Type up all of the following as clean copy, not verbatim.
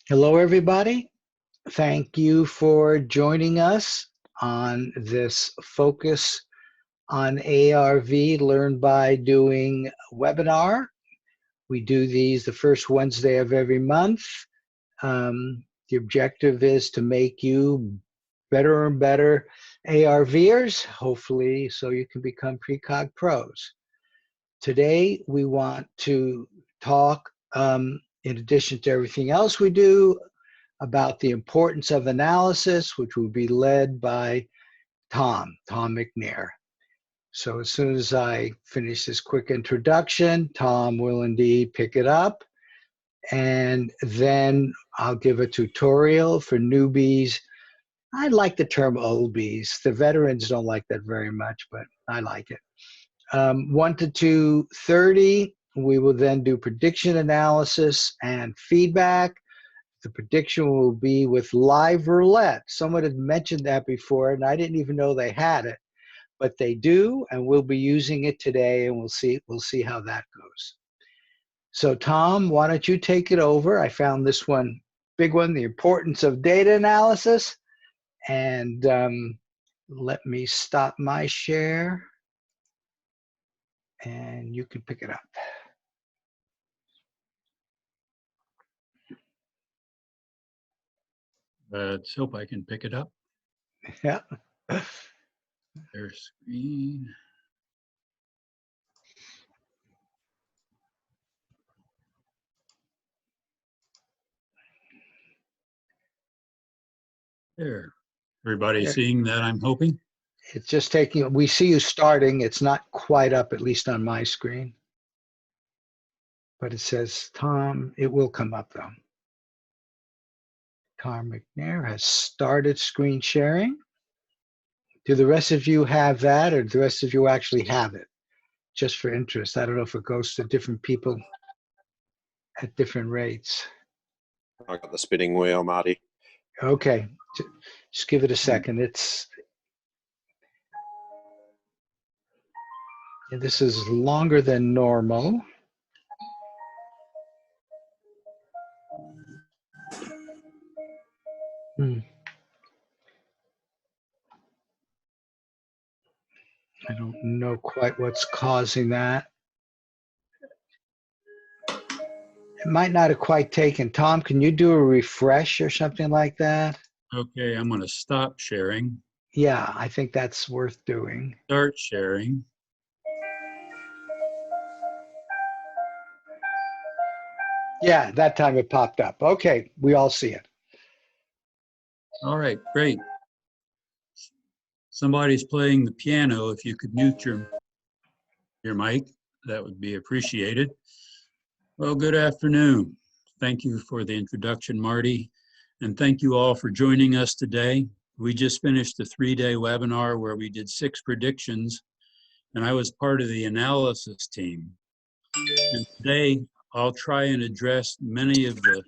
Hello, everybody. Thank you for joining us on this Focus on ARV Learn by Doing webinar. We do these the first Wednesday of every month. The objective is to make you better and better ARVers, hopefully, so you can become Precog pros. Today, we want to talk, in addition to everything else we do, about the importance of analysis, which will be led by Tom McNear. So as soon as I finish this quick introduction, Tom will indeed pick it up. And then I'll give a tutorial for newbies. I like the term oldies. The veterans don't like that very much, but I like it. 1 to 2:30, we will then do prediction analysis and feedback. The prediction will be with live roulette. Someone had mentioned that before, and I didn't even know they had it, but they do, and we'll be using it today, and we'll see how that goes. So Tom, why don't you take it over? I found this one, big one, the importance of data analysis, and let me stop my share, and you can pick it up. Let's hope I can pick it up. Yeah. Share screen. There. Everybody seeing that, I'm hoping? It's just taking, we see you starting. It's not quite up, at least on my screen. But it says Tom, it will come up though. Tom McNair has started screen sharing. Do the rest of you have that, or do the rest of you actually have it? Just for interest. I don't know if it goes to different people at different rates. I got the spinning wheel, Marty. Okay, just give it a second. This is longer than normal. I don't know quite what's causing that. It might not have quite taken. Tom, can you do a refresh or something like that? Okay, I'm going to stop sharing. Yeah, I think that's worth doing. Start sharing. Yeah, that time it popped up. Okay, we all see it. All right, great. Somebody's playing the piano. If you could mute your mic, that would be appreciated. Well, good afternoon. Thank you for the introduction, Marty, and thank you all for joining us today. We just finished a 3-day webinar where we did 6 predictions, and I was part of the analysis team. And today, I'll try and address many of the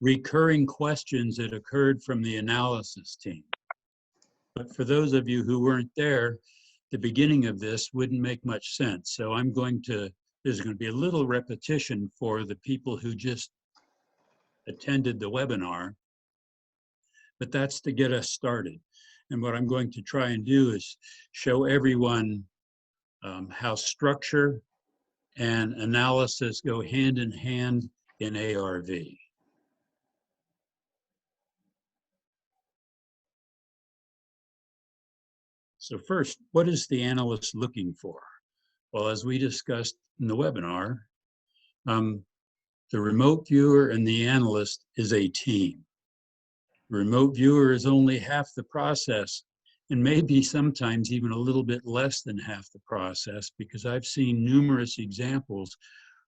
recurring questions that occurred from the analysis team. But for those of you who weren't there, the beginning of this wouldn't make much sense. So there's going to be a little repetition for the people who just attended the webinar, but that's to get us started. And what I'm going to try and do is show everyone how structure and analysis go hand in hand in ARV. So first, what is the analyst looking for? Well, as we discussed in the webinar, the remote viewer and the analyst is a team. The remote viewer is only half the process, and maybe sometimes even a little bit less than half the process, because I've seen numerous examples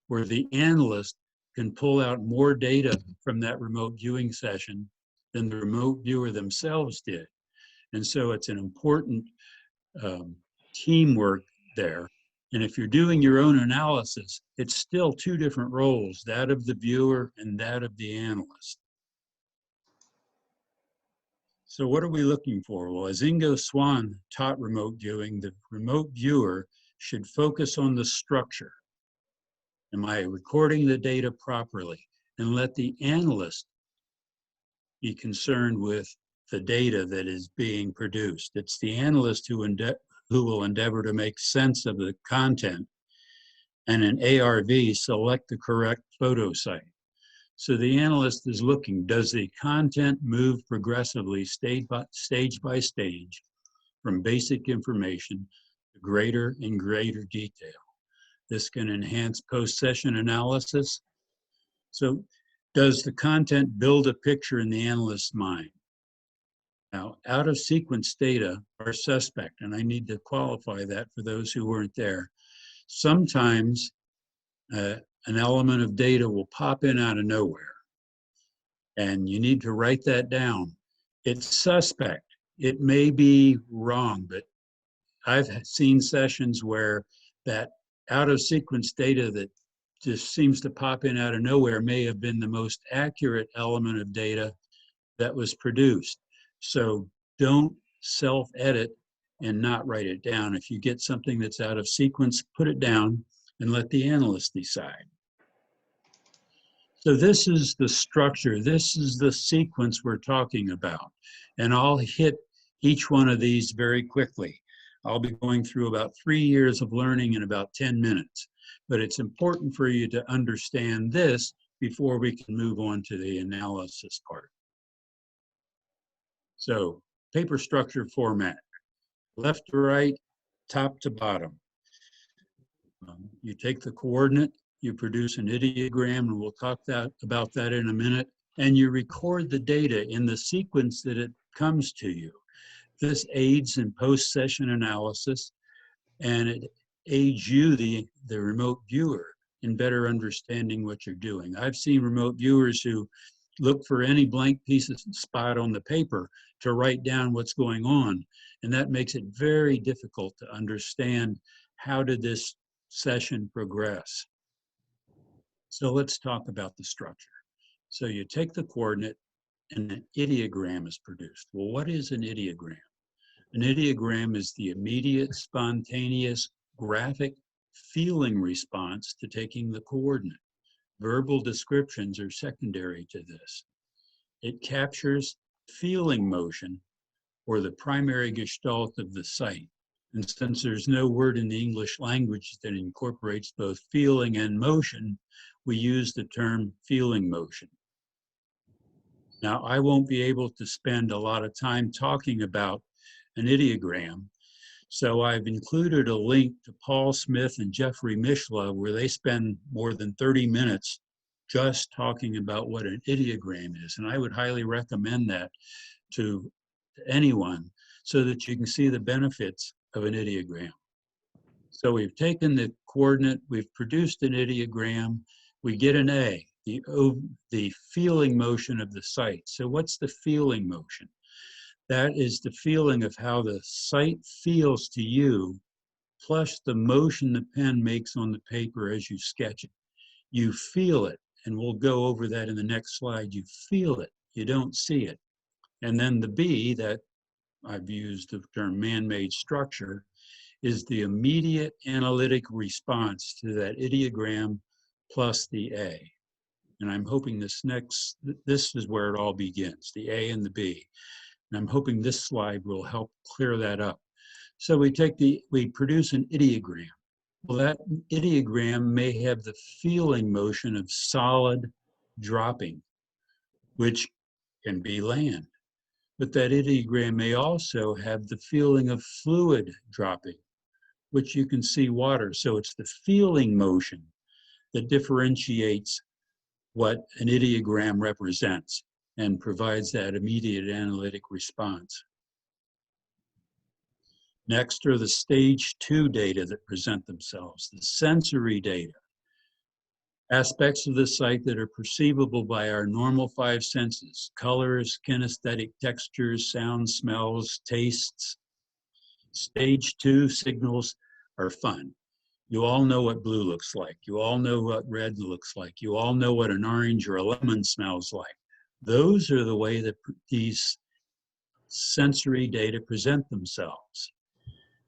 where the analyst can pull out more data from that remote viewing session than the remote viewer themselves did. And so it's an important teamwork there. And if you're doing your own analysis, it's still 2 different roles, that of the viewer and that of the analyst. So what are we looking for? Well, as Ingo Swann taught remote viewing, the remote viewer should focus on the structure. Am I recording the data properly? And let the analyst be concerned with the data that is being produced. It's the analyst who will endeavor to make sense of the content, and an ARV select the correct photo site. So the analyst is looking, does the content move progressively stage by stage from basic information to greater and greater detail? This can enhance post-session analysis. So does the content build a picture in the analyst's mind? Now, out of sequence data are suspect, and I need to qualify that for those who weren't there. Sometimes an element of data will pop in out of nowhere, and you need to write that down. It's suspect. It may be wrong, but I've seen sessions where that out of sequence data that just seems to pop in out of nowhere may have been the most accurate element of data that was produced. So don't self-edit and not write it down. If you get something that's out of sequence, put it down and let the analyst decide. So this is the structure. This is the sequence we're talking about. And I'll hit each one of these very quickly. I'll be going through about 3 years of learning in about 10 minutes. But it's important for you to understand this before we can move on to the analysis part. So, paper structure format, left to right, top to bottom. You take the coordinate, you produce an ideogram, and we'll talk about that in a minute, and you record the data in the sequence that it comes to you. This aids in post-session analysis, and it aids you, the remote viewer, in better understanding what you're doing. I've seen remote viewers who look for any blank piece of spot on the paper to write down what's going on, and that makes it very difficult to understand how did this session progress. So let's talk about the structure. So you take the coordinate and an ideogram is produced. Well, what is an ideogram? An ideogram is the immediate, spontaneous, graphic feeling response to taking the coordinate. Verbal descriptions are secondary to this. It captures feeling motion or the primary gestalt of the site. And since there's no word in the English language that incorporates both feeling and motion, we use the term feeling motion. Now, I won't be able to spend a lot of time talking about an ideogram, so I've included a link to Paul Smith and Jeffrey Mishla where they spend more than 30 minutes just talking about what an ideogram is. And I would highly recommend that to anyone so that you can see the benefits of an ideogram. So we've taken the coordinate, we've produced an ideogram, we get an A, the feeling motion of the site. So what's the feeling motion? That is the feeling of how the site feels to you, plus the motion the pen makes on the paper as you sketch it. You feel it, and we'll go over that in the next slide. You feel it, you don't see it. And then the B, that I've used the term man-made structure, is the immediate analytic response to that ideogram plus the A. And I'm hoping this is where it all begins, the A and the B. And I'm hoping this slide will help clear that up. So we produce an ideogram. Well, that ideogram may have the feeling motion of solid dropping, which can be land. But that ideogram may also have the feeling of fluid dropping, which you can see water. So it's the feeling motion that differentiates what an ideogram represents and provides that immediate analytic response. Next are the stage 2 data that present themselves, the sensory data. Aspects of the site that are perceivable by our normal 5 senses: colors, kinesthetic textures, sounds, smells, tastes. Stage 2 signals are fun. You all know what blue looks like. You all know what red looks like. You all know what an orange or a lemon smells like. Those are the way that these sensory data present themselves.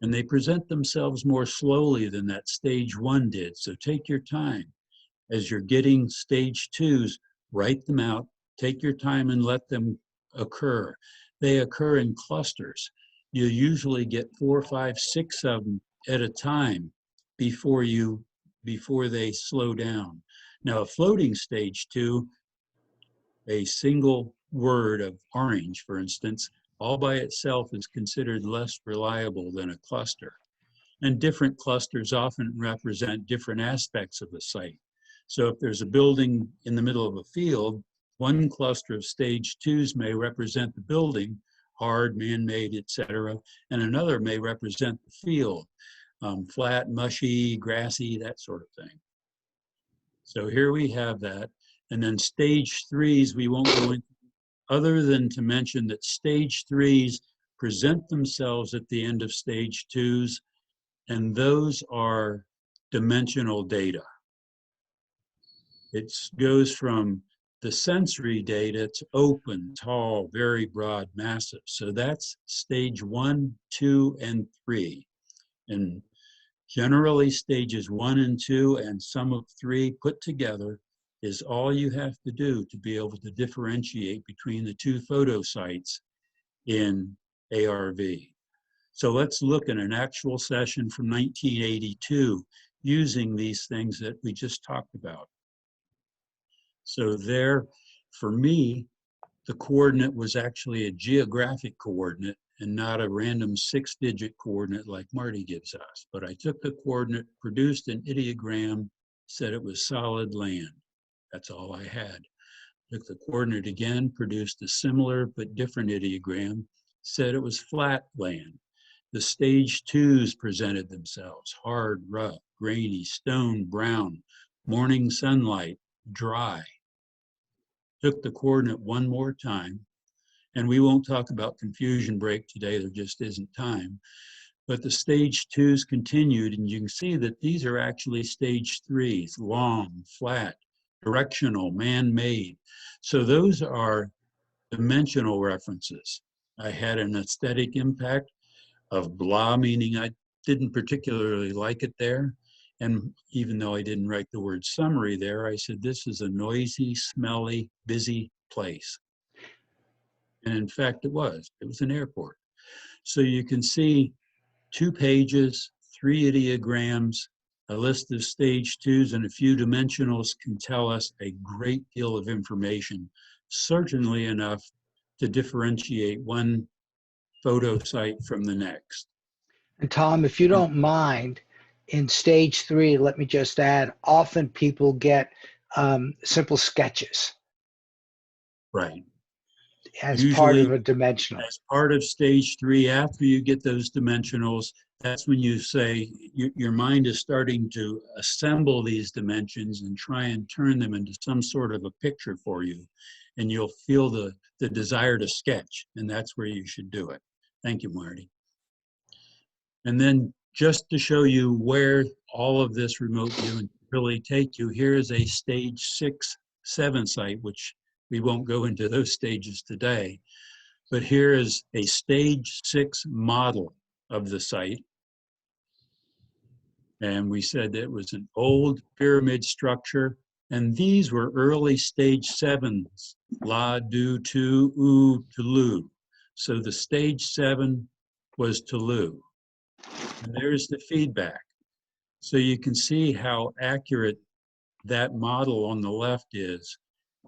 And they present themselves more slowly than that stage 1 did. So take your time. As you're getting stage 2s, write them out, Take your time and let them occur. They occur in clusters. You usually get 4, 5, 6 of them at a time before they slow down. Now, a floating stage 2, a single word of orange, for instance, all by itself is considered less reliable than a cluster. And different clusters often represent different aspects of the site. So if there's a building in the middle of a field, one cluster of stage 2s may represent the building, hard, man-made, etc., and another may represent the field, flat, mushy, grassy, that sort of thing. So here we have that. And then stage 3s, we won't go into, other than to mention that stage 3s present themselves at the end of stage 2s, and those are dimensional data. It goes from the sensory data to open, tall, very broad, massive. So that's stage 1, 2, and 3. And generally stages 1 and 2 and some of 3 put together is all you have to do to be able to differentiate between the 2 photo sites in ARV. So let's look at an actual session from 1982 using these things that we just talked about. So there, for me, the coordinate was actually a geographic coordinate and not a random 6-digit coordinate like Marty gives us. But I took the coordinate, produced an ideogram, said it was solid land. That's all I had. Took the coordinate again, produced a similar but different ideogram, said it was flat land. The stage 2s presented themselves, hard, rough, grainy, stone, brown, morning sunlight, dry. Took the coordinate one more time, and we won't talk about confusion break today, there just isn't time. But the stage 2s continued, and you can see that these are actually stage 3s, long, flat, directional, man-made. So those are dimensional references. I had an aesthetic impact of blah, meaning I didn't particularly like it there. And even though I didn't write the word summary there, I said, this is a noisy, smelly, busy place. And in fact, it was an airport. So you can see 2 pages, 3 ideograms, a list of stage 2s, and a few dimensionals can tell us a great deal of information, certainly enough to differentiate one photo site from the next. And Tom, if you don't mind, in stage 3, let me just add, often people get simple sketches. Right. As Usually, part of a dimensional. as part of stage 3, after you get those dimensionals, that's when you say your mind is starting to assemble these dimensions and try and turn them into some sort of a picture for you. And you'll feel the desire to sketch, and that's where you should do it. Thank you, Marty. And then just to show you where all of this remote viewing really take you, here is a stage 6, 7 site, which we won't go into those stages today. But here is a stage 6 model of the site. And we said that it was an old pyramid structure. And these were early stage 7s, La, Do, Tu, U, Tulu. So the stage 7 was Tulu. And there's the feedback. So you can see how accurate that model on the left is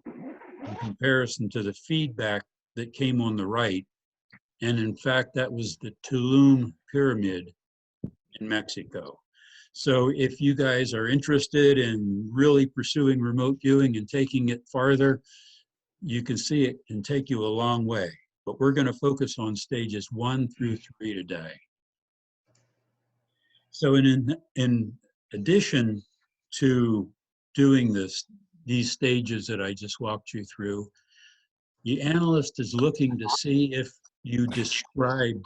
in comparison to the feedback that came on the right. And in fact, that was the Tulum Pyramid in Mexico. So if you guys are interested in really pursuing remote viewing and taking it farther, you can see it can take you a long way. But we're going to focus on stages 1 through 3 today. So in addition to doing these stages that I just walked you through, the analyst is looking to see if you describe.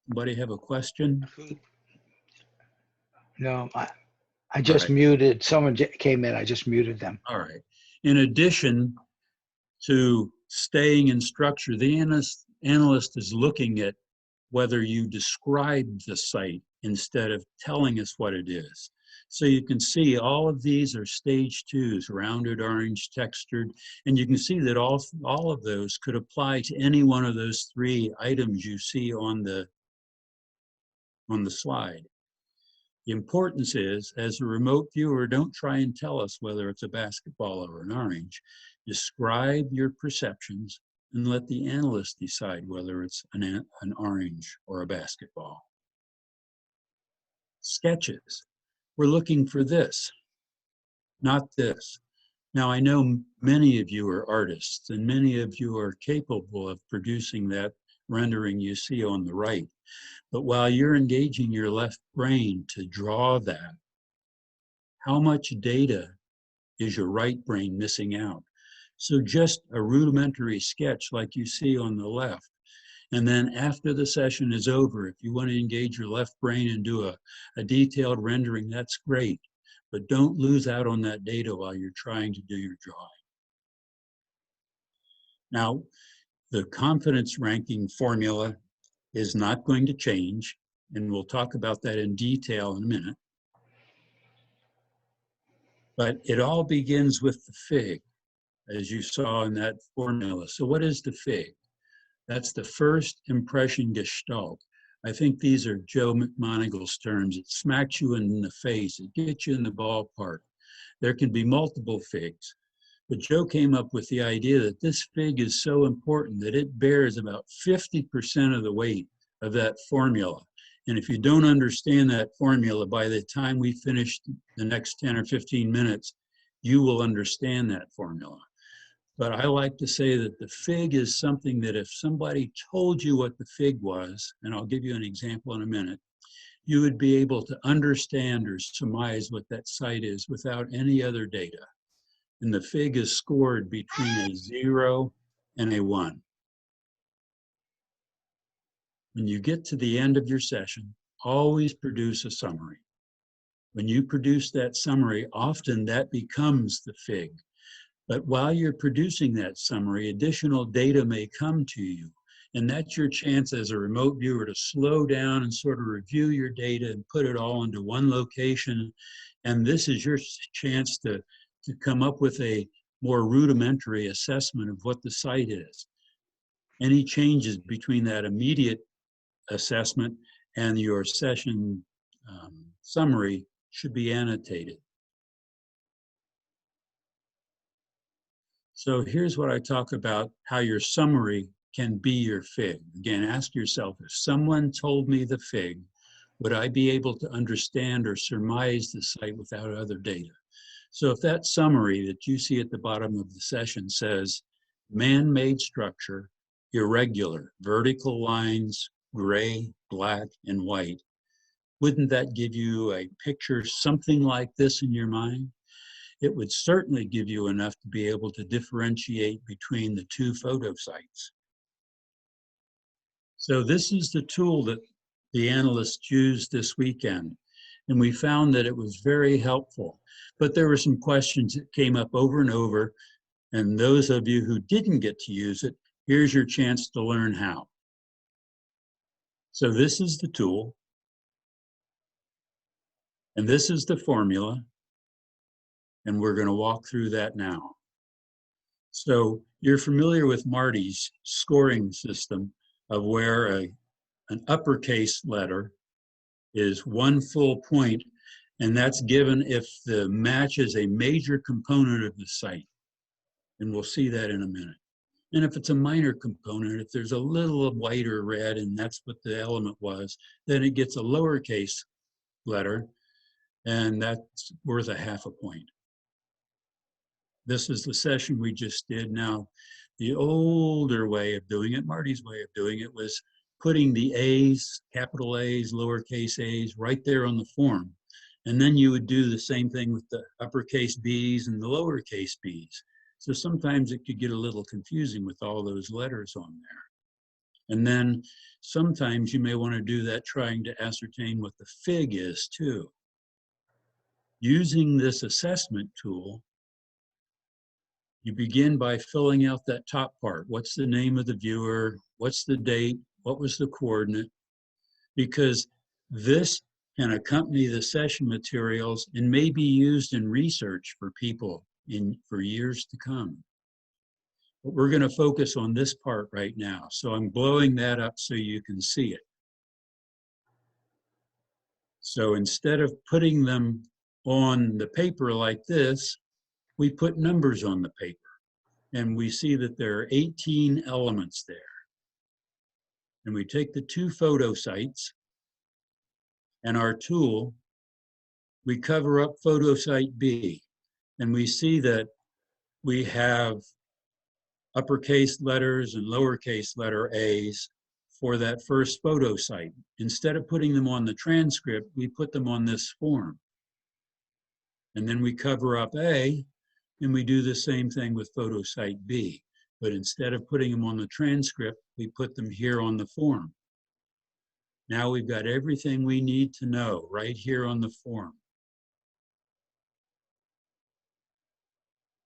Anybody have a question? No, I just muted. Someone came in. I just muted them. All right. In addition to staying in structure, the analyst is looking at whether you describe the site instead of telling us what it is. So you can see all of these are stage 2s, rounded, orange, textured, and you can see that all of those could apply to any one of those 3 items you see on the slide. The importance is, as a remote viewer, don't try and tell us whether it's a basketball or an orange. Describe your perceptions and let the analyst decide whether it's an orange or a basketball. Sketches. We're looking for this, not this. Now, I know many of you are artists and many of you are capable of producing that rendering you see on the right. But while you're engaging your left brain to draw that, how much data is your right brain missing out? So just a rudimentary sketch like you see on the left. And then after the session is over, if you want to engage your left brain and do a detailed rendering, that's great. But don't lose out on that data while you're trying to do your drawing. Now, the confidence ranking formula is not going to change, and we'll talk about that in detail in a minute. But it all begins with the fig, as you saw in that formula. So what is the fig? That's the first impression Gestalt. I think these are Joe McMonagle's terms. It smacks you in the face. It gets you in the ballpark. There can be multiple figs. But Joe came up with the idea that this fig is so important that it bears about 50% of the weight of that formula. And if you don't understand that formula, by the time we finish the next 10 or 15 minutes, you will understand that formula. But I like to say that the fig is something that if somebody told you what the fig was, and I'll give you an example in a minute, you would be able to understand or surmise what that site is without any other data. And the fig is scored between a 0 and a 1. When you get to the end of your session, always produce a summary. When you produce that summary, often that becomes the fig. But while you're producing that summary, additional data may come to you. And that's your chance as a remote viewer to slow down and sort of review your data and put it all into one location. And this is your chance to come up with a more rudimentary assessment of what the site is. Any changes between that immediate assessment and your session summary should be annotated. So here's what I talk about, how your summary can be your fig. Again, ask yourself, if someone told me the fig, would I be able to understand or surmise the site without other data? So if that summary that you see at the bottom of the session says, man-made structure, irregular, vertical lines, gray, black, and white, wouldn't that give you a picture something like this in your mind? It would certainly give you enough to be able to differentiate between the 2 photo sites. So this is the tool that the analysts used this weekend, and we found that it was very helpful. But there were some questions that came up over and over, and those of you who didn't get to use it, here's your chance to learn how. So this is the tool, and this is the formula, and we're going to walk through that now. So you're familiar with Marty's scoring system of where an uppercase letter is 1 full point, and that's given if the match is a major component of the site. And we'll see that in a minute. And if it's a minor component, if there's a little of white or red, and that's what the element was, then it gets a lowercase letter, and that's worth a half a point. This is the session we just did. Now, the older way of doing it, Marty's way of doing it, was putting the A's, capital A's, lowercase a's, right there on the form. And then you would do the same thing with the uppercase B's and the lowercase b's. So sometimes it could get a little confusing with all those letters on there. And then sometimes you may want to do that trying to ascertain what the fig is too. Using this assessment tool, you begin by filling out that top part. What's the name of the viewer? What's the date? What was the coordinate? Because this can accompany the session materials and may be used in research for people for years to come. But we're going to focus on this part right now. So I'm blowing that up so you can see it. So instead of putting them on the paper like this, we put numbers on the paper. And we see that there are 18 elements there. And we take the two photo sites and our tool, we cover up photo site B. And we see that we have uppercase letters and lowercase letter A's for that first photo site. Instead of putting them on the transcript, we put them on this form. And then we cover up A, and we do the same thing with photo site B. But instead of putting them on the transcript, we put them here on the form. Now we've got everything we need to know right here on the form.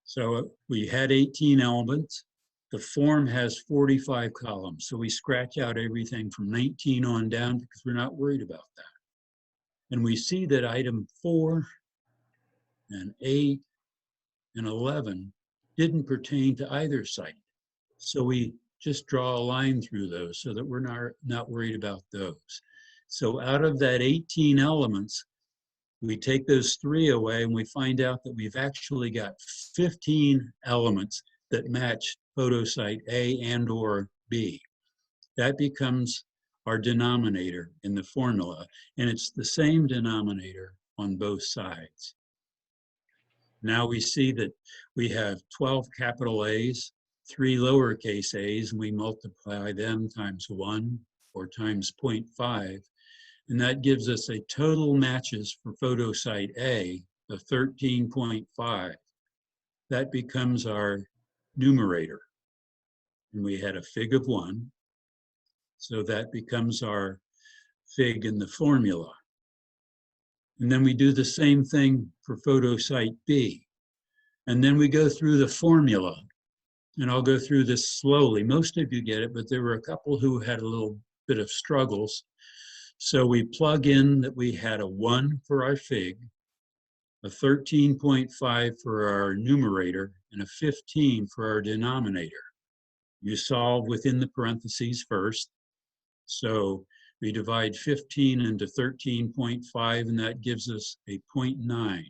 So we had 18 elements. The form has 45 columns. So we scratch out everything from 19 on down because we're not worried about that. And we see that item 4 and 8 and 11 didn't pertain to either site. So we just draw a line through those so that we're not worried about those. So out of that 18 elements, we take those 3 away and we find out that we've actually got 15 elements that match photo site A and or B. That becomes our denominator in the formula, and it's the same denominator on both sides. Now we see that we have 12 capital A's, 3 lowercase a's, and we multiply them times 1 or times 0.5, and that gives us a total matches for photo site A of 13.5. That becomes our numerator. And we had a fig of 1, so that becomes our fig in the formula. And then we do the same thing for photo site B. And then we go through the formula. And I'll go through this slowly. Most of you get it, but there were a couple who had a little bit of struggles. So we plug in that we had a 1 for our fig, a 13.5 for our numerator, and a 15 for our denominator. You solve within the parentheses first. So we divide 15 into 13.5, and that gives us a 0.9.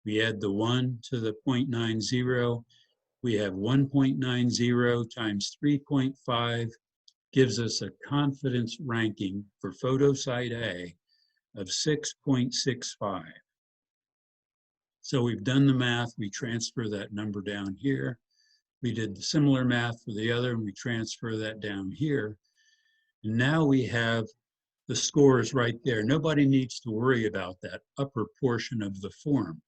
We add the 1 to the 0.90. We have 1.90 times 3.5 gives us a confidence ranking for photo site A of 6.65. So we've done the math. We transfer that number down here. We did the similar math for the other, and we transfer that down here. And now we have the scores right there. Nobody needs to worry about that upper portion of the form.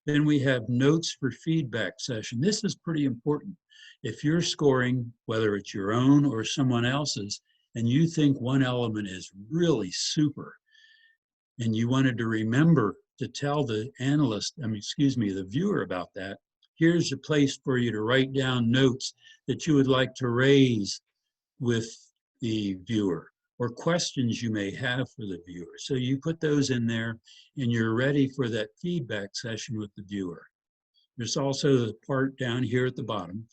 Then we have notes for feedback session. This is pretty important. If you're scoring, whether it's your own or someone else's, and you think one element is really super, and you wanted to remember to tell the analyst, the viewer about that, here's a place for you to write down notes that you would like to raise with the viewer, or questions you may have for the viewer. So you put those in there and you're ready for that feedback session with the viewer. There's also the part down here at the bottom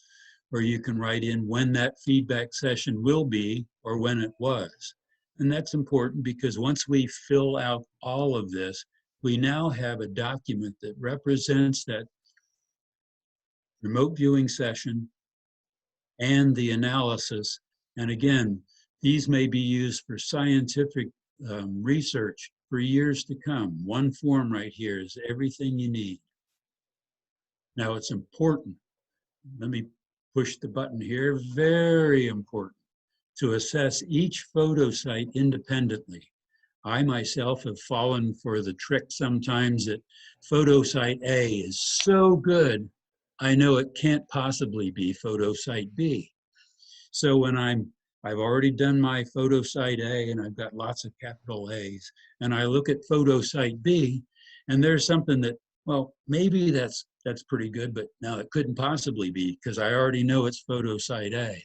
where you can write in when that feedback session will be or when it was. And that's important because once we fill out all of this, we now have a document that represents that remote viewing session and the analysis. And again, these may be used for scientific research for years to come. One form right here is everything you need. Now it's important, let me push the button here, very important to assess each photo site independently. I myself have fallen for the trick sometimes that photo site A is so good, I know it can't possibly be photo site B. So when I've already done my photo site A and I've got lots of capital A's, and I look at photo site B, and there's something that, well, maybe that's pretty good, but no, it couldn't possibly be because I already know it's photo site A.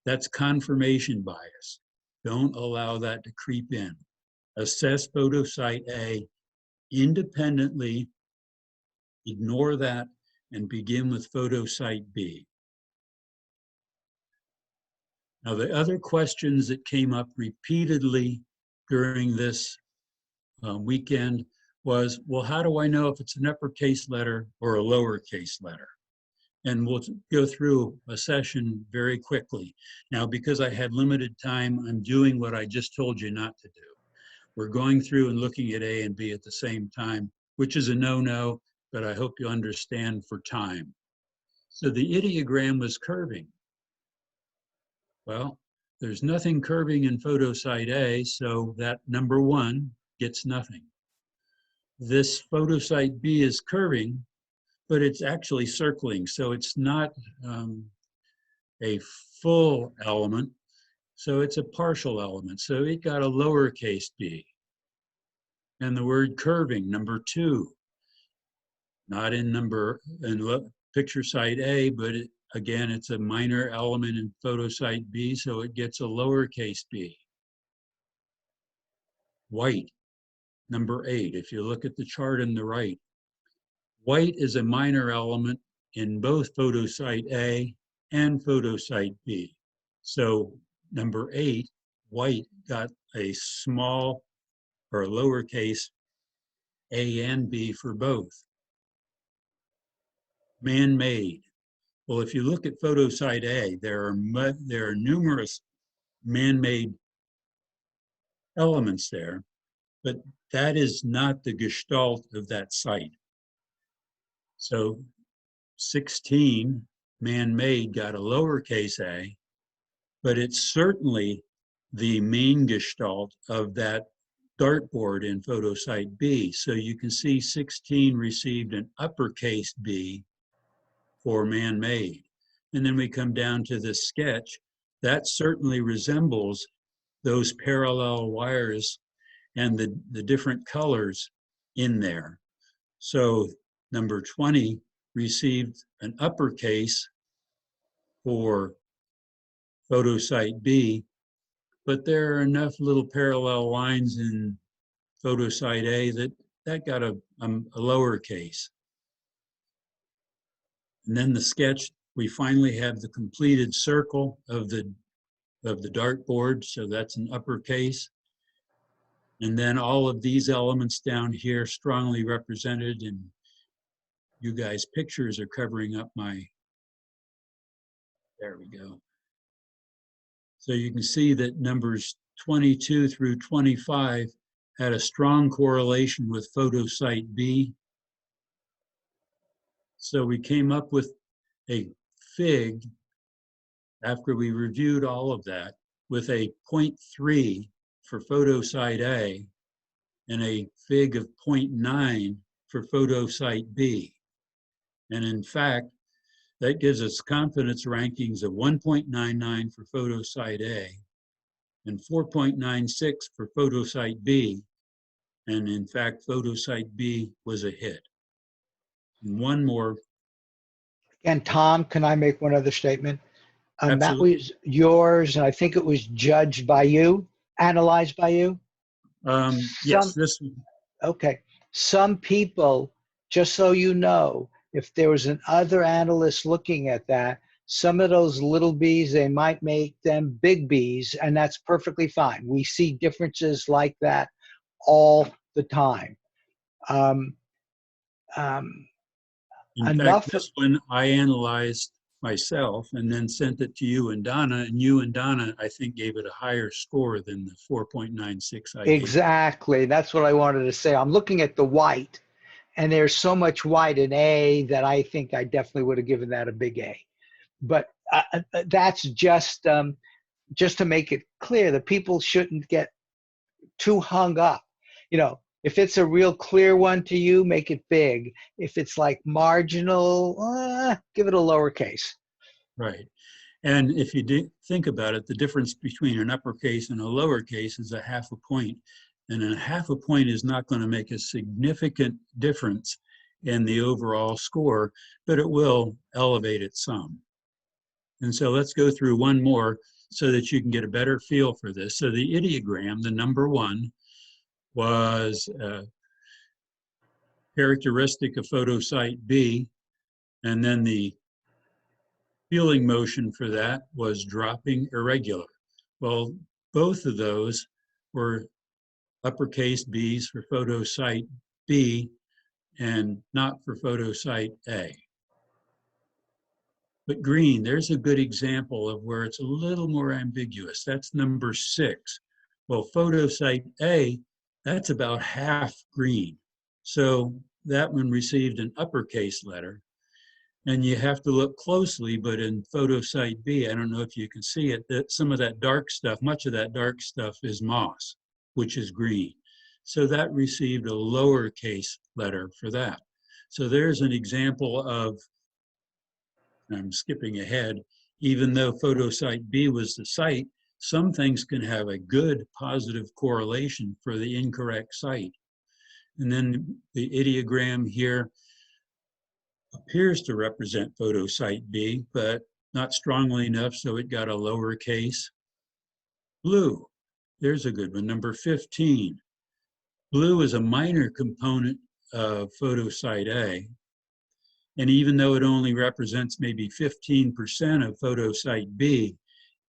That's confirmation bias. Don't allow that to creep in. assess photo site A independently, ignore that, and begin with photo site B. Now, the other questions that came up repeatedly during this weekend was, well, how do I know if it's an uppercase letter or a lowercase letter? And we'll go through a session very quickly. Now, because I had limited time, I'm doing what I just told you not to do. We're going through and looking at A and B at the same time, which is a no-no, but I hope you understand for time. So the ideogram was curving. Well, there's nothing curving in photo site A, so that number 1 gets nothing. This photo site B is curving, but it's actually circling, so it's not a full element, so it's a partial element. So it got a lowercase b. And the word curving, number 2, not in picture site A, but again, it's a minor element in photo site B, so it gets a lowercase b. White, number 8. If you look at the chart on the right, white is a minor element in both photo site A and photo site B. So number 8, white, got a small or a lowercase a and b for both. Man-made. Well, if you look at photo site A, there are numerous man-made elements there, but that is not the gestalt of that site. So 16, man-made, got a lowercase a, but it's certainly the main gestalt of that dartboard in photo site B. So you can see 16 received an uppercase B for man-made. And then we come down to this sketch. That certainly resembles those parallel wires and the different colors in there. So number 20 received an uppercase for photo site B, but there are enough little parallel lines in photo site A that got a lowercase. And then the sketch, we finally have the completed circle of the dartboard, so that's an uppercase. And then all of these elements down here strongly represented, and you guys' pictures are covering up there we go. So you can see that numbers 22 through 25 had a strong correlation with photo site B. So we came up with a fig, after we reviewed all of that, with a 0.3 for photo site A and a fig of 0.9 for photo site B. And in fact, that gives us confidence rankings of 1.99 for photo site A and 4.96 for photo site B. And in fact, photo site B was a hit. And one more. And Tom, can I make one other statement? That Absolutely. was yours, and I think it was judged by you, analyzed by you. Yes, this. Okay. Some people, just so you know, if there was an other analyst looking at that, some of those little b's, they might make them big B's, and that's perfectly fine. We see differences like that all the time. In fact, this one I analyzed myself and then sent it to you and Donna, and you and Donna, I think, gave it a higher score than the 4.96 I gave. Exactly. That's what I wanted to say. I'm looking at the white, and there's so much white in A that I think I definitely would have given that a big A. But that's just to make it clear that people shouldn't get too hung up. You know, if it's a real clear one to you, make it big. If it's like marginal, give it a lowercase. Right. And if you think about it, the difference between an uppercase and a lowercase is a half a point. And a half a point is not going to make a significant difference in the overall score, but it will elevate it some. And so let's go through one more so that you can get a better feel for this. So the ideogram, the number 1, was a characteristic of photosite B, and then the feeling motion for that was dropping irregular. Well, both of those were uppercase B's for photosite B and not for photosite A. But green, there's a good example of where it's a little more ambiguous. That's number 6. Well, photosite A, that's about half green. So that one received an uppercase letter. And you have to look closely, but in photosite B, I don't know if you can see it, that some of that dark stuff, much of that dark stuff is moss, which is green. So that received a lowercase letter for that. So there's an example of, I'm skipping ahead, even though photosite B was the site, some things can have a good positive correlation for the incorrect site. And then the ideogram here appears to represent photosite B, but not strongly enough, so it got a lowercase. Blue, there's a good one, number 15. Blue is a minor component of photosite A, and even though it only represents maybe 15% of photosite B,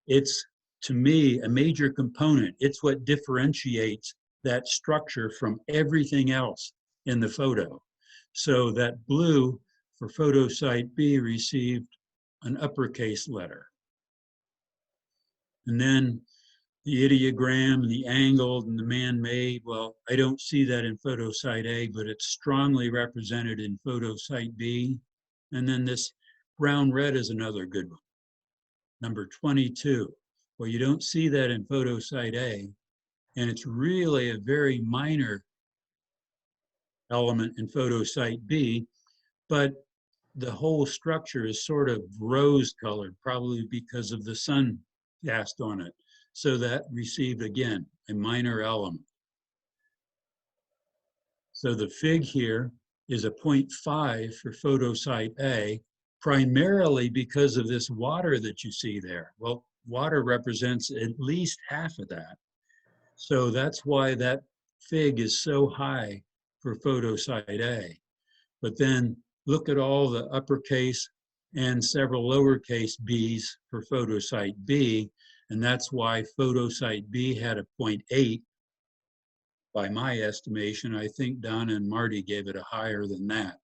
it's, to me, a major component. It's what differentiates that structure from everything else in the photo. So that blue for photosite B received an uppercase letter. And then the ideogram, the angled, and the man-made, well, I don't see that in photosite A, but it's strongly represented in photosite B. And then this brown-red is another good one, number 22. Well, you don't see that in photosite A, and it's really a very minor element in photosite B, but the whole structure is sort of rose-colored, probably because of the sun cast on it. So that received, again, a minor element. So the fig here is a 0.5 for photosite A, primarily because of this water that you see there. Well, water represents at least half of that. So that's why that fig is so high for photosite A. But then look at all the uppercase and several lowercase b's for photosite B, and that's why photosite B had a 0.8. By my estimation, I think Donna and Marty gave it a higher than that.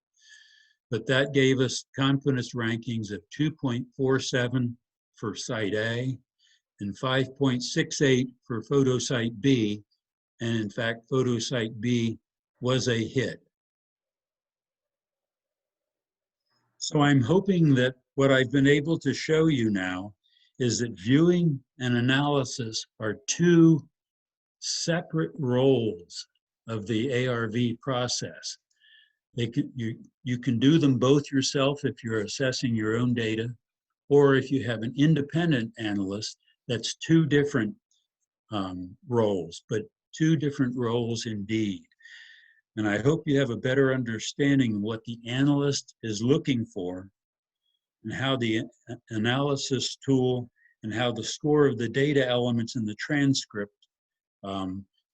But that gave us confidence rankings of 2.47 for site A and 5.68 for photosite B. And in fact, photosite B was a hit. So I'm hoping that what I've been able to show you now is that viewing and analysis are two separate roles of the ARV process. You can do them both yourself if you're assessing your own data, or if you have an independent analyst, that's two different roles, but two different roles indeed. And I hope you have a better understanding of what the analyst is looking for and how the analysis tool and how the score of the data elements in the transcript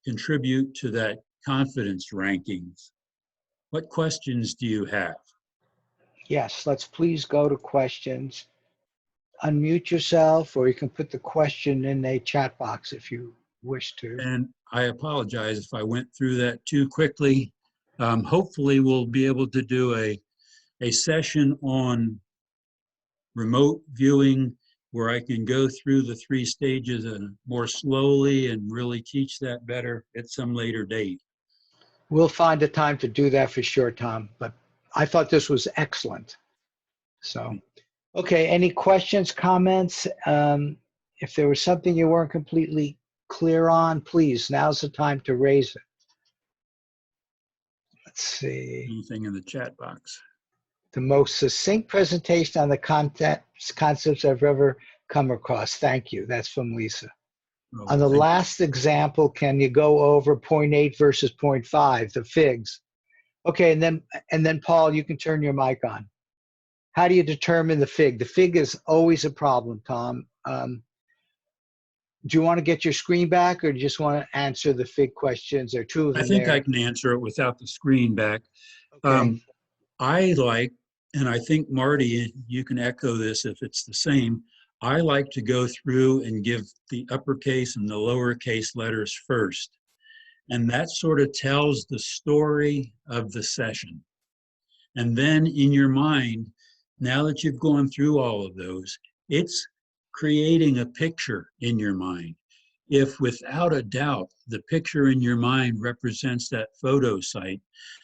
contribute to that confidence rankings. What questions do you have? Yes, let's please go to questions. Unmute yourself, or you can put the question in a chat box if you wish to. And I apologize if I went through that too quickly. Hopefully we'll be able to do a session on remote viewing where I can go through the 3 stages and more slowly and really teach that better at some later date. We'll find a time to do that for sure, Tom, but I thought this was excellent. So, okay, any questions, comments? If there was something you weren't completely clear on, please, now's the time to raise it. Let's see. Anything in the chat box? The most succinct presentation on the concepts I've ever come across. Thank you. That's from Lisa. Oh, On the thank last example, can you go over 0.8 versus 0.5, the figs? Okay, and then Paul, you can turn your mic on. How do you determine the fig? The fig is always a problem, Tom. do you want to get your screen back, or do you just want to answer the FIG questions? There are two of I them think I there. can answer it without the screen back. Okay. I like, and I think Marty, you can echo this if it's the same, I like to go through and give the uppercase and the lowercase letters first. And that sort of tells the story of the session. And then in your mind, now that you've gone through all of those, it's creating a picture in your mind. If without a doubt, the picture in your mind represents that photo site,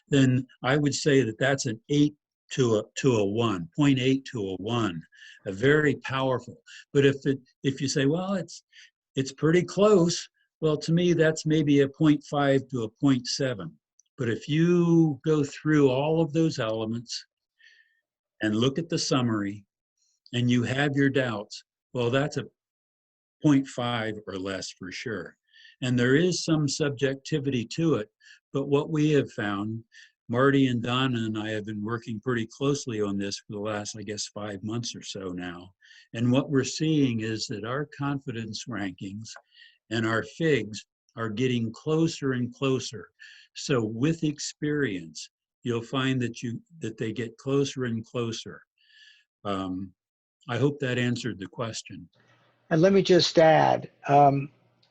then I would say that that's an 8 to a 1, 0.8 to a 1, a very powerful. But if you say, well, it's pretty close, well, to me, that's maybe a 0.5 to a 0.7. But if you go through all of those elements and look at the summary and you have your doubts, well, that's a 0.5 or less for sure. And there is some subjectivity to it, but what we have found, Marty and Donna and I have been working pretty closely on this for the last, I guess, 5 months or so now. And what we're seeing is that our confidence rankings and our FIGs are getting closer and closer. So with experience, you'll find that they get closer and closer. I hope that answered the question. And let me just add,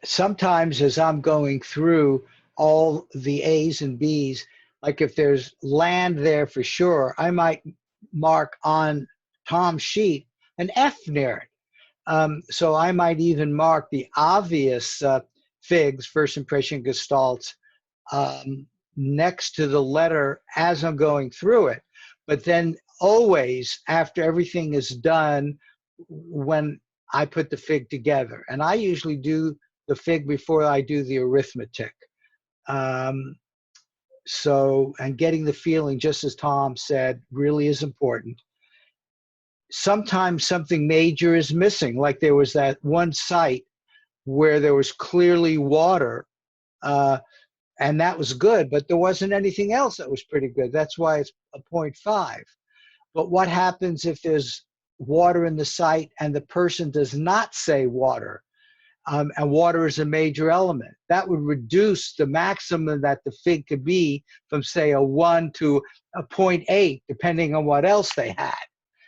sometimes as I'm going through all the A's and B's, like if there's land there for sure, I might mark on Tom's sheet an F near it. So I might even mark the obvious FIGs, first impression gestalts, next to the letter as I'm going through it. But then always after everything is done, when I put the FIG together, and I usually do the FIG before I do the arithmetic. And getting the feeling, just as Tom said, really is important. Sometimes something major is missing, like there was that one site where there was clearly water, and that was good, but there wasn't anything else that was pretty good. That's why it's a 0.5. But what happens if there's water in the site and the person does not say water, and water is a major element? That would reduce the maximum that the FIG could be from, say, a 1 to a 0.8, depending on what else they had.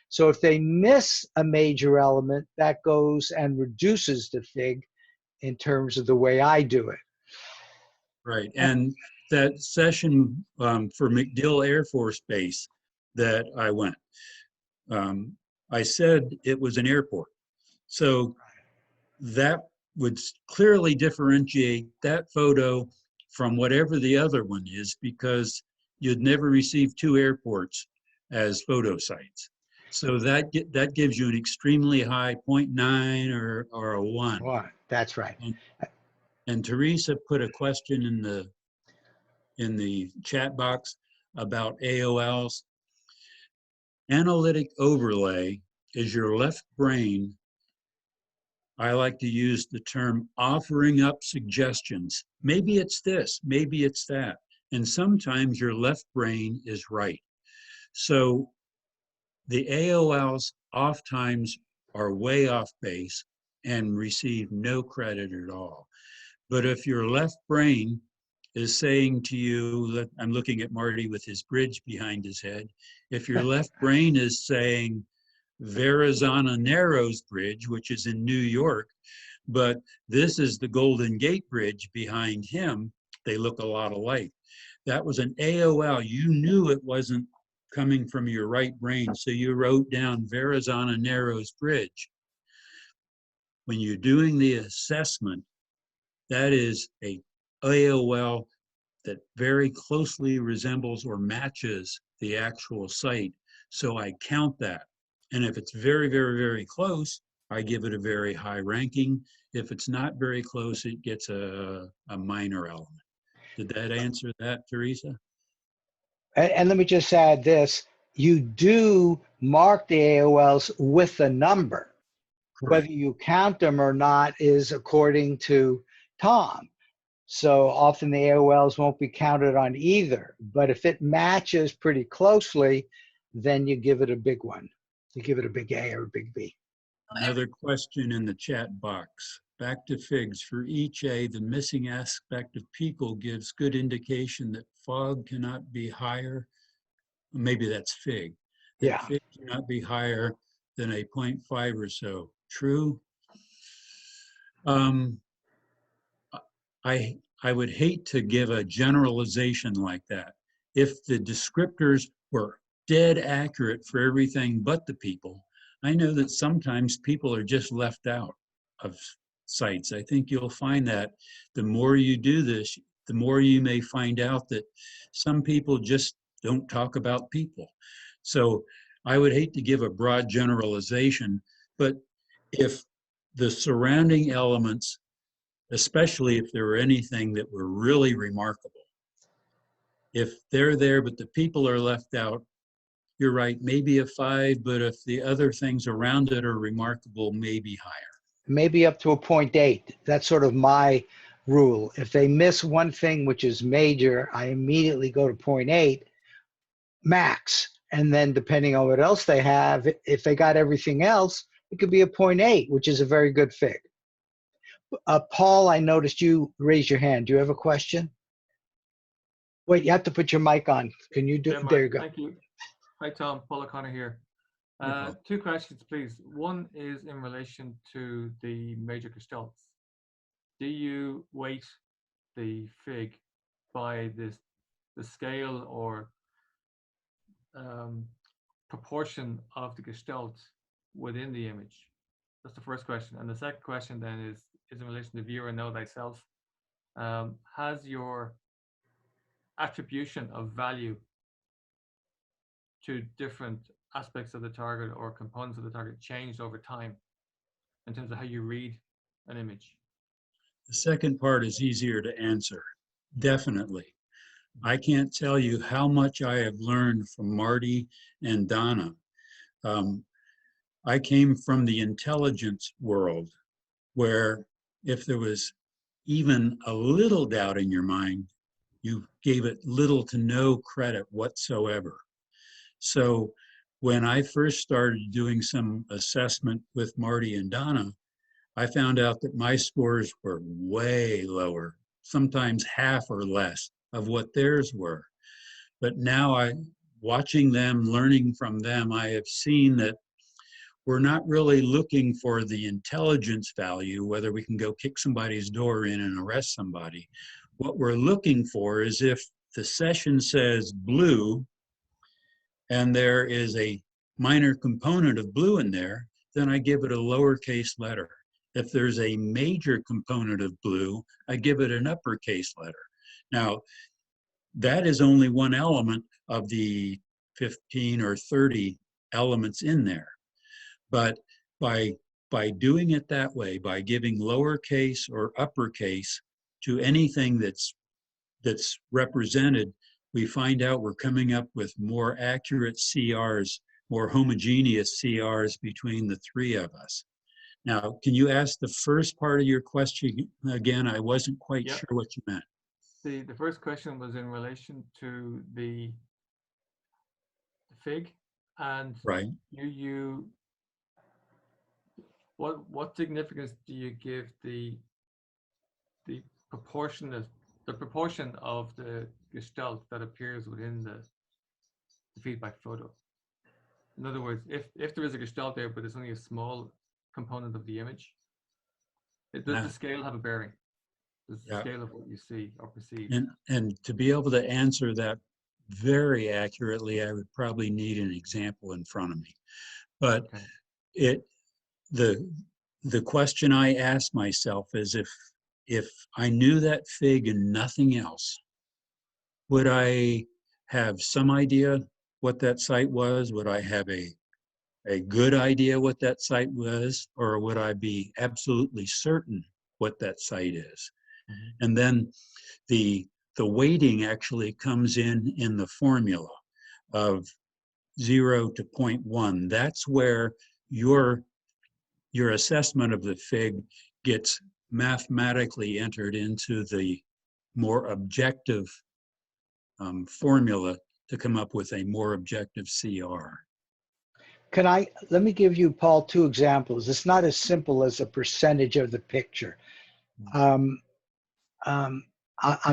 So if they miss a major element, that goes and reduces the FIG in terms of the way I do it. Right, and that session for MacDill Air Force Base that I went, I said it was an airport. So that would clearly differentiate that photo from whatever the other one is, because you'd never receive two airports as photo sites. So that gives you an extremely high 0.9 or a 1. That's right. And Teresa put a question in the chat box about AOLs. Analytic overlay is your left brain. I like to use the term offering up suggestions. Maybe it's this, maybe it's that. And sometimes your left brain is right. So the AOLs oftentimes are way off base and receive no credit at all. But if your left brain is saying to you, that I'm looking at Marty with his bridge behind his head, if your left brain is saying Verrazano Narrows Bridge, which is in New York, but this is the Golden Gate Bridge behind him, they look a lot alike. That was an AOL. You knew it wasn't coming from your right brain, so you wrote down Verrazano Narrows Bridge. When you're doing the assessment, that is a AOL that very closely resembles or matches the actual site. So I count that. And if it's very, very, very close, I give it a very high ranking. If it's not very close, it gets a minor element. Did that answer that, Teresa? And let me just add this. You do mark the AOLs with a number. Correct. Whether you count them or not is according to Tom. So often the AOLs won't be counted on either. But if it matches pretty closely, then you give it a big one. You give it a big A or a big B. Another question in the chat box. back to figs. For each A, the missing aspect of people gives good indication that fog cannot be higher. Maybe that's fig. That Yeah. fig cannot be higher than a 0.5 or so. True. I would hate to give a generalization like that. If the descriptors were dead accurate for everything but the people, I know that sometimes people are just left out of sites. I think you'll find that the more you do this, the more you may find out that some people just don't talk about people. So I would hate to give a broad generalization, but if the surrounding elements, especially if there were anything that were really remarkable, if they're there but the people are left out, you're right, maybe a 5, but if the other things around it are remarkable, maybe higher. Maybe up to a 0.8. That's sort of my rule. If they miss one thing which is major, I immediately go to 0.8 max. And then depending on what else they have, if they got everything else, it could be a 0.8, which is a very good fig. Paul, I noticed you raise your hand. Do you have a question? Wait, you have to put your mic on. Can you do? Yeah, Mark, there you go. Thank you. Hi, Tom. Paul O'Connor here. Paul. 2 questions, please. One is in relation to the major gestalts. Do you weight the fig by the scale or proportion of the gestalt within the image? That's the first question. And the second question then is in relation to viewer know thyself. Has your attribution of value to different aspects of the target or components of the target changed over time in terms of how you read an image? The second part is easier to answer. Definitely. I can't tell you how much I have learned from Marty and Donna. I came from the intelligence world where if there was even a little doubt in your mind, you gave it little to no credit whatsoever. So when I first started doing some assessment with Marty and Donna, I found out that my scores were way lower, sometimes half or less of what theirs were. But now watching them, learning from them, I have seen that we're not really looking for the intelligence value, whether we can go kick somebody's door in and arrest somebody. What we're looking for is if the session says blue and there is a minor component of blue in there, then I give it a lowercase letter. If there's a major component of blue, I give it an uppercase letter. Now, that is only one element of the 15 or 30 elements in there. But by doing it that way, by giving lowercase or uppercase to anything that's represented, we find out we're coming up with more accurate CRs, more homogeneous CRs between the 3 of us. Now, can you ask the first part of your question again? I wasn't quite sure what you meant. The first question was in relation to the fig, and right. What significance do you give the proportion of the gestalt that appears within the feedback photo? In other words, if there is a gestalt there, but it's only a small component of the image, does the scale have a bearing? Does the scale of what you see or perceive? And to be able to answer that very accurately, I would probably need an example in front of me. But the question I ask myself is if I knew that fig and nothing else, would I have some idea what that site was? Would I have a good idea what that site was? Or would I be absolutely certain what that site is? Mm-hmm. And then the weighting actually comes in the formula of 0 to 0.1. That's where your assessment of the fig gets mathematically entered into the more objective formula to come up with a more objective CR. let me give you, Paul, two examples. It's not as simple as a percentage of the picture. I'm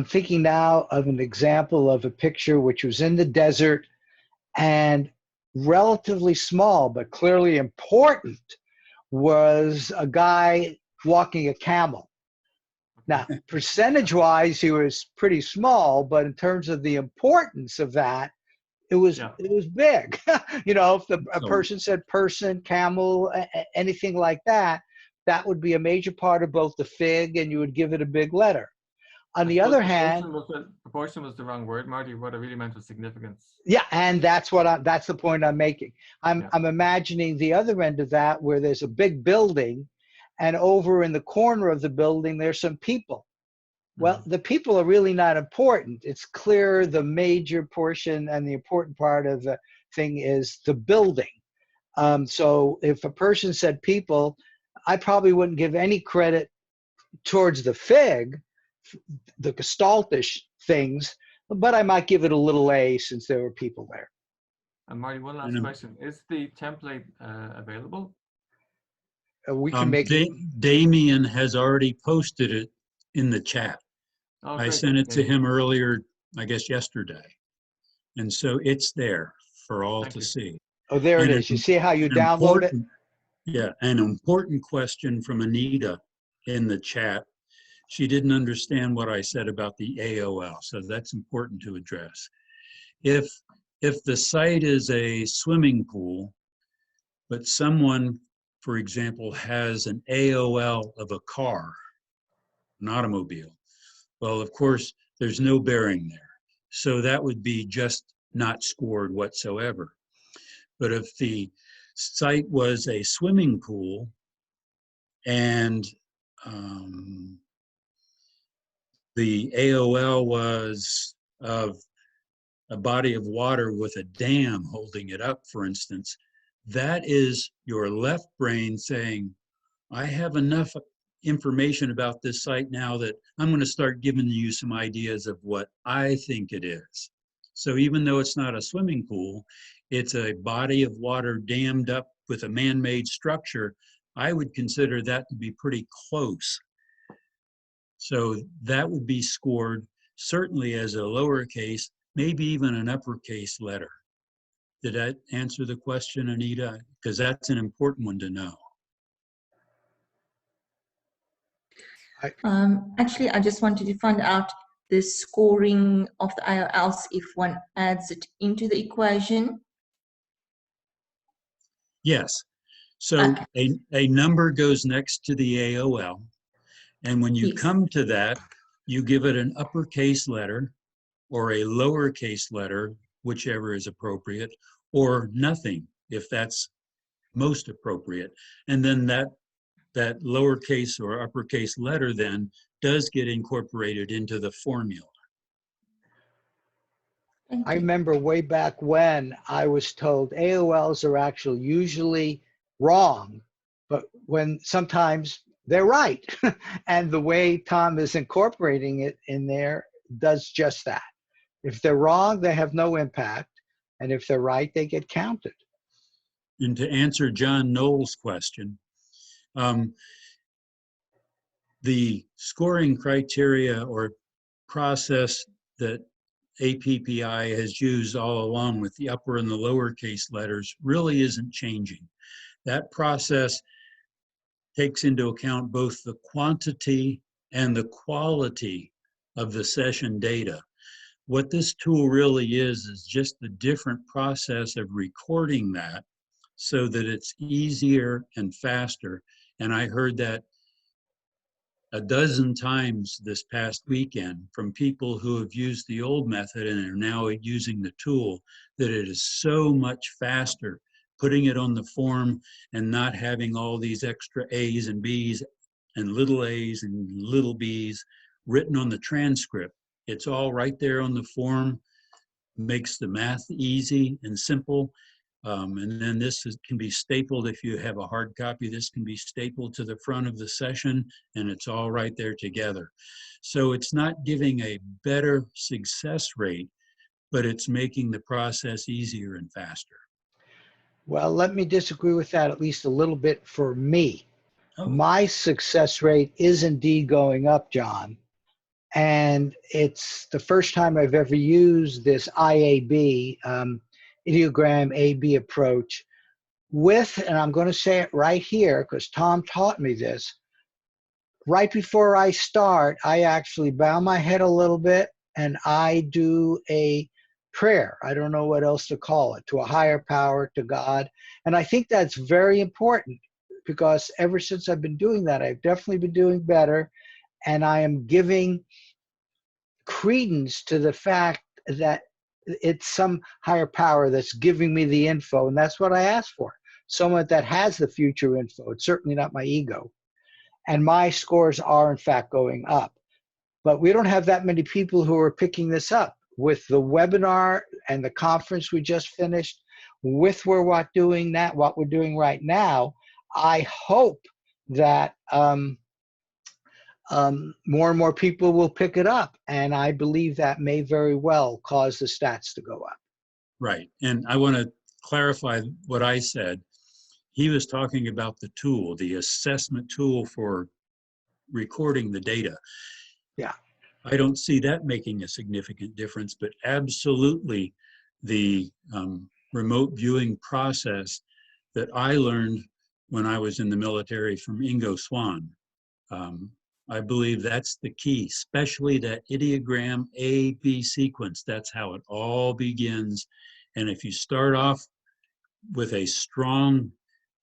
thinking now of an example of a picture which was in the desert and relatively small, but clearly important, was a guy walking a camel. Now, percentage-wise, he was pretty small, but in terms of the importance of that, it was big. You know, if a person said person, camel, anything like that, that would be a major part of both the fig, and you would give it a big letter. On the other hand, proportion was the wrong word, Marty. What I really meant was significance. yeah, and that's the point I'm making. I'm imagining the other end of that, where there's a big building, and over in the corner of the building there's some people. Well, the people are really not important. It's clear the major portion and the important part of the thing is the building. So if a person said people, I probably wouldn't give any credit towards the fig, the gestaltish things, but I might give it a little A since there were people there. And Marty, one last question. Is the template available? We can make it. Damien has already posted it in the chat. Oh, I great. sent it to him earlier, I guess yesterday. And so it's there for all to see. Oh, there it is. You see how you download it? Yeah, an important question from Anita in the chat. She didn't understand what I said about the AOL, so that's important to address. If the site is a swimming pool, but someone, for example, has an AOL of a car, an automobile, well, of course, there's no bearing there. So that would be just not scored whatsoever. But if the site was a swimming pool and the AOL was of a body of water with a dam holding it up, for instance, that is your left brain saying, I have enough information about this site now that I'm going to start giving you some ideas of what I think it is. So even though it's not a swimming pool, it's a body of water dammed up with a man-made structure, I would consider that to be pretty close. So that would be scored certainly as a lowercase, maybe even an uppercase letter. Did that answer the question, Anita? Because that's an important one to know. Actually, I just wanted to find out the scoring of the IOLs if one adds it into the equation. Yes. So okay. A number goes next to the AOL. And when you come to that, you give it an uppercase letter or a lowercase letter, whichever is appropriate, or nothing, if that's most appropriate. And then that lowercase or uppercase letter then does get incorporated into the formula. I remember way back when I was told AOLs are actually usually wrong, but when sometimes they're right. And the way Tom is incorporating it in there does just that. If they're wrong, they have no impact. And if they're right, they get counted. And to answer John Knowles' question, the scoring criteria or process that APPI has used all along with the upper and the lowercase letters really isn't changing. That process takes into account both the quantity and the quality of the session data. What this tool really is just the different process of recording that so that it's easier and faster. And I heard that a dozen times this past weekend from people who have used the old method and are now using the tool, that it is so much faster putting it on the form and not having all these extra A's and B's and little A's and little B's written on the transcript. It's all right there on the form, makes the math easy and simple. And then this can be stapled if you have a hard copy. This can be stapled to the front of the session, and it's all right there together. So it's not giving a better success rate, but it's making the process easier and faster. Well, let me disagree with that at least a little bit for me. Oh, My success rate is indeed going up, John. And it's the first time I've ever used this IAB, ideogram AB approach with, and I'm going to say it right here because Tom taught me this. Right before I start, I actually bow my head a little bit and I do a prayer. I don't know what else to call it, to a higher power, to God. And I think that's very important because ever since I've been doing that, I've definitely been doing better. And I am giving credence to the fact that it's some higher power that's giving me the info. And that's what I asked for. Someone that has the future info. It's certainly not my ego. And my scores are in fact going up. But we don't have that many people who are picking this up. With the webinar and the conference we just finished, with what we're doing right now, I hope that more and more people will pick it up. And I believe that may very well cause the stats to go up. right. And I want to clarify what I said. He was talking about the tool, the assessment tool for recording the data. Yeah. I don't see that making a significant difference, but absolutely the remote viewing process that I learned when I was in the military from Ingo Swann. I believe that's the key, especially that ideogram A-B sequence. That's how it all begins. And if you start off with a strong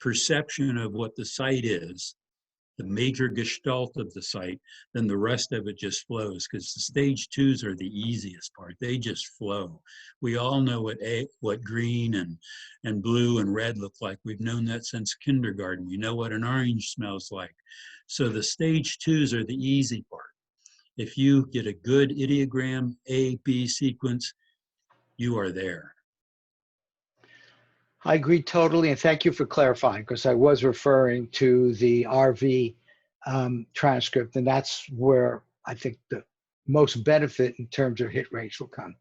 perception of what the site is, the major gestalt of the site, then the rest of it just flows, because the stage twos are the easiest part. They just flow. We all know what green and blue and red look like. We've known that since kindergarten. We know what an orange smells like. So the stage twos are the easy part. If you get a good ideogram A-B sequence, you are there. I agree totally, and thank you for clarifying, because I was referring to the RV transcript, and that's where I think the most benefit in terms of hit rates will come.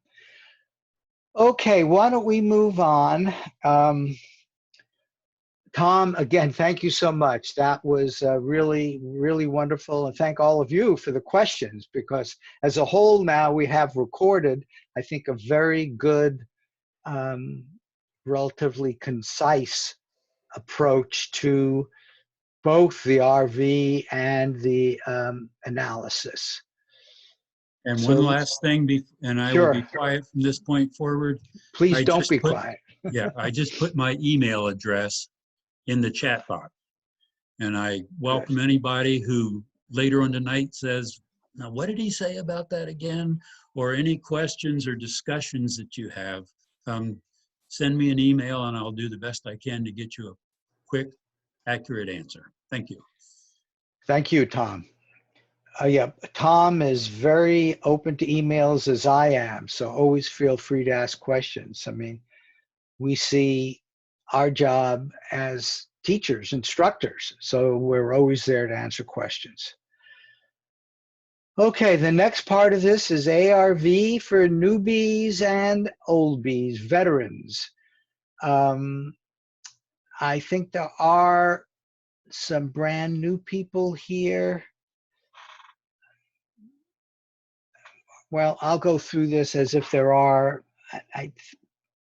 Okay, why don't we move on? Tom, again, thank you so much. That was really, really wonderful, and thank all of you for the questions, because as a whole now we have recorded, I think, a very good relatively concise approach to both the RV and the analysis. And So- one last thing, and I will be Sure. quiet from this point forward. Please I don't just be put- quiet. Yeah, I just put my email address in the chat box. And I welcome anybody who later on tonight says, now what did he say about that again? Or any questions or discussions that you have, send me an email and I'll do the best I can to get you a quick, accurate answer. Thank you. Thank you, Tom. Yeah, Tom is very open to emails as I am, so always feel free to ask questions. I mean, we see our job as teachers, instructors, so we're always there to answer questions. Okay, the next part of this is ARV for newbies and oldbies, veterans. I think there are some brand new people here. Well, I'll go through this as if there are,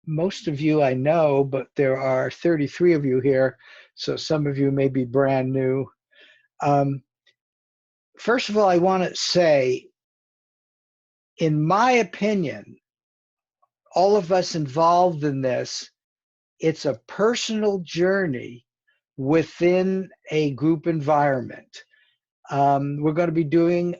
most of you I know, but there are 33 of you here, so some of you may be brand new. First of all, I want to say, in my opinion, all of us involved in this, it's a personal journey within a group environment. We're going to be doing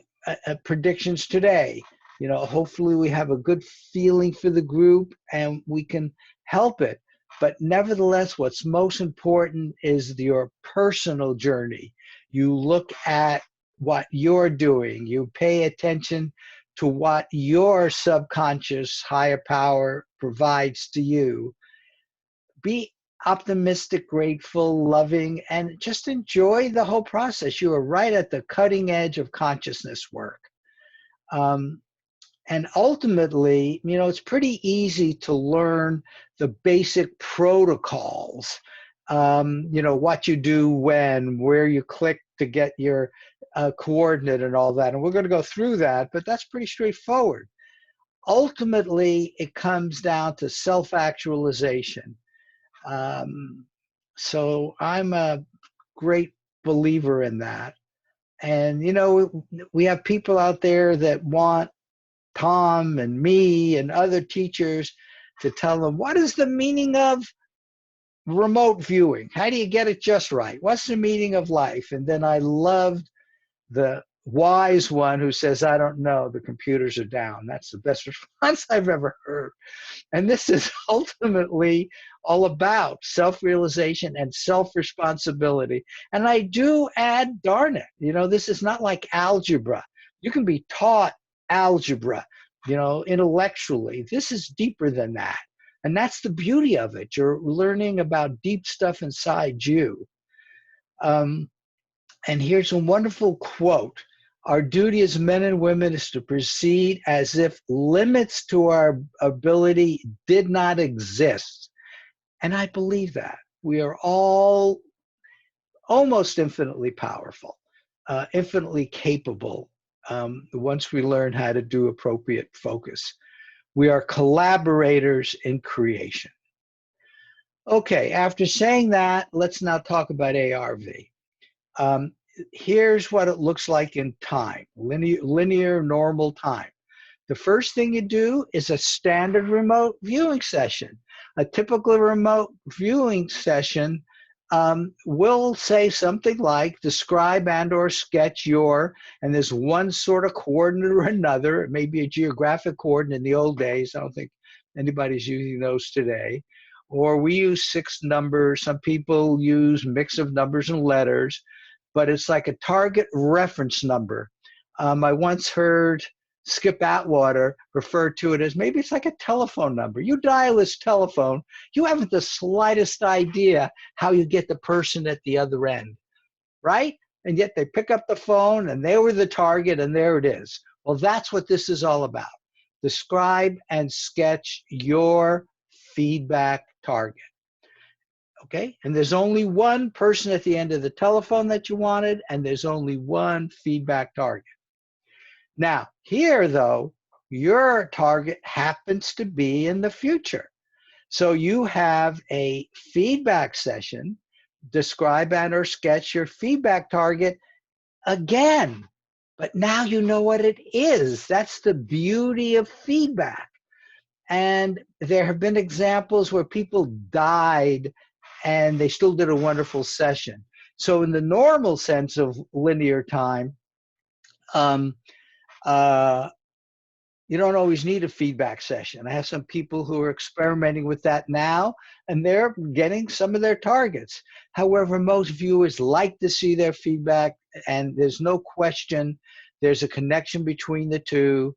predictions today. You know, hopefully we have a good feeling for the group and we can help it. But nevertheless, what's most important is your personal journey. You look at what you're doing. You pay attention to what your subconscious higher power provides to you. Be optimistic, grateful, loving, and just enjoy the whole process. You are right at the cutting edge of consciousness work. And ultimately, it's pretty easy to learn the basic protocols. What you do when, where you click to get your coordinate and all that. And we're going to go through that, but that's pretty straightforward. Ultimately, it comes down to self-actualization. So I'm a great believer in that. And, we have people out there that want Tom and me and other teachers to tell them, what is the meaning of remote viewing? How do you get it just right? What's the meaning of life? And then I loved the wise one who says, I don't know, the computers are down. That's the best response I've ever heard. And this is ultimately all about self-realization and self-responsibility. And I do add, darn it, this is not like algebra. You can be taught algebra, intellectually. This is deeper than that. And that's the beauty of it. You're learning about deep stuff inside you. And here's a wonderful quote. Our duty as men and women is to proceed as if limits to our ability did not exist. And I believe that. We are all almost infinitely powerful, infinitely capable, once we learn how to do appropriate focus. We are collaborators in creation. Okay, after saying that, let's now talk about ARV. Here's what it looks like in time, linear normal time. The first thing you do is a standard remote viewing session. A typical remote viewing session will say something like describe and or sketch your, and there's one sort of coordinate or another. It may be a geographic coordinate in the old days. I don't think anybody's using those today. Or we use 6 numbers. Some people use mix of numbers and letters, but it's like a target reference number. I once heard Skip Atwater refer to it as maybe it's like a telephone number. You dial this telephone, you haven't the slightest idea how you get the person at the other end, right? And yet they pick up the phone and they were the target and there it is. Well, that's what this is all about. Describe and sketch your feedback target. Okay, and there's only one person at the end of the telephone that you wanted, and there's only one feedback target. Now, here, though, your target happens to be in the future. So you have a feedback session, describe and or sketch your feedback target again, but now you know what it is. That's the beauty of feedback. And there have been examples where people died and they still did a wonderful session. So in the normal sense of linear time, you don't always need a feedback session. I have some people who are experimenting with that now, and they're getting some of their targets. However, most viewers like to see their feedback, and there's no question there's a connection between the two.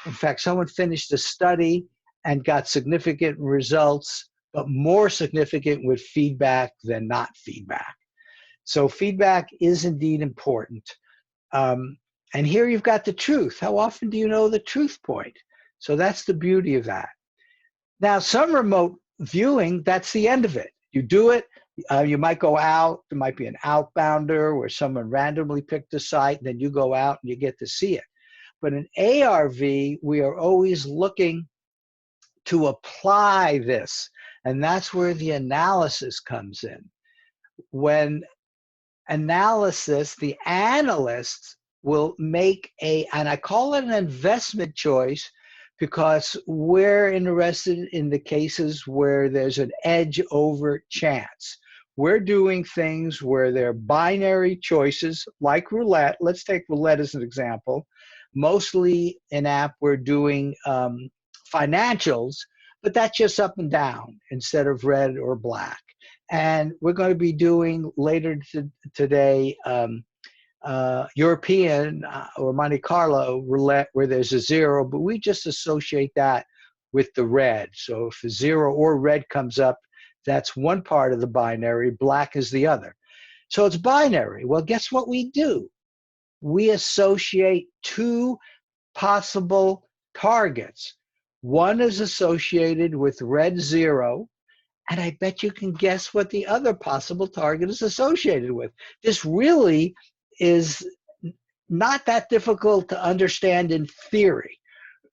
In fact, someone finished a study and got significant results, but more significant with feedback than not feedback. So feedback is indeed important. And here you've got the truth. How often do you know the truth point? So that's the beauty of that. Now, some remote viewing, that's the end of it. You do it, you might go out, there might be an outbounder where someone randomly picked a site, and then you go out and you get to see it. But in ARV, we are always looking to apply this, and that's where the analysis comes in. When analysis, the analyst will make and I call it an investment choice because we're interested in the cases where there's an edge over chance. We're doing things where they're binary choices like roulette. Let's take roulette as an example. Mostly in app, we're doing financials, but that's just up and down instead of red or black. And we're going to be doing later today European or Monte Carlo roulette where there's a 0, but we just associate that with the red. So if a 0 or red comes up, that's one part of the binary, black is the other. So it's binary. Well, guess what we do? We associate 2 possible targets. One is associated with red 0, and I bet you can guess what the other possible target is associated with. This really is not that difficult to understand in theory.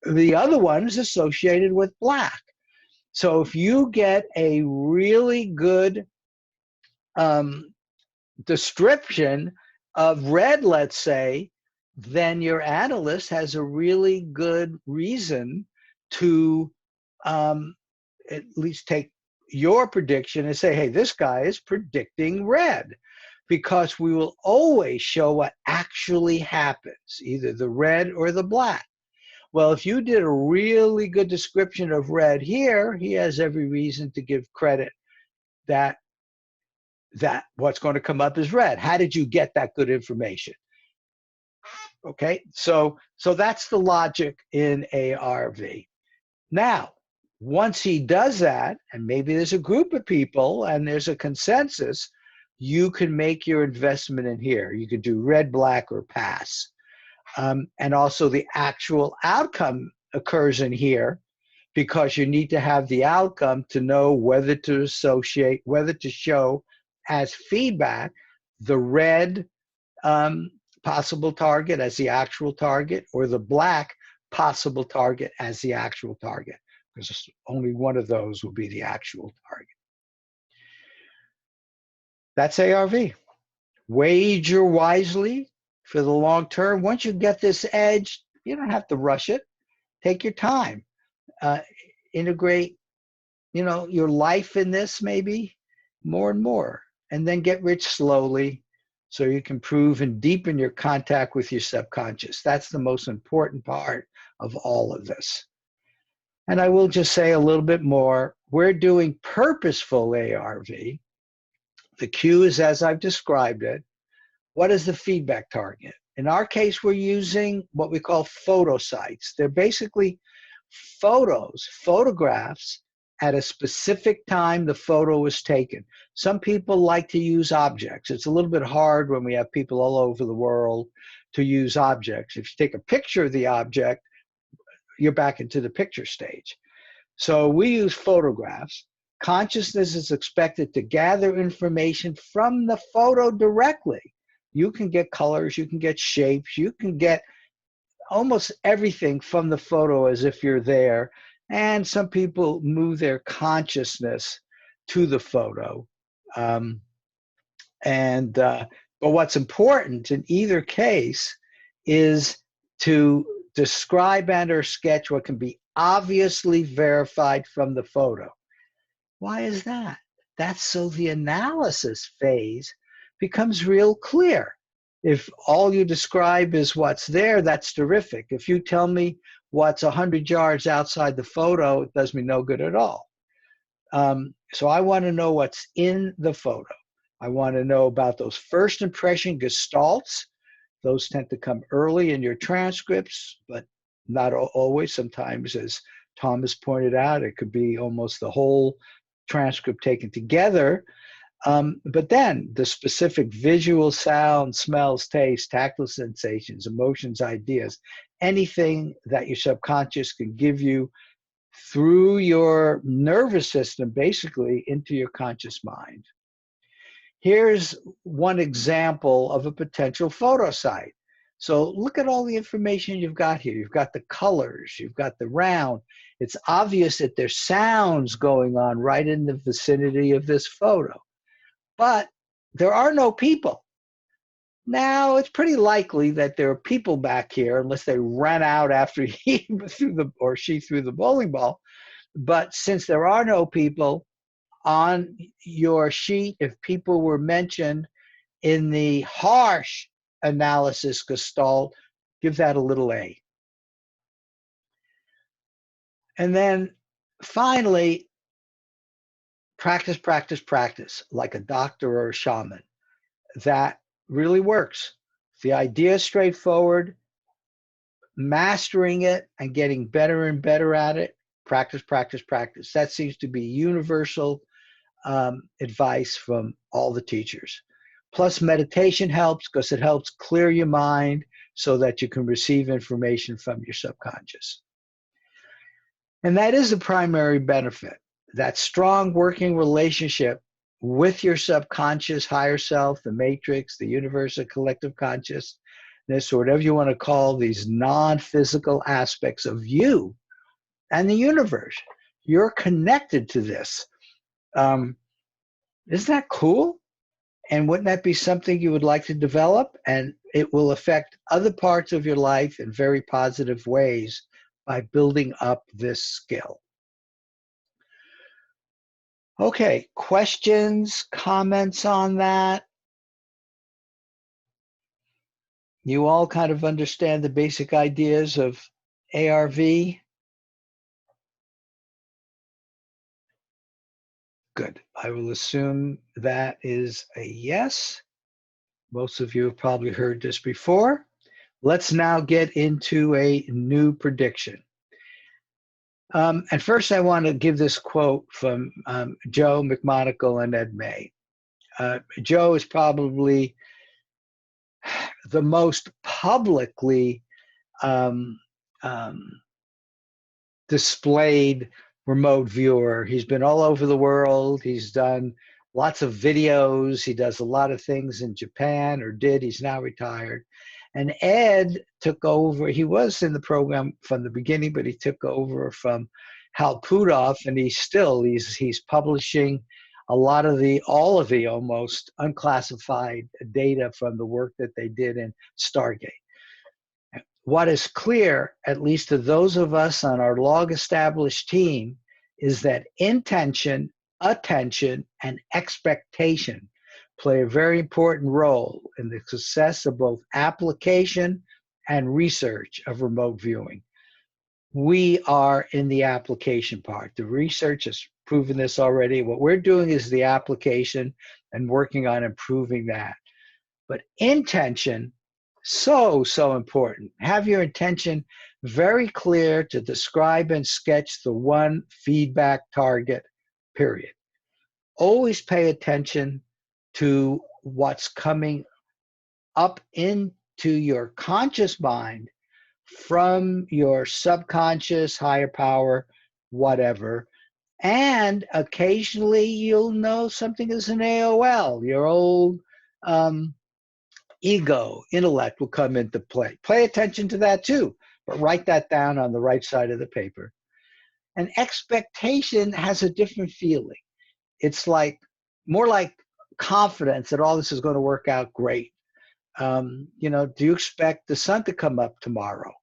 The other one is associated with black. So if you get a really good description of red, let's say, then your analyst has a really good reason to at least take your prediction and say, hey, this guy is predicting red, because we will always show what actually happens, either the red or the black. Well, if you did a really good description of red here, he has every reason to give credit that what's going to come up is red. How did you get that good information? Okay, so that's the logic in ARV. Now, once he does that, and maybe there's a group of people and there's a consensus, you can make your investment in here. You could do red, black, or pass. And also the actual outcome occurs in here, because you need to have the outcome to know whether to associate, whether to show as feedback the red possible target as the actual target, or the black possible target as the actual target, because only one of those will be the actual target. That's ARV. Wager wisely for the long term. Once you get this edge, you don't have to rush it. Take your time. Integrate, your life in this, maybe more and more, and then get rich slowly, so you can prove and deepen your contact with your subconscious. That's the most important part of all of this. And I will just say a little bit more. We're doing purposeful ARV. The cue is as I've described it. What is the feedback target? In our case, we're using what we call photo sites. They're basically photographs at a specific time the photo was taken. Some people like to use objects. It's a little bit hard when we have people all over the world to use objects. If you take a picture of the object, you're back into the picture stage. So we use photographs. Consciousness is expected to gather information from the photo directly. You can get colors, you can get shapes, you can get almost everything from the photo as if you're there. And some people move their consciousness to the photo. But what's important in either case is to describe and or sketch what can be obviously verified from the photo. Why is that? That's so the analysis phase becomes real clear. If all you describe is what's there, that's terrific. If you tell me what's 100 yards outside the photo, it does me no good at all. So I want to know what's in the photo. I want to know about those first impression gestalts. Those tend to come early in your transcripts, but not always. Sometimes, as Thomas pointed out, it could be almost the whole transcript taken together. But then the specific visual, sound, smells, taste, tactile sensations, emotions, ideas, anything that your subconscious can give you through your nervous system, basically into your conscious mind. Here's one example of a potential photo site. So look at all the information you've got here. You've got the colors, you've got the round. It's obvious that there's sounds going on right in the vicinity of this photo. But there are no people. Now, it's pretty likely that there are people back here, unless they ran out after he threw or she threw the bowling ball. But since there are no people on your sheet, if people were mentioned in the harsh analysis gestalt, give that a little A. And then finally, practice, practice, practice, like a doctor or a shaman. That really works. The idea is straightforward. Mastering it and getting better and better at it. Practice, practice, practice. That seems to be universal advice from all the teachers. Plus, meditation helps because it helps clear your mind so that you can receive information from your subconscious. And that is the primary benefit, that strong working relationship with your subconscious, higher self, the matrix, the universe, the collective consciousness, or whatever you want to call these non-physical aspects of you and the universe. You're connected to this. Isn't that cool? And wouldn't that be something you would like to develop? And it will affect other parts of your life in very positive ways by building up this skill. Okay, questions, comments on that? You all kind of understand the basic ideas of ARV? Good. I will assume that is a yes. Most of you have probably heard this before. Let's now get into a new prediction. And first, I want to give this quote from Joe McMonagle and Ed May. Joe is probably the most publicly displayed remote viewer. He's been all over the world. He's done lots of videos. He does a lot of things in Japan, or did. He's now retired. And Ed took over. He was in the program from the beginning, but he took over from Hal Puthoff, and he's publishing all of the almost unclassified data from the work that they did in Stargate. What is clear, at least to those of us on our long-established team, is that intention, attention, and expectation play a very important role in the success of both application and research of remote viewing. We are in the application part. The research has proven this already. What we're doing is the application and working on improving that. But intention, so important. Have your intention very clear to describe and sketch the one feedback target, period. Always pay attention to what's coming up into your conscious mind from your subconscious, higher power, whatever. And occasionally you'll know something is an AOL, your old ego, intellect will come into play. Pay attention to that too, but write that down on the right side of the paper. And expectation has a different feeling. It's like more like confidence that all this is going to work out great. Do you expect the sun to come up tomorrow?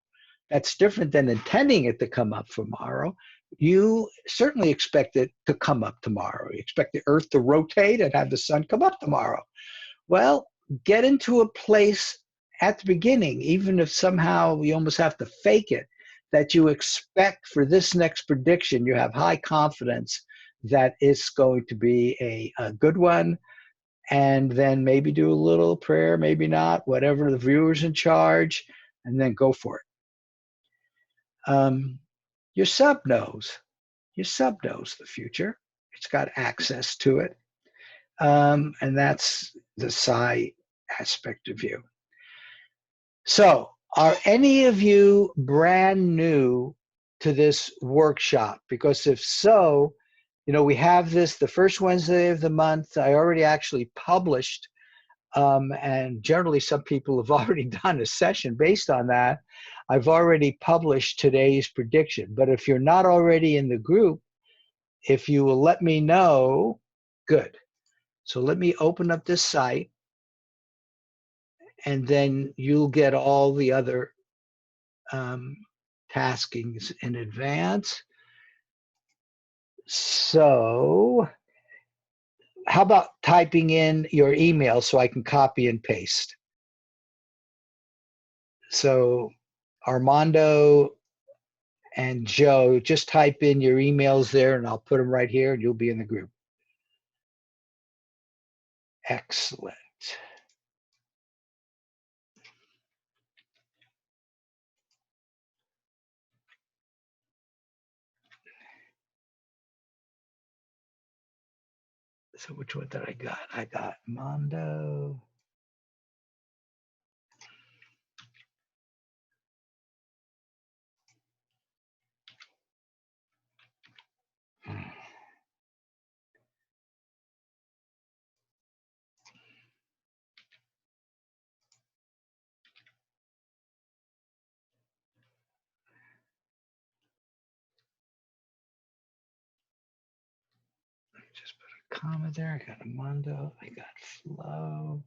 That's different than intending it to come up tomorrow. You certainly expect it to come up tomorrow. You expect the earth to rotate and have the sun come up tomorrow. Well, get into a place at the beginning, even if somehow you almost have to fake it, that you expect for this next prediction, you have high confidence that it's going to be a good one. And then maybe do a little prayer, maybe not, whatever the viewer's in charge, and then go for it. Your sub knows. Your sub knows the future. It's got access to it. And that's the psi aspect of you. So, are any of you brand new to this workshop? Because if so, we have this the first Wednesday of the month. I already actually published, and generally some people have already done a session based on that. I've already published today's prediction. But if you're not already in the group, if you will let me know, good. So let me open up this site, and then you'll get all the other taskings in advance. So how about typing in your email so I can copy and paste? So Armando and Joe, just type in your emails there and I'll put them right here and you'll be in the group. Excellent. So which one did I got? I got Mondo. just put a comma there. I got Amondo. I got Flow.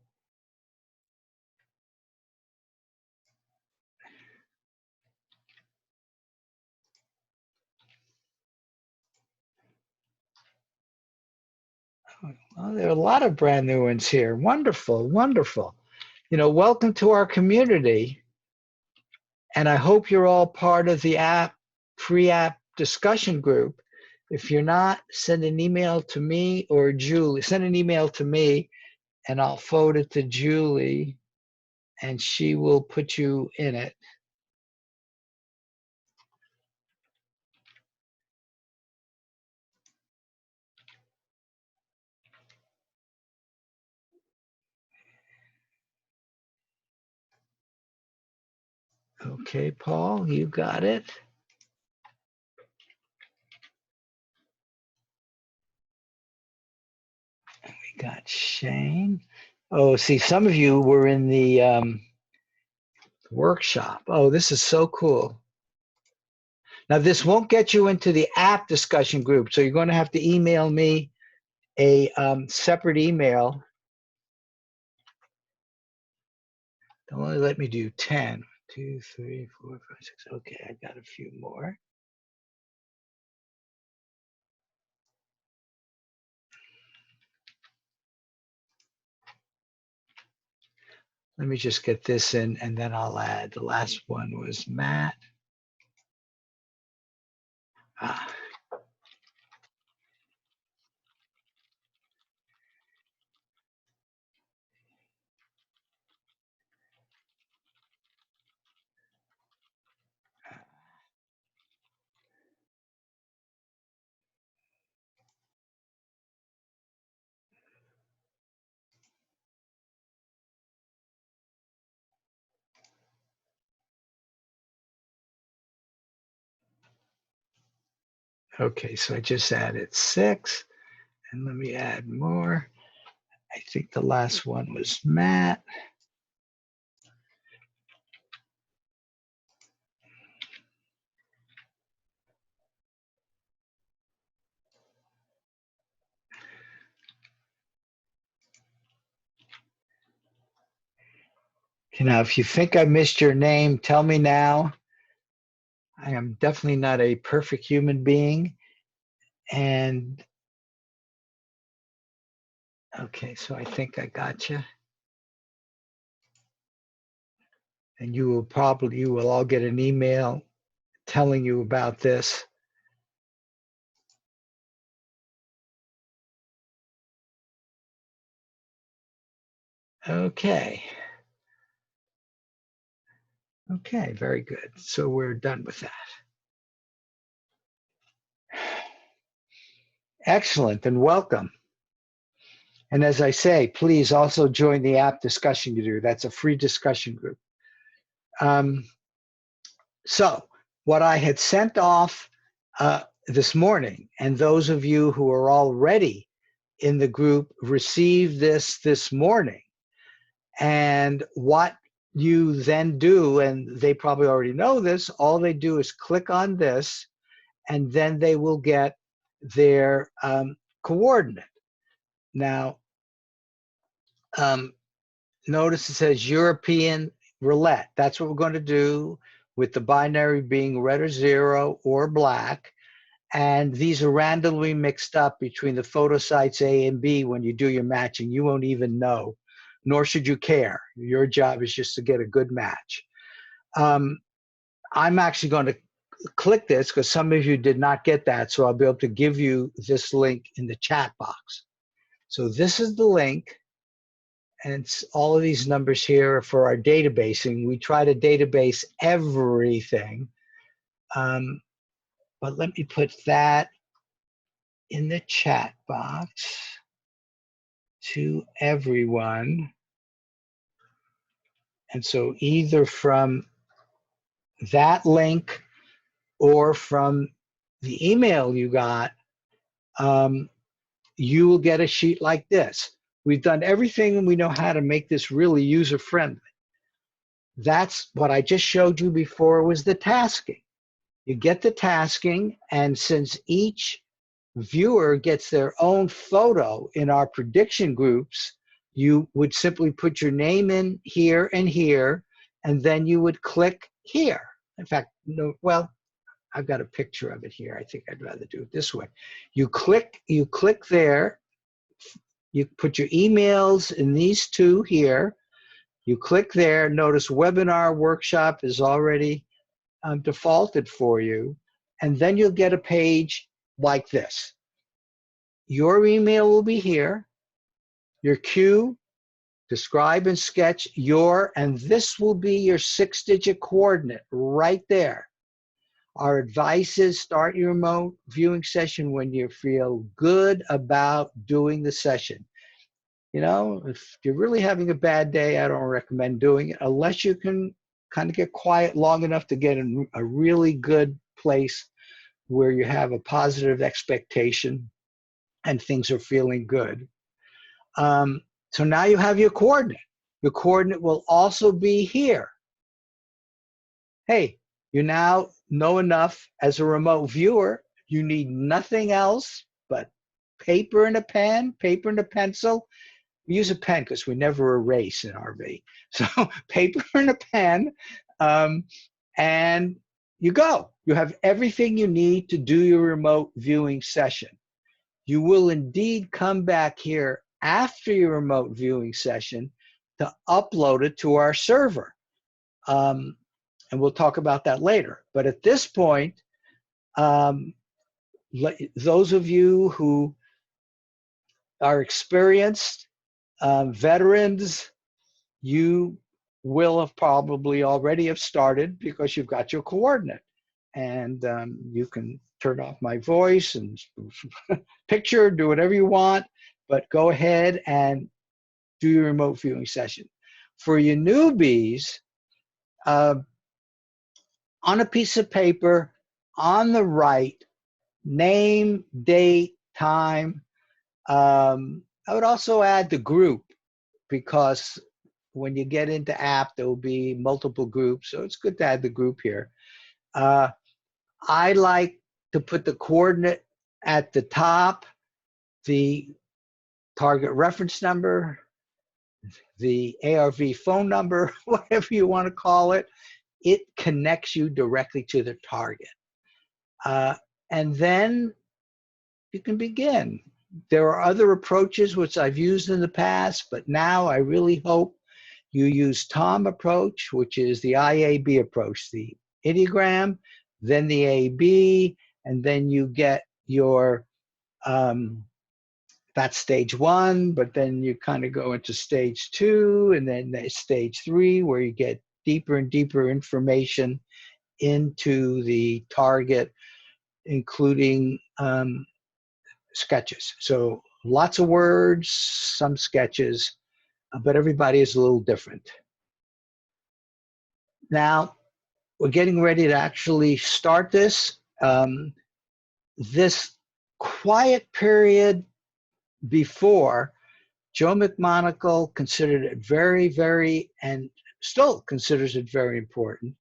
Well, there are a lot of brand new ones here. Wonderful, wonderful. You know, welcome to our community. And I hope you're all part of the free app discussion group. If you're not, send an email to me or Julie. Send an email to me and I'll forward it to Julie and she will put you in it. Okay, Paul, you got it. We got Shane. Oh, see, some of you were in the workshop. Oh, this is so cool. Now, this won't get you into the app discussion group, so you're going to have to email me a separate email. They'll only let me do 10. 1, 2, 3, 4, 5, 6. Okay, I got a few more. Let me just get this in, and then I'll add. The last one was Matt. Okay, so I just added 6, and let me add more. I think the last one was Matt. Okay, now, if you think I missed your name, tell me now. I am definitely not a perfect human being. And okay, so I think I got you. And you will all get an email telling you about this. Okay. Okay, very good. So we're done with that. Excellent, and welcome. And as I say, please also join the app discussion group. That's a free discussion group. So what I had sent off this morning, and those of you who are already in the group received this morning. And what you then do, and they probably already know this, all they do is click on this, and then they will get their coordinate. Now, notice it says European roulette. That's what we're going to do with the binary being red or 0 or black. And these are randomly mixed up between the photo sites A and B when you do your matching. You won't even know, nor should you care. Your job is just to get a good match. I'm actually going to click this because some of you did not get that, so I'll be able to give you this link in the chat box. So this is the link, and all of these numbers here are for our databasing. We try to database everything, but let me put that in the chat box to everyone. And so either from that link or from the email you got, you will get a sheet like this. We've done everything we know how to make this really user-friendly. That's what I just showed you before was the tasking. You get the tasking, and since each viewer gets their own photo in our prediction groups, you would simply put your name in here and here, and then you would click here. In fact, no, well, I've got a picture of it here. I think I'd rather do it this way. You click there, you put your emails in these two here, you click there, notice webinar workshop is already defaulted for you, and then you'll get a page like this. Your email will be here, your cue, describe and sketch your, and this will be your 6-digit coordinate right there. Our advice is start your remote viewing session when you feel good about doing the session. You know, if you're really having a bad day, I don't recommend doing it unless you can kind of get quiet long enough to get in a really good place where you have a positive expectation and things are feeling good. So now you have your coordinate. Your coordinate will also be here. Hey, you now know enough as a remote viewer. You need nothing else but paper and a pen, paper and a pencil. We use a pen because we never erase in RV. So paper and a pen, and you go. You have everything you need to do your remote viewing session. You will indeed come back here after your remote viewing session to upload it to our server. And we'll talk about that later. But at this point, those of you who are experienced, veterans, you will have probably already have started because you've got your coordinate. And you can turn off my voice and picture, do whatever you want, but go ahead and do your remote viewing session. For you newbies, on a piece of paper, on the right, name, date, time. I would also add the group, because when you get into app, there will be multiple groups, so it's good to add the group here. I like to put the coordinate at the top, the target reference number, the ARV phone number, whatever you want to call it. It connects you directly to the target. And then you can begin. There are other approaches which I've used in the past, but now I really hope you use Tom approach, which is the IAB approach, the ideogram, then the AB, and then you get your, that's stage 1, but then you kind of go into stage 2, and then stage 3, where you get deeper and deeper information into the target, including sketches. So lots of words, some sketches, but everybody is a little different. Now, we're getting ready to actually start this. This quiet period before, Joe McMonagle considered it very, very, and still considers it very important.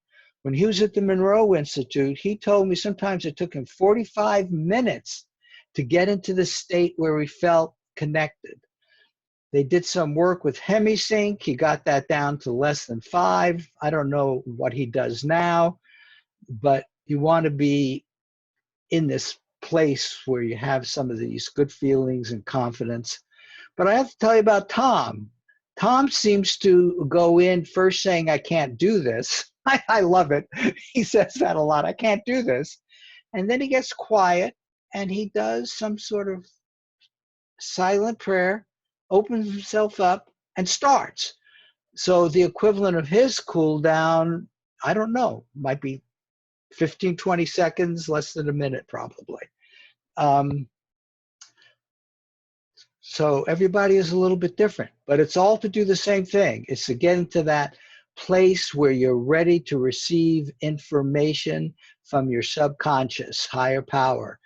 When he was at the Monroe Institute, he told me sometimes it took him 45 minutes to get into the state where he felt connected. They did some work with Hemi-Sync. He got that down to less than 5. I don't know what he does now, but you want to be in this place where you have some of these good feelings and confidence. But I have to tell you about Tom. Tom seems to go in first saying, I can't do this. I love it. He says that a lot. I can't do this. And then he gets quiet and he does some sort of silent prayer, opens himself up, and starts. So the equivalent of his cool down, I don't know, might be 15, 20 seconds, less than a minute probably. So everybody is a little bit different, but it's all to do the same thing. It's to get into that place where you're ready to receive information from your subconscious, higher power.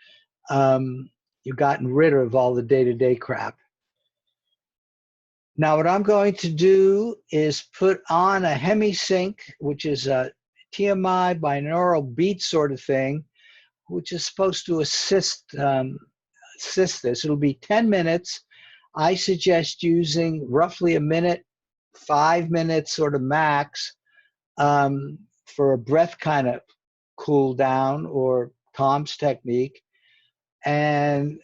You've gotten rid of all the day-to-day crap. Now what I'm going to do is put on a Hemi-Sync, which is a TMI binaural beat sort of thing, which is supposed to assist assist this. It'll be 10 minutes. I suggest using roughly a minute, 5 minutes sort of max, for a breath kind of cool down, or Tom's technique. And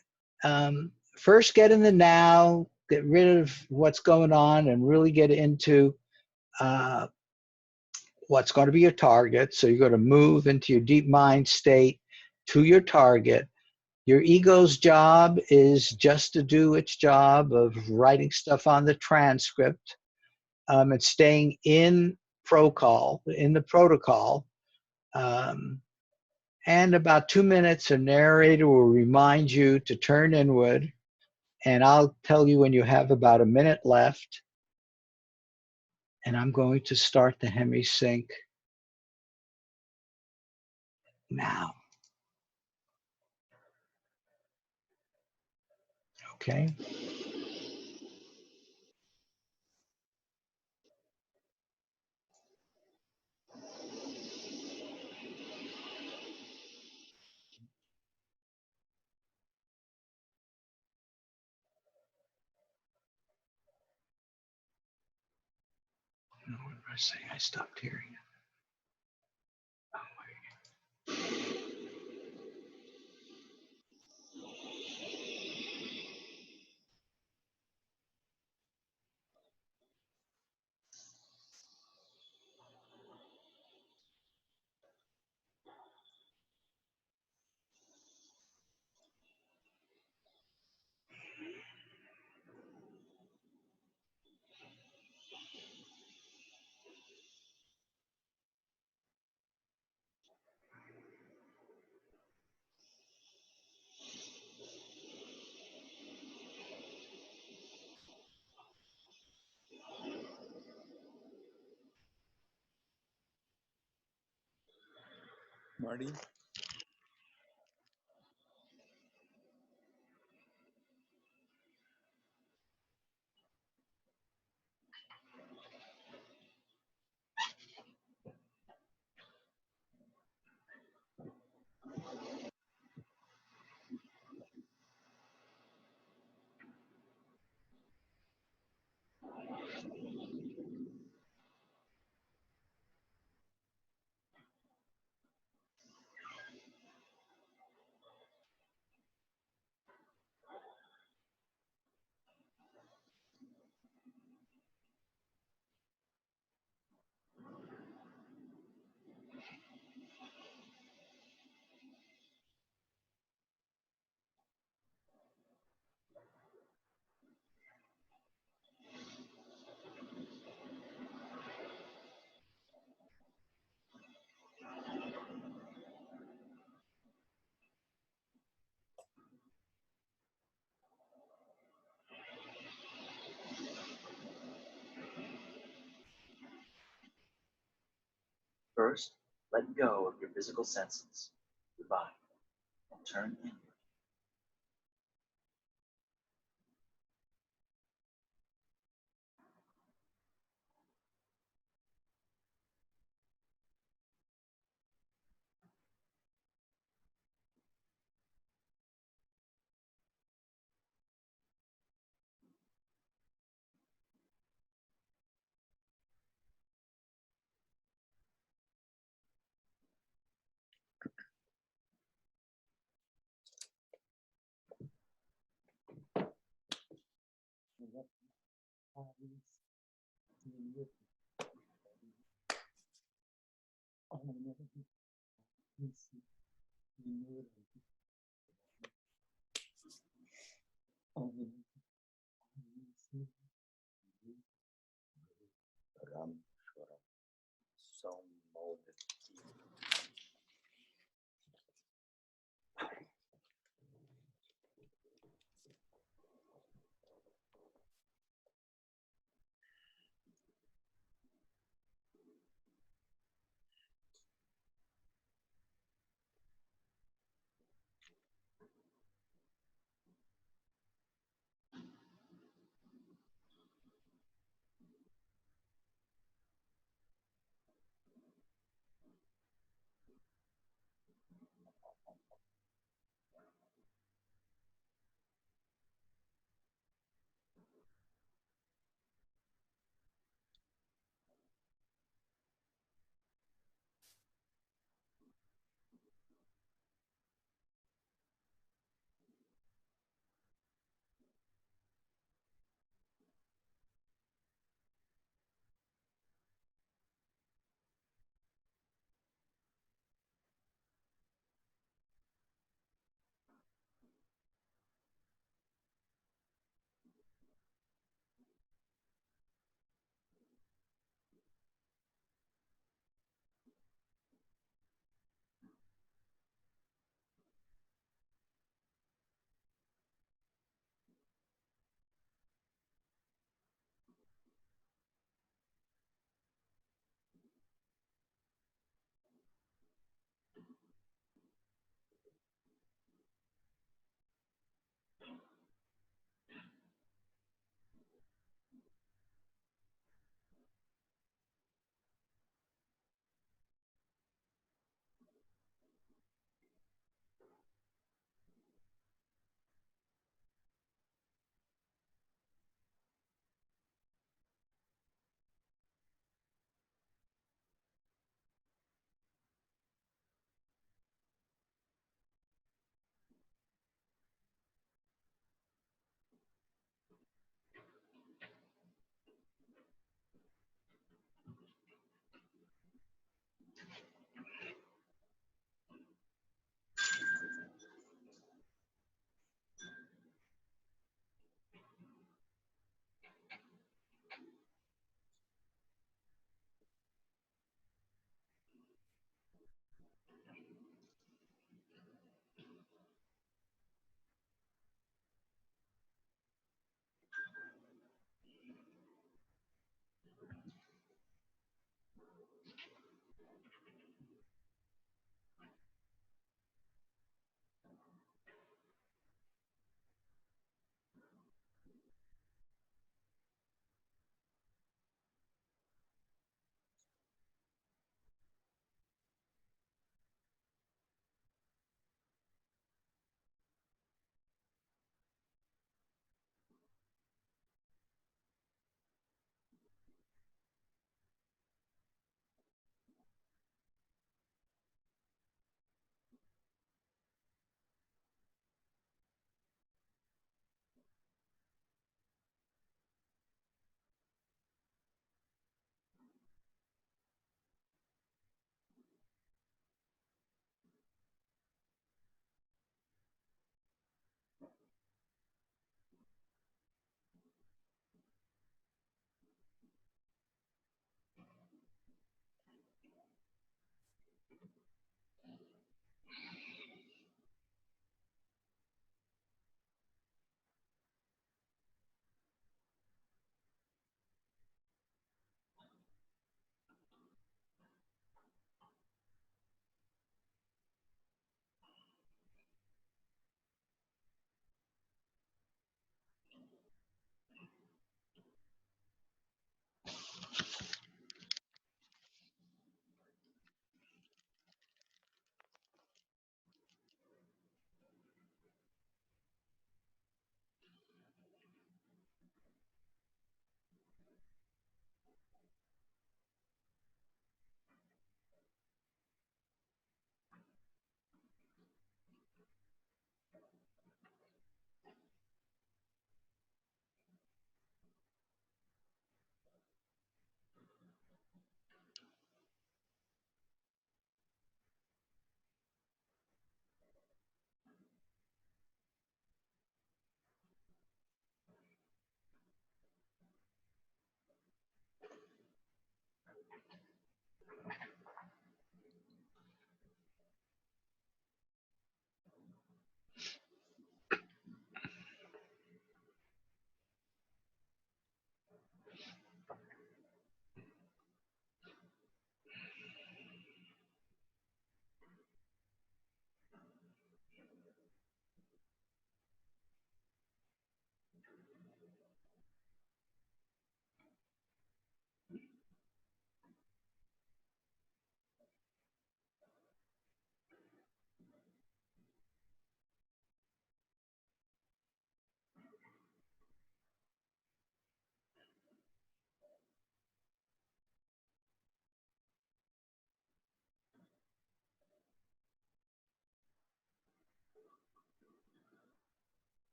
first get in the now, get rid of what's going on, and really get into what's going to be your target. So you're going to move into your deep mind state to your target. Your ego's job is just to do its job of writing stuff on the transcript, and staying in the protocol. And about 2 minutes, a narrator will remind you to turn inward. And I'll tell you when you have about a minute left. And I'm going to start the Hemi-Sync now. Okay. What did I say? I stopped hearing it. Oh, Marty? First, let go of your physical senses, your body, and turn inward.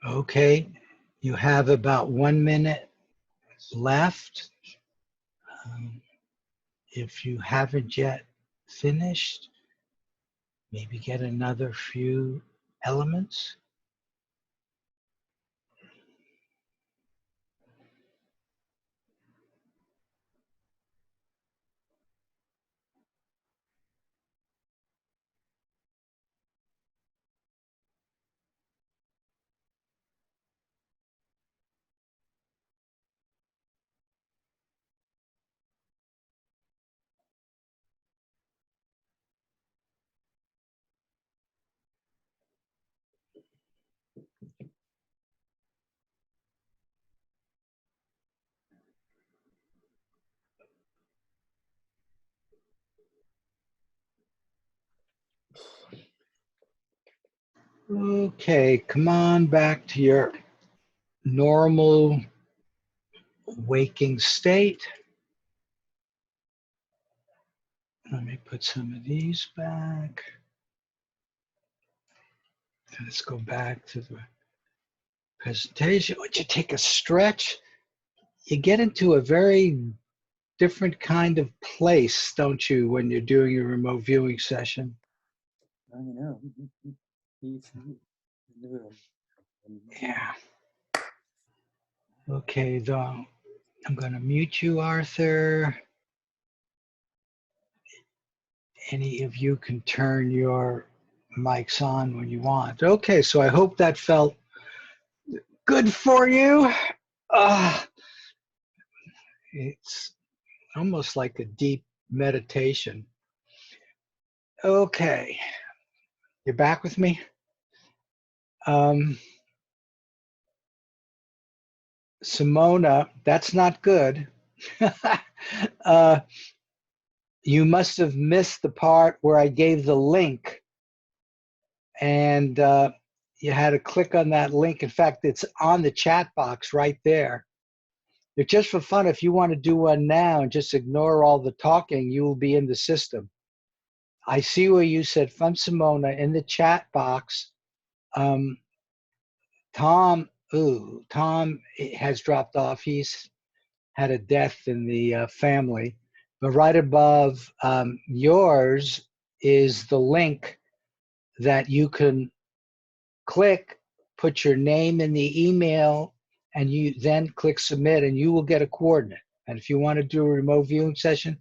Okay, you have about 1 minute left. If you haven't yet finished, maybe get another few elements. Okay, come on back to your normal waking state. Let me put some of these back. Let's go back to the presentation. Once you take a stretch, you get into a very different kind of place, don't you, when you're doing a remote viewing session? I know. Yeah. Okay, though, I'm going to mute you, Arthur. Any of you can turn your mics on when you want. Okay, so I hope that felt good for you. It's almost like a deep meditation. Okay, you're back with me? Simona, that's not good. You must have missed the part where I gave the link and you had to click on that link. In fact, it's on the chat box right there. If just for fun, if you want to do one now and just ignore all the talking, you will be in the system. I see where you said from Simona in the chat box. Tom has dropped off. He's had a death in the family. But right above yours is the link that you can click, put your name in the email, and you then click submit, and you will get a coordinate. And if you want to do a remote viewing session,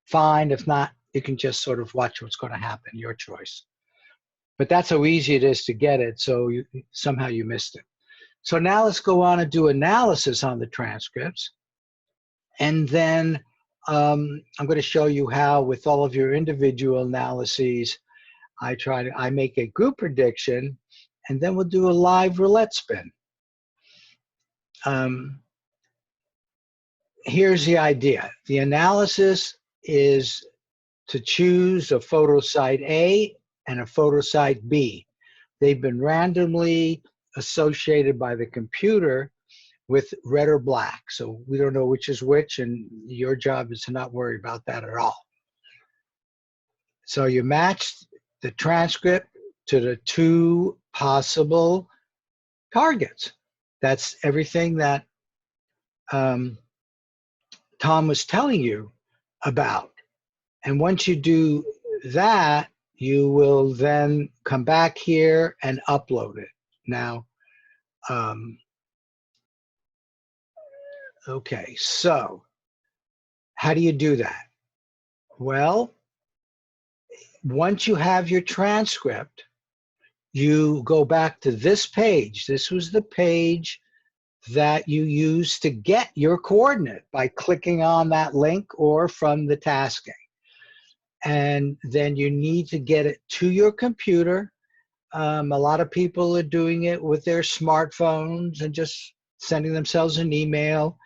fine. If not, you can just sort of watch what's going to happen, your choice. But that's how easy it is to get it, so somehow you missed it. So now let's go on and do analysis on the transcripts. And then I'm going to show you how, with all of your individual analyses, I make a group prediction, and then we'll do a live roulette spin. Here's the idea. The analysis is to choose a photo site A and a photo site B. They've been randomly associated by the computer with red or black. So we don't know which is which, and your job is to not worry about that at all. So you match the transcript to the two possible targets. That's everything that Tom was telling you about. And once you do that, you will then come back here and upload it. Now, okay, so how do you do that? Well, once you have your transcript, you go back to this page. This was the page that you used to get your coordinate by clicking on that link or from the tasking. And then you need to get it to your computer. A lot of people are doing it with their smartphones and just sending themselves an email.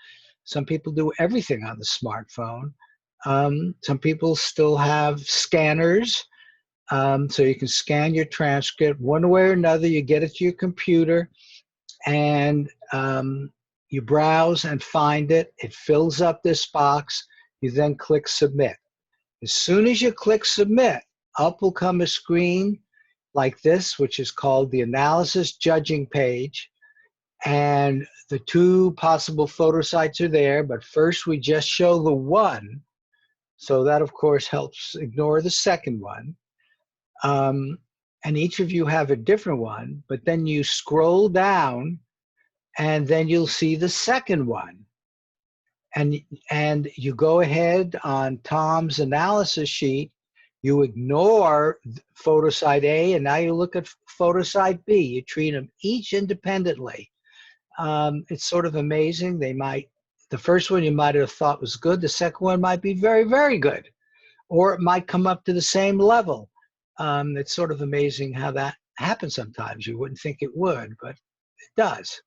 Some people do everything on the smartphone. Some people still have scanners, so you can scan your transcript. One way or another, you get it to your computer, and you browse and find it. It fills up this box. You then click submit. As soon as you click submit, up will come a screen. like this, which is called the analysis judging page. And the two possible photo sites are there, but first we just show the one. So that, of course, helps ignore the second one. And each of you have a different one, but then you scroll down and then you'll see the second one. And you go ahead on Tom's analysis sheet, you ignore photo site A, and now you look at photo site B. You treat them each independently. It's sort of amazing. The first one you might have thought was good. The second one might be very, very good, or it might come up to the same level. It's sort of amazing how that happens sometimes. You wouldn't think it would, but it does.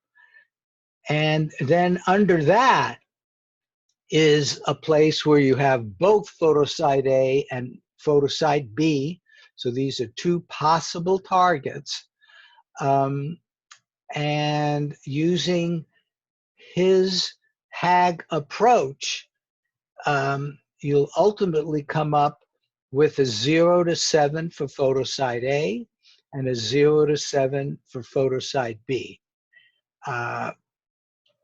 And then under that is a place where you have both photo site A and photo site B. So these are two possible targets. And using his HAG approach, you'll ultimately come up with a 0 to 7 for photo site A and a 0 to 7 for photo site B.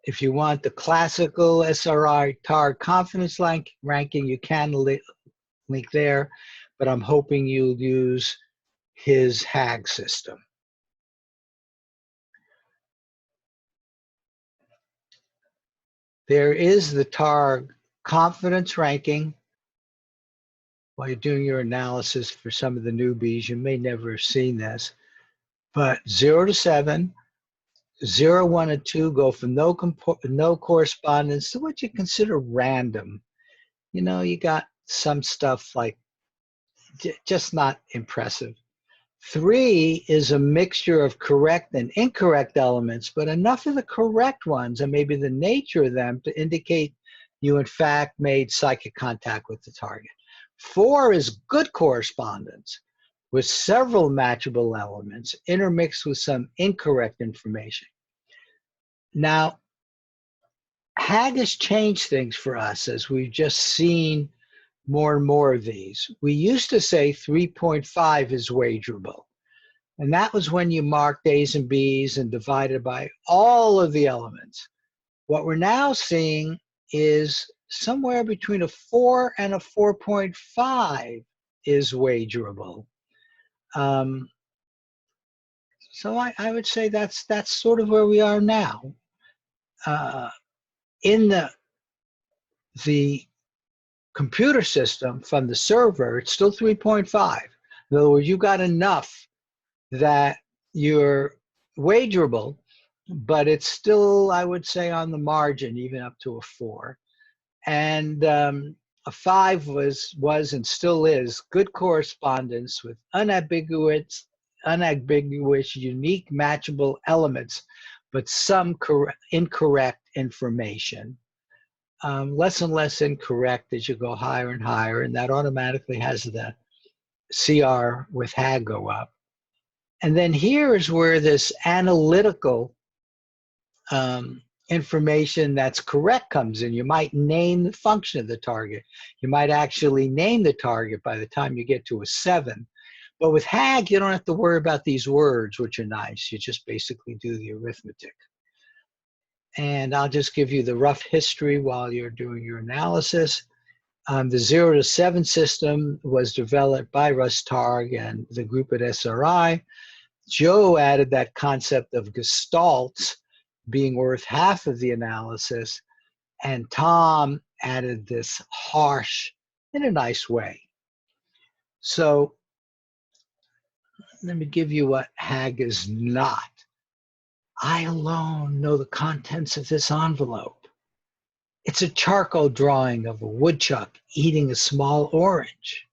If you want the classical SRI TAR confidence ranking, you can link there, but I'm hoping you'll use his HAG system. There is the TAR confidence ranking. While you're doing your analysis for some of the newbies, you may never have seen this, but 0 to 7, 0, 1, and 2 go from no correspondence to what you consider random. You know, you got some stuff like just not impressive. 3 is a mixture of correct and incorrect elements, but enough of the correct ones and maybe the nature of them to indicate you in fact made psychic contact with the target. 4 is good correspondence with several matchable elements intermixed with some incorrect information. Now, HAG has changed things for us as we've just seen more and more of these. We used to say 3.5 is wagerable. And that was when you marked A's and B's and divided by all of the elements. What we're now seeing is somewhere between a 4 and a 4.5 is wagerable. So I would say that's sort of where we are now. In the computer system from the server, it's still 3.5. In other words, you got enough that you're wagerable, but it's still, I would say, on the margin, even up to a 4. And a 5 was and still is good correspondence with unambiguous, unique, matchable elements, but some incorrect information. Less and less incorrect as you go higher and higher, and that automatically has the CR with HAG go up. And then here is where this analytical information that's correct comes in. You might name the function of the target. You might actually name the target by the time you get to a 7. But with HAG, you don't have to worry about these words, which are nice. You just basically do the arithmetic. And I'll just give you the rough history while you're doing your analysis. The 0 to 7 system was developed by Russ Targ and the group at SRI. Joe added that concept of Gestalts being worth half of the analysis, and Tom added this harsh in a nice way. So let me give you what HAG is not. I alone know the contents of this envelope. It's a charcoal drawing of a woodchuck eating a small orange.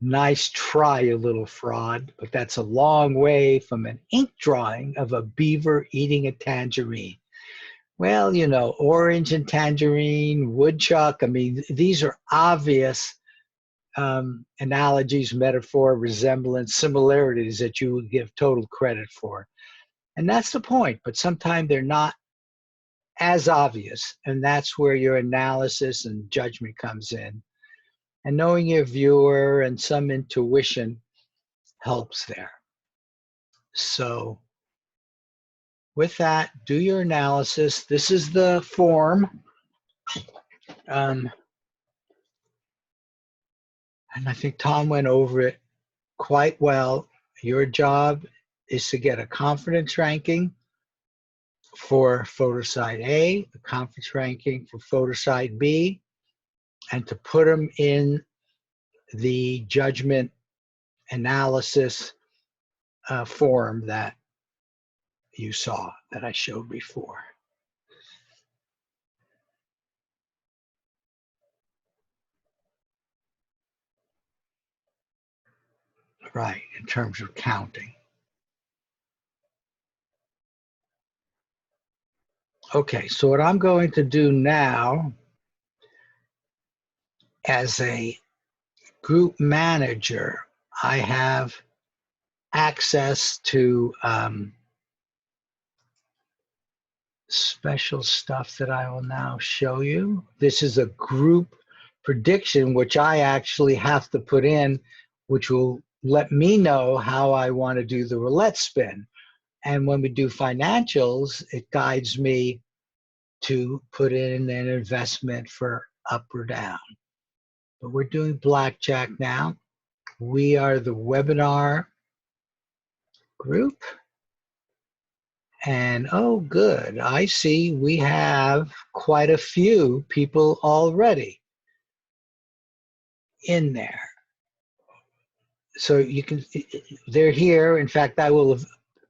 Nice try, you little fraud, but that's a long way from an ink drawing of a beaver eating a tangerine. Well, you know, orange and tangerine, woodchuck, I mean, these are obvious analogies, metaphor, resemblance, similarities that you would give total credit for. And that's the point, but sometimes they're not as obvious, and that's where your analysis and judgment comes in. And knowing your viewer and some intuition, helps there. So with that, do your analysis. This is the form. And I think Tom went over it quite well. Your job is to get a confidence ranking for photo site A, a confidence ranking for photo site B, and to put them in the judgment analysis form that you saw, that I showed before. Right, in terms of counting. Okay, so what I'm going to do now as a group manager, I have access to special stuff that I will now show you. This is a group prediction, which I actually have to put in, which will let me know how I want to do the roulette spin. And when we do financials, it guides me to put in an investment for up or down. But we're doing blackjack now. We are the webinar group. And oh, good. I see we have quite a few people already in there. So you can, they're here. In fact, I will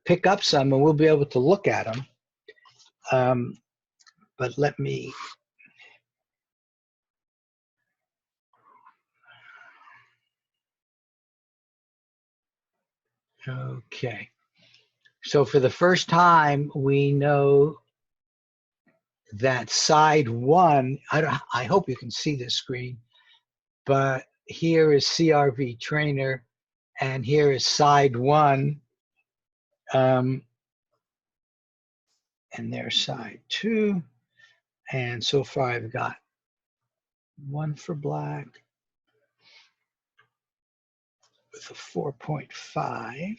pick up some and we'll be able to look at them. But let me, okay. So for the first time, we know that side one, I hope you can see this screen, but here is CRV trainer and here is side one, and there's side two. And so far I've got one for black with a 4.5.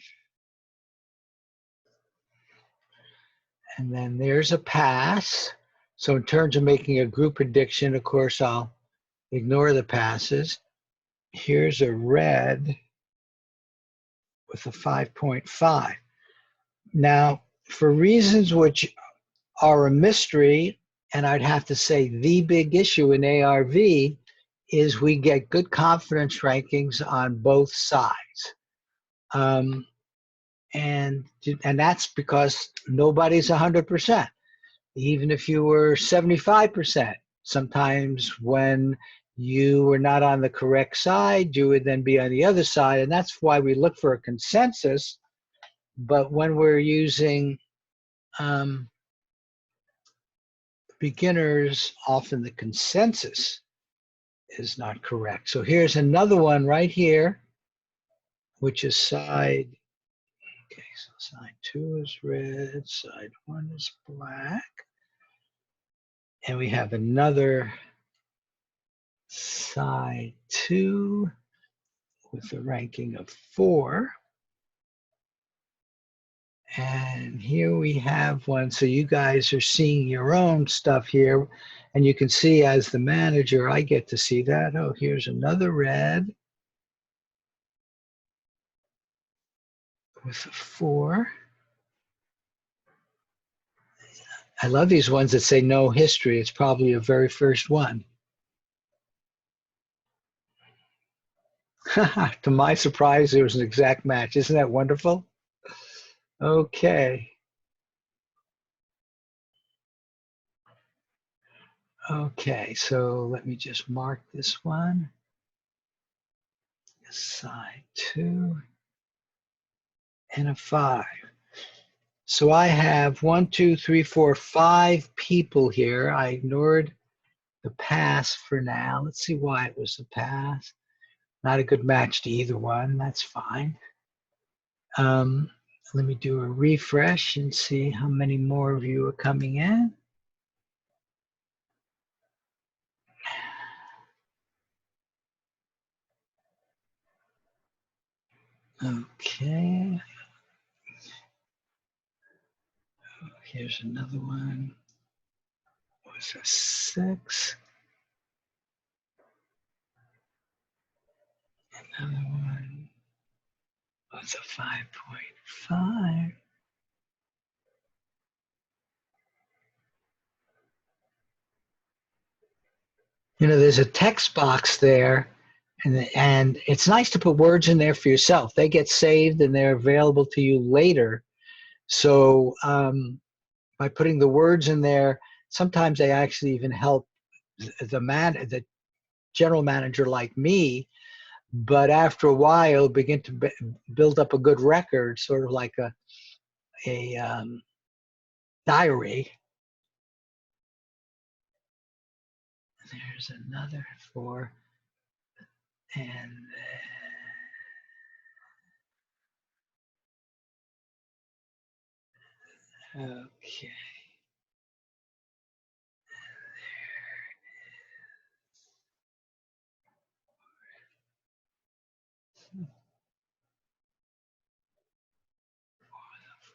And then there's a pass. So in terms of making a group prediction, of course, I'll ignore the passes. Here's a red with a 5.5. Now, for reasons which are a mystery, and I'd have to say the big issue in ARV is we get good confidence rankings on both sides. And that's because nobody's 100%. Even if you were 75%, sometimes when you were not on the correct side, you would then be on the other side. And that's why we look for a consensus. But when we're using beginners, often the consensus is not correct. So here's another one right here, which is side, okay, so side two is red, side one is black. And we have another side two with a ranking of 4. And here we have one. So you guys are seeing your own stuff here. And you can see as the manager, I get to see that. Oh, here's another red with a 4. I love these ones that say no history. It's probably a very first one. To my surprise, there was an exact match. Isn't that wonderful? Okay. Okay, so let me just mark this one. Side 2 and a 5. So I have 1, 2, 3, 4, 5 people here. I ignored the pass for now. Let's see why it was the pass. Not a good match to either one. That's fine. Let me do a refresh and see how many more of you are coming in. Okay. Here's another one. Was a 6. Another one was a 5.5. You know, there's a text box there, and it's nice to put words in there for yourself. They get saved and they're available to you later. So by putting the words in there, sometimes they actually even help the general manager like me. But after a while, begin to build up a good record, sort of like a diary. There's another 4, and okay.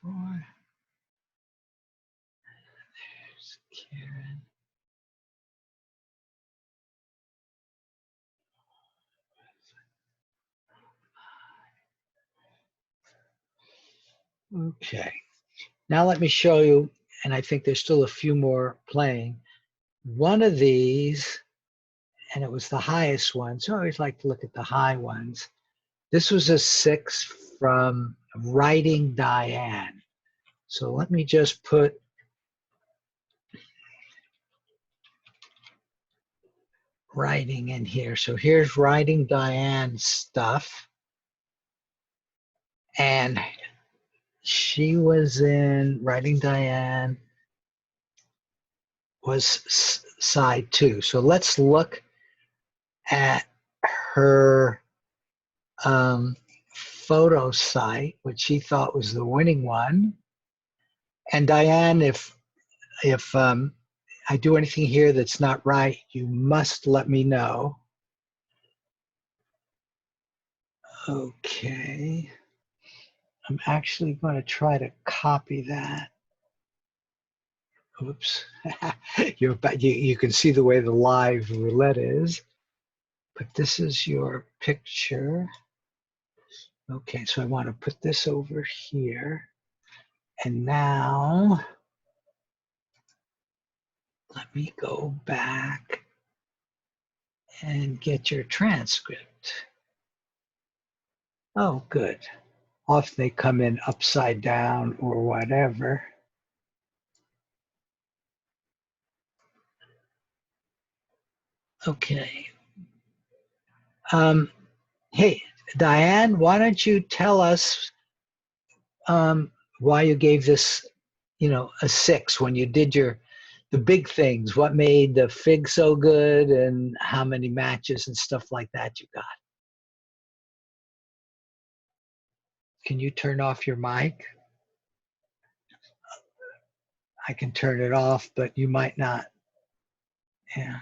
Four. There's Karen. Okay. Now let me show you, and I think there's still a few more playing. One of these, and it was the highest one, so I always like to look at the high ones. This was a 6 from Writing Diane. So let me just put writing in here. So here's Writing Diane stuff. And she was in Writing Diane was side 2. So let's look at her photo site, which she thought was the winning one. And Diane, if I do anything here that's not right, you must let me know. Okay. I'm actually going to try to copy that. Oops. You can see the way the live roulette is. But this is your picture. Okay, so I want to put this over here. And now, let me go back and get your transcript. Oh, good. Often they come in upside down or whatever. Okay. Hey, Diane, why don't you tell us why you gave this, a 6 when you did the big things? What made the fig so good, and how many matches and stuff like that you got? Can you turn off your mic? I can turn it off, but you might not. Yeah.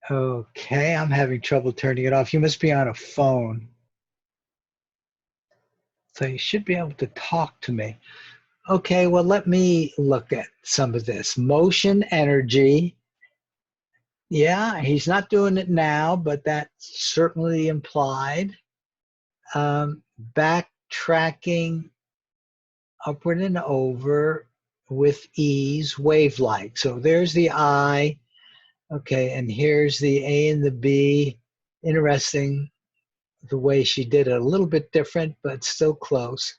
Okay, I'm having trouble turning it off. You must be on a phone. So you should be able to talk to me. Okay, well, let me look at some of this. Motion energy. Yeah, he's not doing it now, but that's certainly implied. Backtracking upward and over with ease, wave-like. So there's the I. Okay, and here's the A and the B. Interesting the way she did it. A little bit different, but still close.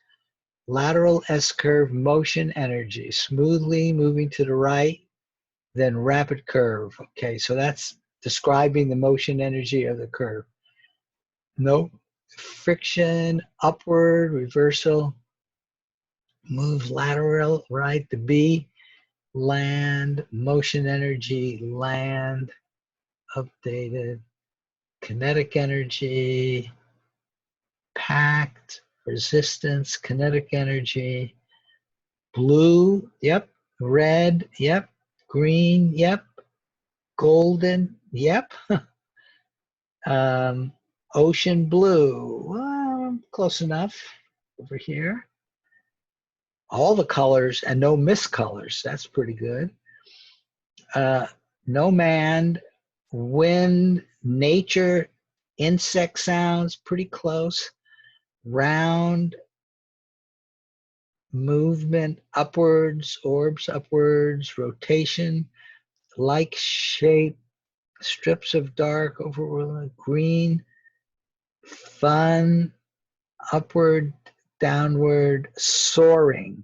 Lateral S-curve, motion energy. Smoothly moving to the right, then rapid curve. Okay, so that's describing the motion energy of the curve. No friction, upward, reversal, move lateral, right, the B, land, motion energy, land, updated, kinetic energy, packed, resistance, kinetic energy, blue, yep, red, yep, green, yep, golden, yep. Ocean blue. Well, close enough over here. All the colors and no miscolors. That's pretty good. No man, wind, nature, insect sounds, pretty close. Round, movement, upwards, orbs upwards, rotation, like shape, strips of dark, over green, fun, upward, downward, soaring,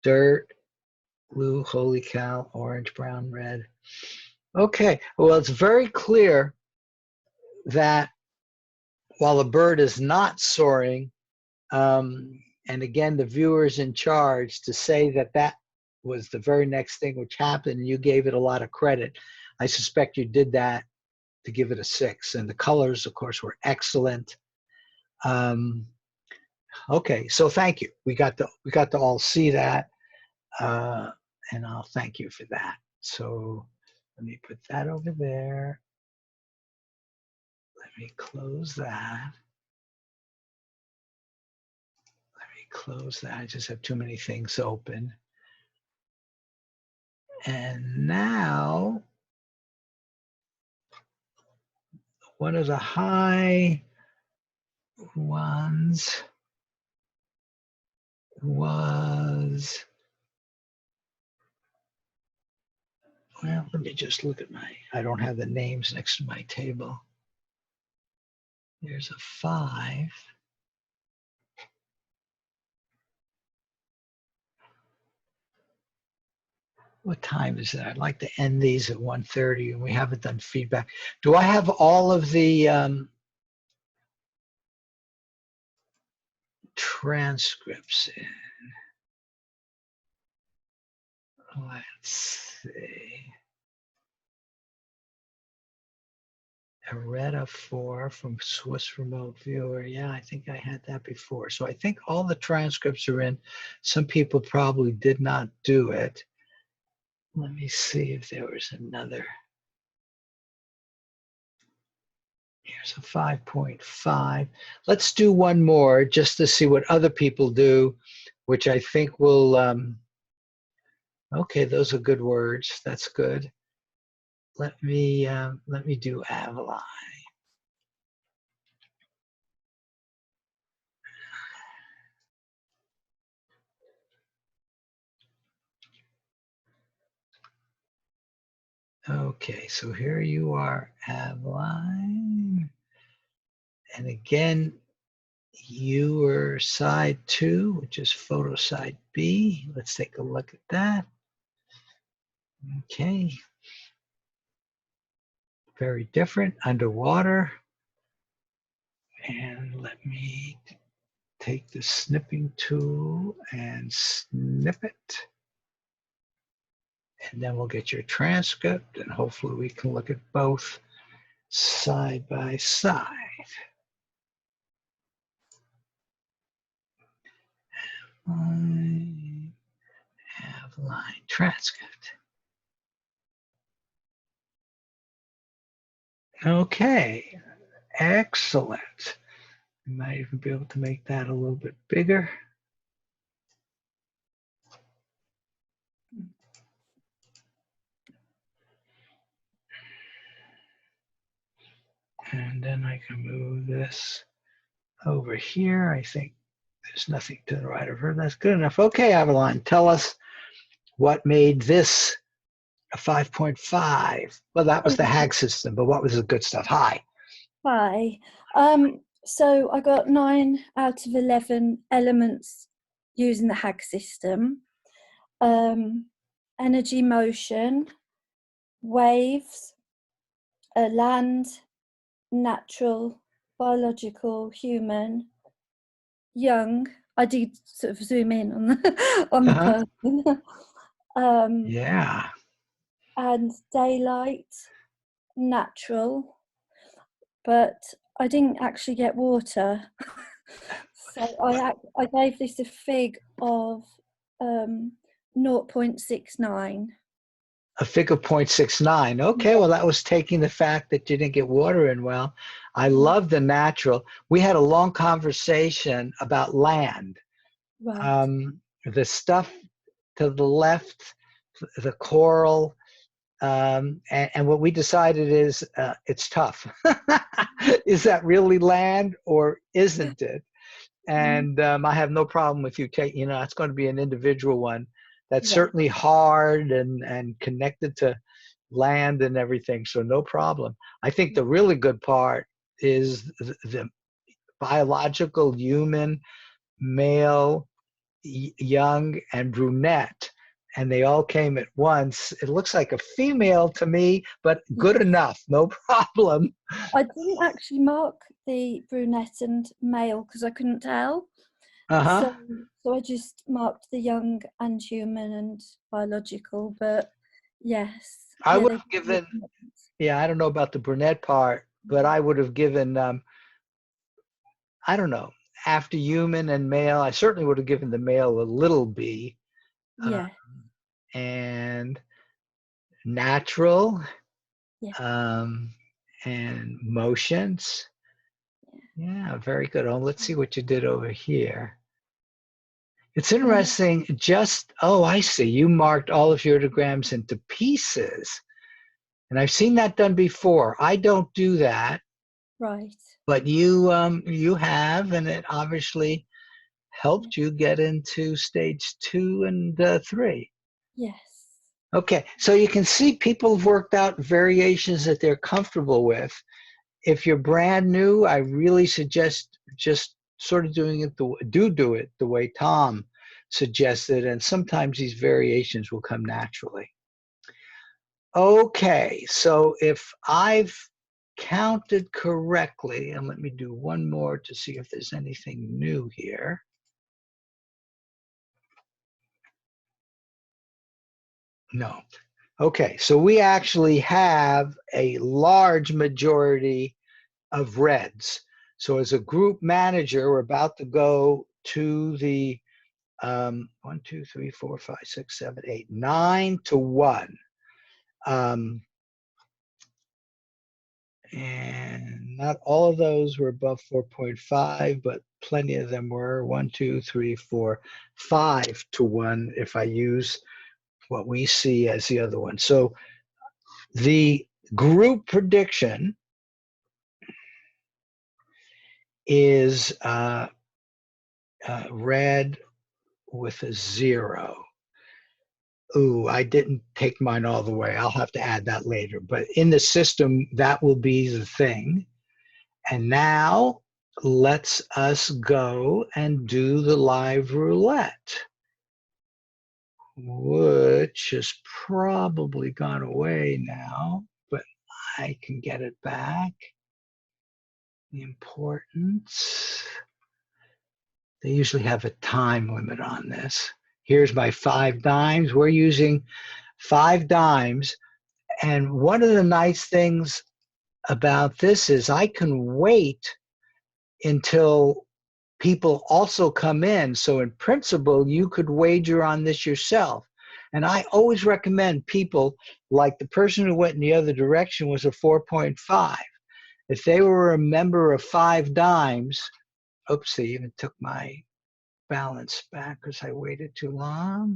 dirt, blue, holy cow, orange, brown, red. Okay, well, it's very clear that while a bird is not soaring, and again, the viewer is in charge to say that that was the very next thing which happened, and you gave it a lot of credit. I suspect you did that to give it a 6. And the colors, of course, were excellent. Okay, so thank you. We got to all see that, and I'll thank you for that. So let me put that over there. Let me close that. Close that. I just have too many things open. And now, one of the high ones was, well, let me just look at I don't have the names next to my table. There's a 5. What time is that? I'd like to end these at 1:30, and we haven't done feedback. Do I have all of the transcripts in? Let's see. Areta 4 from Swiss Remote Viewer. Yeah, I think I had that before. So I think all the transcripts are in. Some people probably did not do it. Let me see if there was another. Here's a 5.5. Let's do one more just to see what other people do, which I think will, okay, those are good words. That's good. Let me do Avalon. Okay, so here you are, Avalon. And again, you were side 2, which is photo side B. Let's take a look at that. Okay. Very different, underwater. And let me take the snipping tool and snip it. And then we'll get your transcript, and hopefully we can look at both side by side. I have line transcript. Okay, excellent. We might even be able to make that a little bit bigger. And then I can move this over here. I think there's nothing to the right of her. That's good enough. Okay, Avalon, tell us what made this a 5.5. Well, that was the HAG system, but what was the good stuff? Hi. Hi. So I got 9 out of 11 elements using the HAG system. Energy, motion, waves, land, natural, biological, human, young. I did sort of zoom in on the, on the person. Yeah. And daylight, natural, but I didn't actually get water. So I gave this a fig of 0.69. A fig of 0.69. Okay, well, that was taking the fact that you didn't get water in well. I love the natural. We had a long conversation about land. Right. The stuff to the left, the coral, and what we decided is it's tough. Is that really land or isn't it? And I have no problem with you taking, it's going to be an individual one that's Yeah. certainly hard and connected to land and everything. So no problem. I think the really good part is the biological human, male, young, and brunette. And they all came at once. It looks like a female to me, but good enough, no problem. I didn't actually mark the brunette and male because I couldn't tell. Uh-huh. So I just marked the young and human and biological, but yes. I Yeah, would they have given, I don't know about the brunette part, but I would have given, I don't know, after human and male, I certainly would have given the male a little B. Yeah. And natural, Yeah. and motions. Yeah, very good. Oh, let's see what you did over here. It's interesting, I see. You marked all of your diagrams into pieces. And I've seen that done before. I don't do that, Right. but you have, and it obviously helped you get into stage 2 and 3. Yes. Okay, so you can see people have worked out variations that they're comfortable with. If you're brand new, I really suggest just sort of doing it do it the way Tom suggested, and sometimes these variations will come naturally. Okay, so if I've counted correctly, and let me do one more to see if there's anything new here. No. Okay, so we actually have a large majority of reds. So as a group manager, we're about to go to the 1, 2, 3, 4, 5, 6, 7, 8, 9 to 1. And not all of those were above 4.5, but plenty of them were 1, 2, 3, 4, 5 to 1 if I use what we see as the other one. So the group prediction is red with a 0. Ooh, I didn't take mine all the way. I'll have to add that later. But in the system, that will be the thing. And now let's us go and do the live roulette, which has probably gone away now, but I can get it back. The importance. They usually have a time limit on this. Here's my 5 dimes. We're using 5 dimes. And one of the nice things about this is I can wait until people also come in. So in principle, you could wager on this yourself. And I always recommend people, like the person who went in the other direction was a 4.5. If they were a member of 5 dimes, oops, they even took my balance back because I waited too long.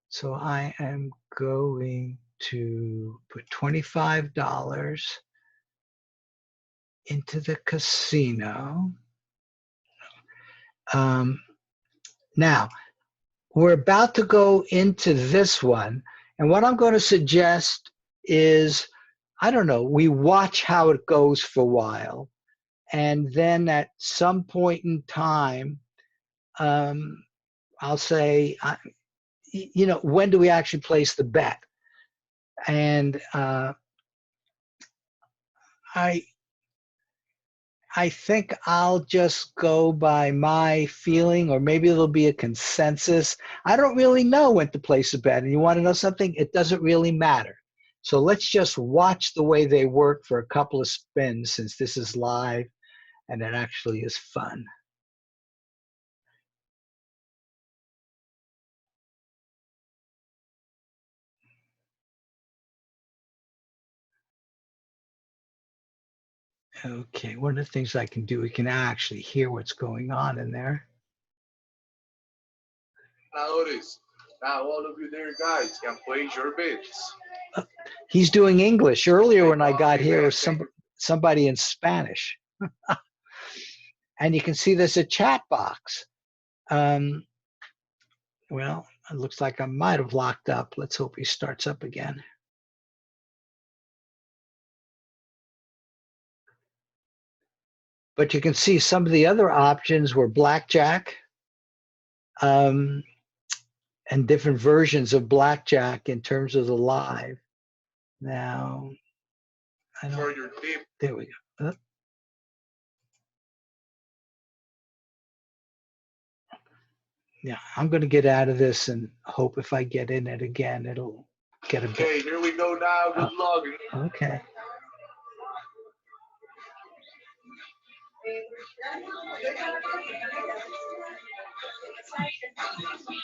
So I am going to put $25 into the casino. Now, we're about to go into this one. And what I'm going to suggest is, I don't know, we watch how it goes for a while. And then at some point in time, I'll say, when do we actually place the bet? And I think I'll just go by my feeling, or maybe it'll be a consensus. I don't really know when to place a bet. And you want to know something? It doesn't really matter. So let's just watch the way they work for a couple of spins, since this is live and it actually is fun. Okay, one of the things I can do, we can actually hear what's going on in there. Notice. Now all of you there guys can place your bets. He's doing English. Earlier when I got here, was somebody in Spanish. And you can see there's a chat box. Well, it looks like I might have locked up. Let's hope he starts up again. But you can see some of the other options were blackjack, and different versions of blackjack in terms of the live. Now, I For don't, your tip. there we go. Yeah, I'm going to get out of this and hope if I get in it again, it'll get a bit. Okay, here we go now. Good luck. Okay.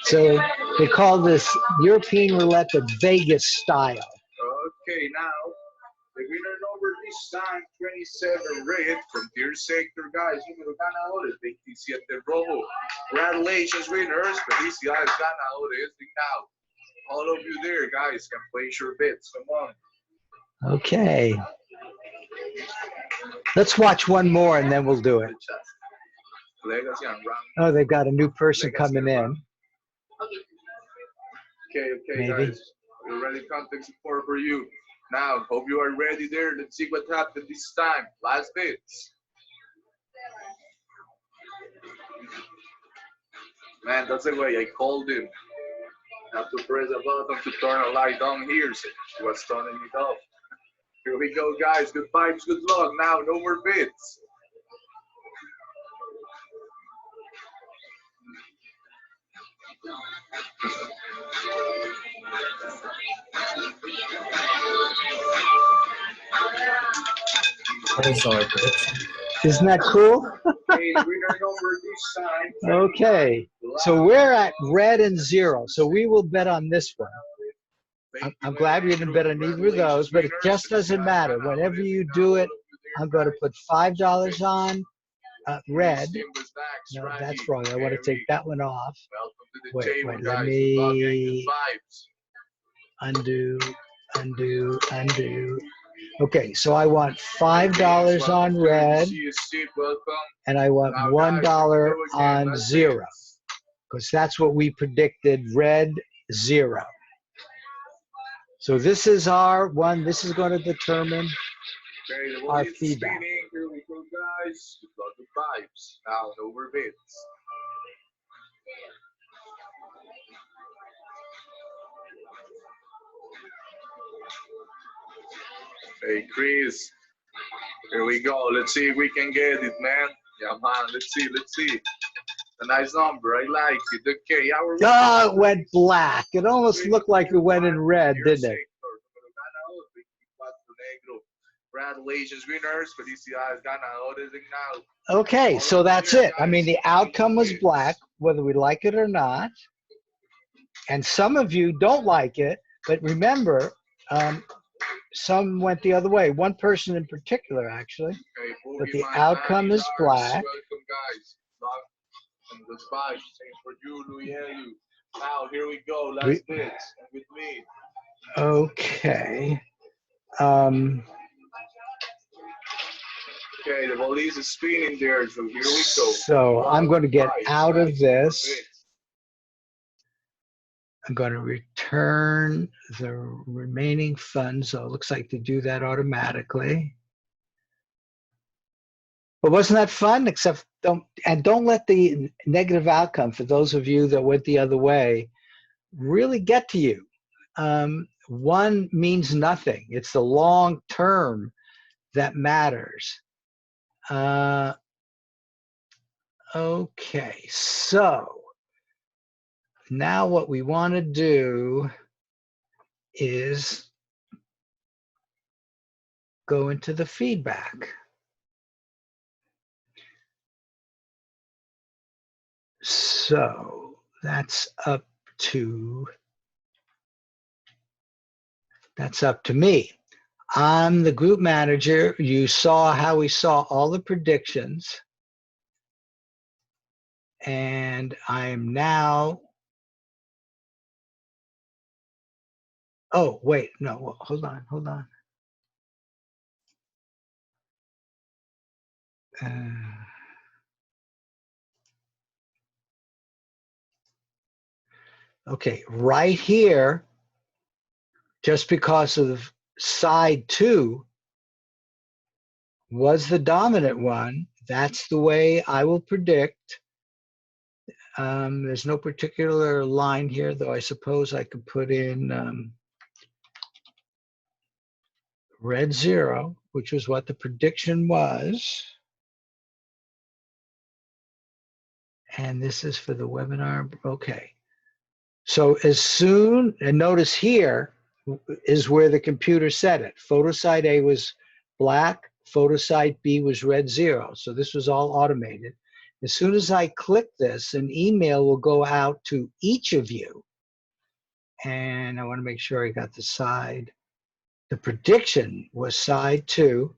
So they call this European roulette the Vegas style. Okay, now the winner number this time 27 red from tier sector, guys. Número ganadores 27 rojo. Congratulations, winners. Felicidades, ganadores. Now, all of you there, guys, can place your bets. Come on. Okay. Let's watch one more and then we'll do it. Legacy and round. Oh, they've got a new person coming in. Okay, Maybe. guys. We're ready. Contact support for you. Now, hope you are ready there. Let's see what happened this time. Last bits. Man, that's the way I called him. Have to press a button to turn a light on here. So he was turning it off. Here we go, guys. Good vibes, good luck. Now, no more bits. What is our prediction? Isn't that cool? Hey, winner number this time. Okay. So we're at red and 0. So we will bet on this one. I'm glad we didn't bet on either of those, but it just doesn't matter. Whenever you do it, I'm going to put $5 on red. No, that's wrong. I want to take that one off. Wait, let me undo. Okay, so I want $5 on red, and I want $1 on 0, because that's what we predicted, red 0. So this is our one. This is going to determine our feedback. Here we go, guys. Good luck with vibes. Now, over bits. Hey, Chris. Here we go. Let's see if we can get it, man. Yeah, man. Let's see. A nice number. I like it. Okay, Oh, it went black. It almost looked like it went in red, didn't it? Congratulations, winners. Felicidades, ganadores. Okay, so that's it. I mean, the outcome was black, whether we like it or not. And some of you don't like it, but remember, some went the other way. One person in particular, actually. But the outcome is black. Welcome, guys. The spy, same for you, Louis. Now, here we go. Last bits with me. Okay. Okay, the ball is spinning there, so here we go. So I'm going to get out of this. I'm going to return the remaining funds. So it looks like they do that automatically. But wasn't that fun? Except don't let the negative outcome, for those of you that went the other way, really get to you. One means nothing. It's the long term that matters. Okay, so now what we want to do is go into the feedback. So that's up to me. I'm the group manager. You saw how we saw all the predictions. And I am now, oh, wait, no, well, hold on. Okay, right here, just because of side 2 was the dominant one, that's the way I will predict. There's no particular line here, though I suppose I could put in red 0, which was what the prediction was. And this is for the webinar. Okay. So as soon, and notice here is where the computer set it. Photo site A was black, photo site B was red 0. So this was all automated. As soon as I click this, an email will go out to each of you. And I want to make sure I got the side. The prediction was side 2.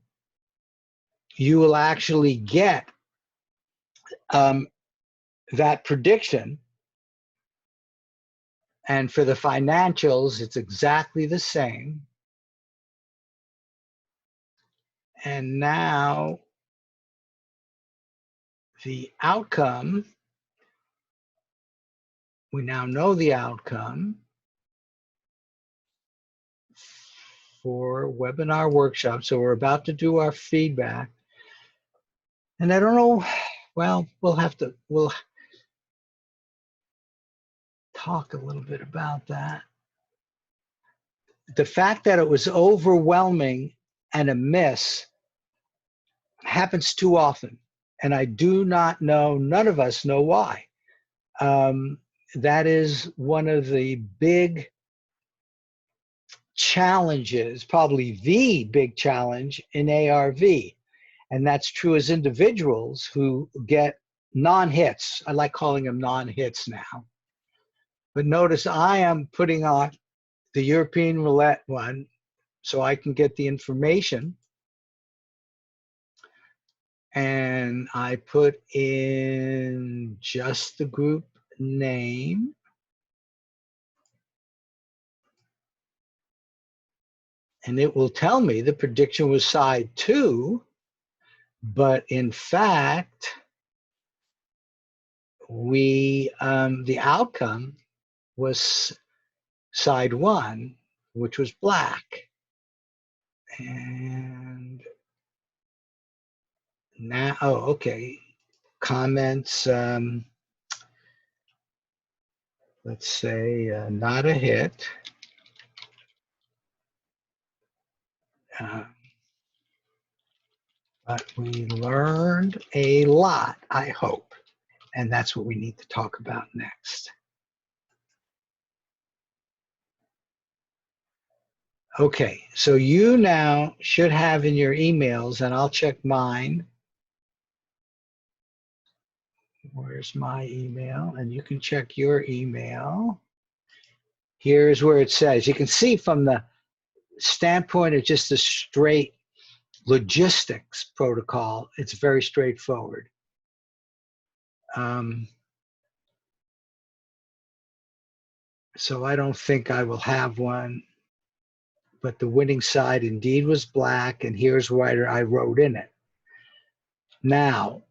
You will actually get that prediction. And for the financials, it's exactly the same. And now the outcome, we now know the outcome for webinar workshop. So we're about to do our feedback. And I don't know, well, we'll talk a little bit about that. The fact that it was overwhelming and a miss happens too often. And I do not know, none of us know why. That is one of the big challenges, probably the big challenge in ARV. And that's true as individuals who get non-hits. I like calling them non-hits now. But notice I am putting on the European Roulette one so I can get the information. And I put in just the group name. And it will tell me the prediction was side 2, but in fact, the outcome was side 1, which was black. And now, oh, okay. Comments, let's say not a hit. But we learned a lot, I hope. And that's what we need to talk about next. Okay, so you now should have in your emails, and I'll check mine. Where's my email? And you can check your email. Here's where it says, you can see from the standpoint of just a straight logistics protocol, it's very straightforward. So I don't think I will have one, but the winning side indeed was black, and here's where I wrote in it. Now,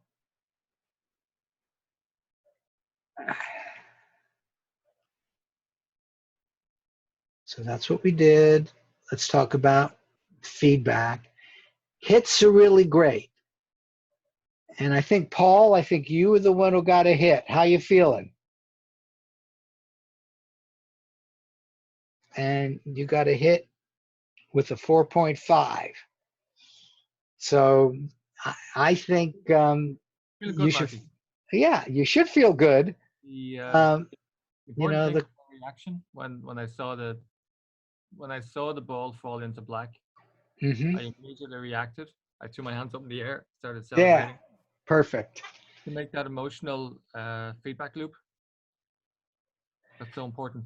so that's what we did. Let's talk about feedback. Hits are really great. And I think, Paul, I think you were the one who got a hit. How you feeling? And you got a hit with a 4.5. So I think Feel good, you should, Marty. yeah, you should feel good. The You know, important thing was my reaction when I saw the ball fall into black. mhm. I immediately reacted. I threw my hands up in the air, started Yeah, celebrating. perfect. To make that emotional feedback loop. That's so important.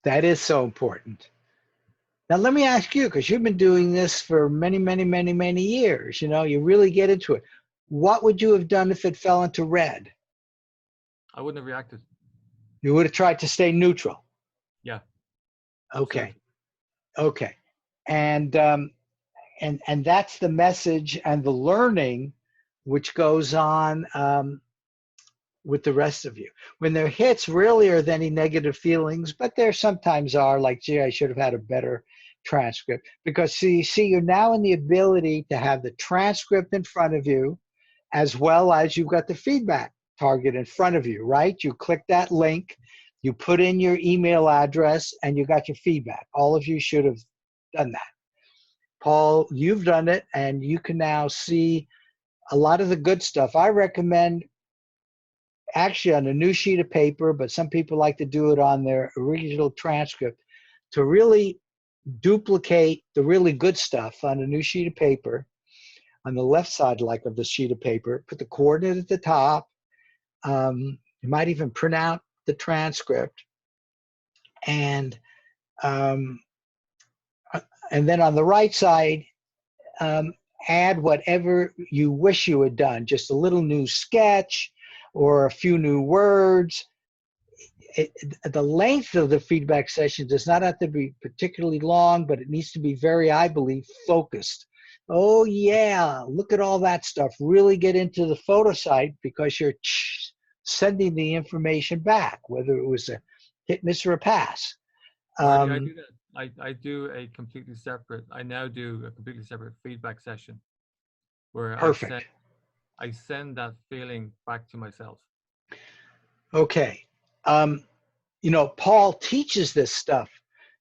That is so important. Now, let me ask you, because you've been doing this for many, many, many, many years, you know, you really get into it. What would you have done if it fell into red? I wouldn't have reacted. You would have tried to stay neutral. Yeah. Okay. Absolutely. Okay. And that's the message and the learning which goes on with the rest of you. When there are hits, rarely are there any negative feelings, but there sometimes are, like, gee, I should have had a better transcript. Because see, you're now in the ability to have the transcript in front of you, as well as you've got the feedback target in front of you, right? You click that link, you put in your email address, and you got your feedback. All of you should have done that. Paul, you've done it, and you can now see a lot of the good stuff. I recommend actually on a new sheet of paper, but some people like to do it on their original transcript, to really duplicate the really good stuff on a new sheet of paper, on the left side like of the sheet of paper, put the coordinate at the top. You might even print out the transcript, and then on the right side, add whatever you wish you had done, just a little new sketch or a few new words. The length of the feedback session does not have to be particularly long, but it needs to be very, I believe, focused. Oh yeah, look at all that stuff. Really get into the photo site, because you're sending the information back, whether it was a hit, miss, or a pass. Marty, I do that. I do a completely separate, I now do a completely separate feedback session where Perfect. I send that feeling back to myself. Okay. You know, Paul teaches this stuff,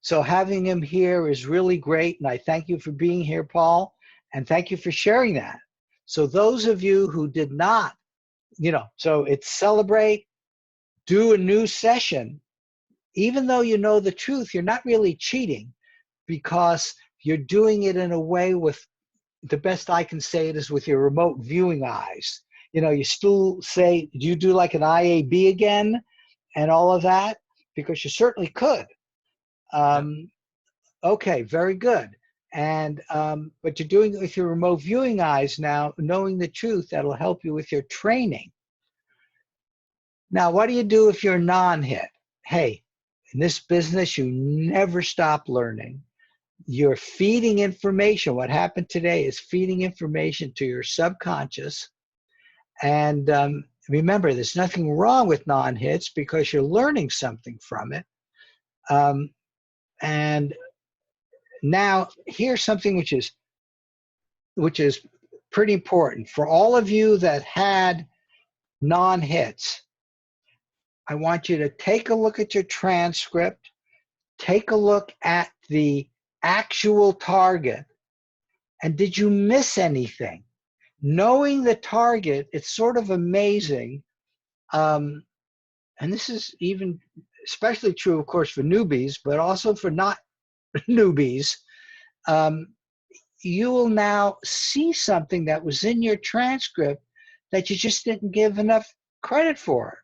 so having him here is really great, and I thank you for being here, Paul, and thank you for sharing that. So those of you who did not, you know, so it's celebrate, do a new session. Even though you know the truth, you're not really cheating, because you're doing it in a way with, the best I can say it is with your remote viewing eyes. You know, you still say, do you do like an IAB again and all of that? Because you certainly could. Okay, very good. And but you're doing it with your remote viewing eyes now, knowing the truth. That'll help you with your training. Now, what do you do if you're non-hit? Hey, in this business, you never stop learning. You're feeding information. What happened today is feeding information to your subconscious. And remember, there's nothing wrong with non-hits, because you're learning something from it. And now here's something which is pretty important. For all of you that had non-hits, I want you to take a look at your transcript, take a look at the actual target, and did you miss anything? Knowing the target, it's sort of amazing. And this is even especially true, of course, for newbies, but also for not newbies. You will now see something that was in your transcript that you just didn't give enough credit for.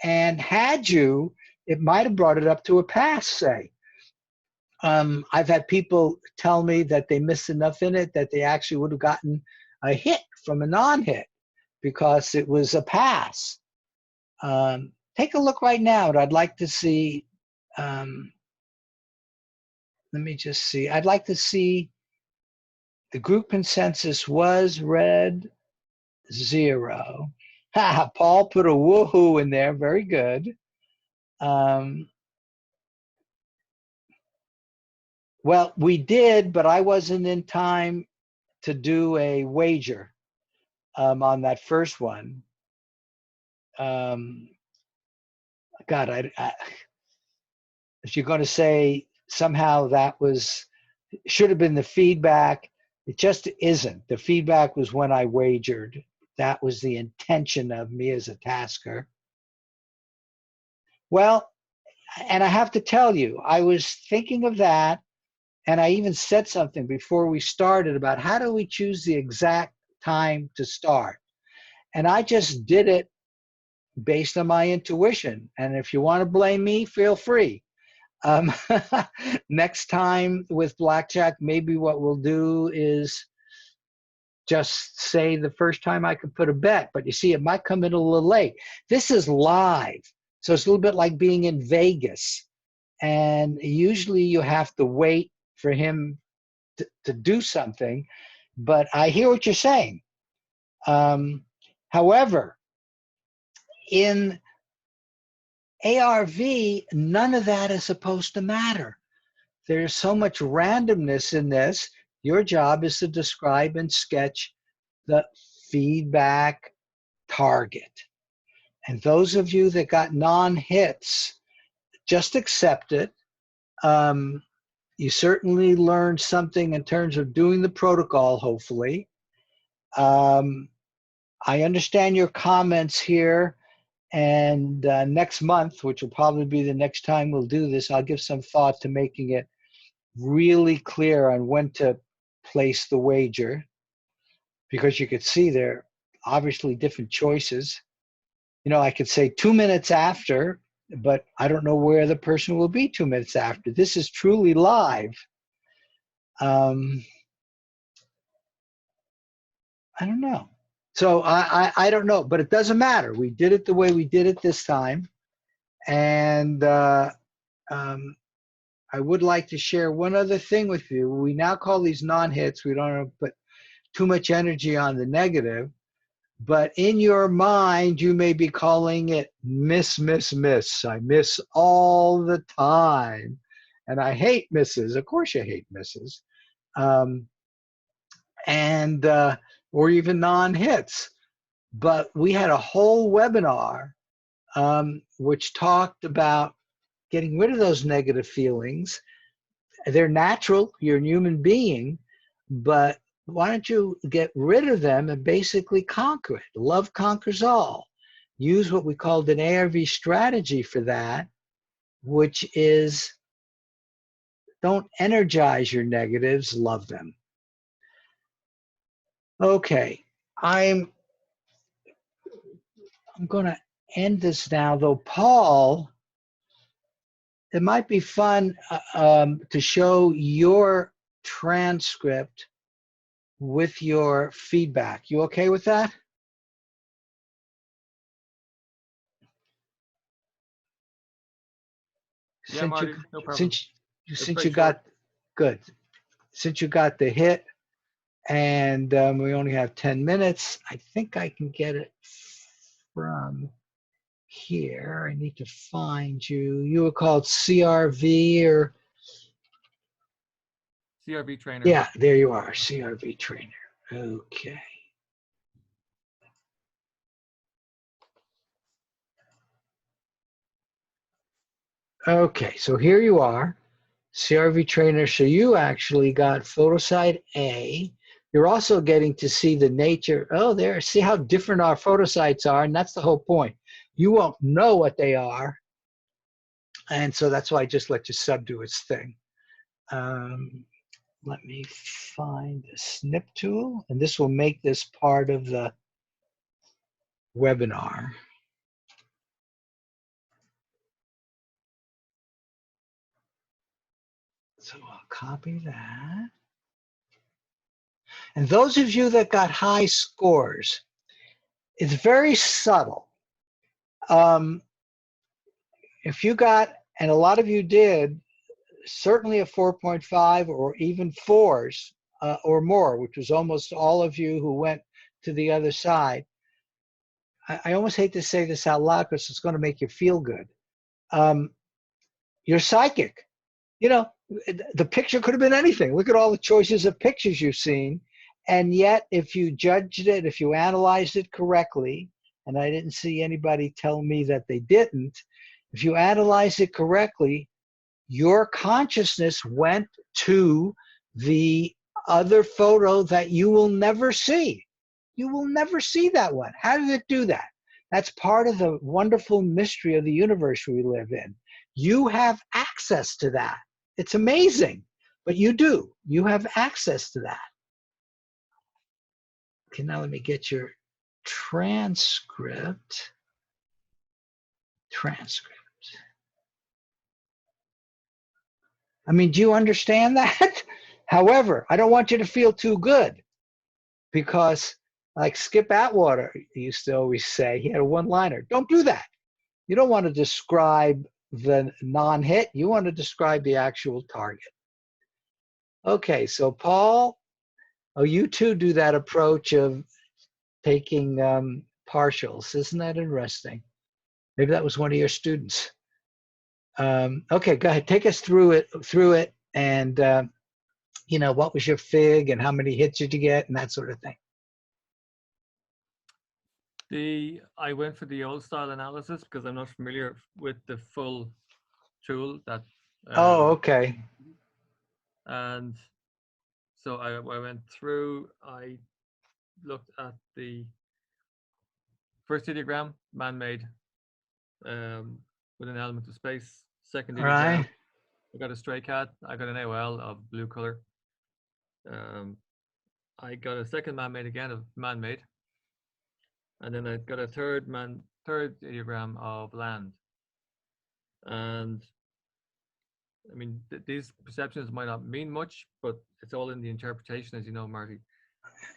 And had you, it might have brought it up to a pass, say. I've had people tell me that they missed enough in it that they actually would have gotten a hit from a non-hit because it was a pass. Take a look right now, and I'd like to see, let me just see. I'd like to see the group consensus was red 0. Ha, Paul put a woohoo in there. Very good. Well, we did, but I wasn't in time to do a wager on that first one. God, if you're going to say somehow that should have been the feedback, it just isn't. The feedback was when I wagered. That was the intention of me as a tasker. Well, and I have to tell you, I was thinking of that, and I even said something before we started about how do we choose the exact time to start. And I just did it based on my intuition. And if you want to blame me, feel free. Next time with blackjack, maybe what we'll do is just say the first time I could put a bet, but you see, it might come in a little late. This is live, so it's a little bit like being in Vegas. And usually you have to wait for him to do something, but I hear what you're saying. However, in ARV, none of that is supposed to matter. There's so much randomness in this. Your job is to describe and sketch the feedback target. And those of you that got non-hits, just accept it. You certainly learned something in terms of doing the protocol, hopefully. I understand your comments here, and next month, which will probably be the next time we'll do this, I'll give some thought to making it really clear on when to place the wager, because you could see there are obviously different choices. You know, I could say 2 minutes after, but I don't know where the person will be 2 minutes after. This is truly live. I don't know. So I don't know, but it doesn't matter. We did it the way we did it this time. And I would like to share one other thing with you. We now call these non-hits. We don't want to put too much energy on the negative. But in your mind, you may be calling it miss, miss, miss. I miss all the time. And I hate misses. Of course you hate misses. Or even non-hits. But we had a whole webinar which talked about getting rid of those negative feelings. They're natural. You're a human being. But why don't you get rid of them and basically conquer it? Love conquers all. Use what we called an ARV strategy for that, which is don't energize your negatives, love them. Okay, I'm going to end this now, though. Paul, it might be fun to show your transcript with your feedback. You okay with that? Yeah, Marty, no problem. Since you got good, since you got the hit, and we only have 10 minutes, I think I can get it from here. I need to find you. You were called CRV or? CRV trainer. Yeah, there you are, CRV trainer. Okay. Okay, so here you are, CRV trainer. So you actually got photosite A. You're also getting to see the nature. Oh, there, see how different our photosites are, and that's the whole point. You won't know what they are, and so that's why I just let you subdo its thing. Let me find the snip tool, and this will make this part of the webinar. So I'll copy that. And those of you that got high scores, it's very subtle. If you got, and a lot of you did, certainly a 4.5 or even 4s or more, which was almost all of you who went to the other side. I almost hate to say this out loud because it's going to make you feel good. You're psychic. You know, the picture could have been anything. Look at all the choices of pictures you've seen. And yet, if you judged it, if you analyzed it correctly, and I didn't see anybody tell me that they didn't, if you analyze it correctly, your consciousness went to the other photo that you will never see. You will never see that one. How did it do that? That's part of the wonderful mystery of the universe we live in. You have access to that. It's amazing, but you do. You have access to that. Okay, now let me get your transcript. I mean, do you understand that? However, I don't want you to feel too good because, like Skip Atwater used to always say, he had a one-liner, don't do that. You don't want to describe the non-hit. You want to describe the actual target. Okay, so Paul, oh, you too do that approach of taking partials. Isn't that interesting? Maybe that was one of your students. Okay, go ahead. Take us through it, and you know, what was your fig and how many hits did you get and that sort of thing. I went for the old style analysis because I'm not familiar with the full tool that. Oh, okay. And so I went through. I looked at the first ideogram, man-made, with an element of space. Second ideogram, Right. I got a stray cat. I got an AOL of blue color. I got a second man-made again of man-made, and then I got a third ideogram of land. And I mean, these perceptions might not mean much, but it's all in the interpretation, as you know, Marty.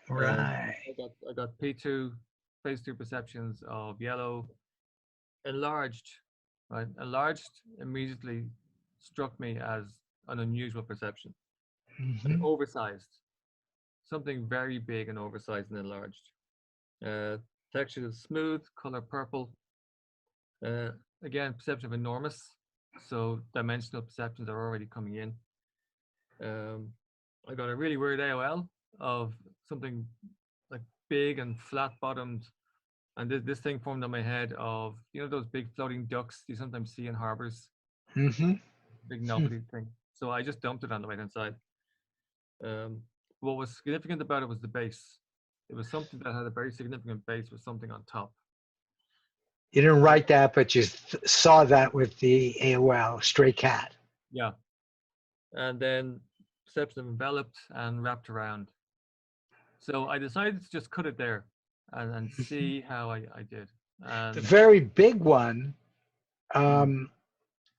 Right. I got P2, phase 2 perceptions of yellow, enlarged, right? Enlarged immediately struck me as an unusual perception, and oversized, something very big and oversized and enlarged. Texture is smooth, color purple. Again, perception of enormous, so dimensional perceptions are already coming in. I got a really weird AOL of something like big and flat bottomed, and this thing formed on my head of, you know, those big floating ducks you sometimes see in harbors. Big novelty thing. So I just dumped it on the right hand side. What was significant about it was the base. It was something that had a very significant base with something on top. You didn't write that, but you saw that with the AOL, stray cat. Yeah. And then perception of enveloped and wrapped around. So I decided to just cut it there and see how I did. And the very big one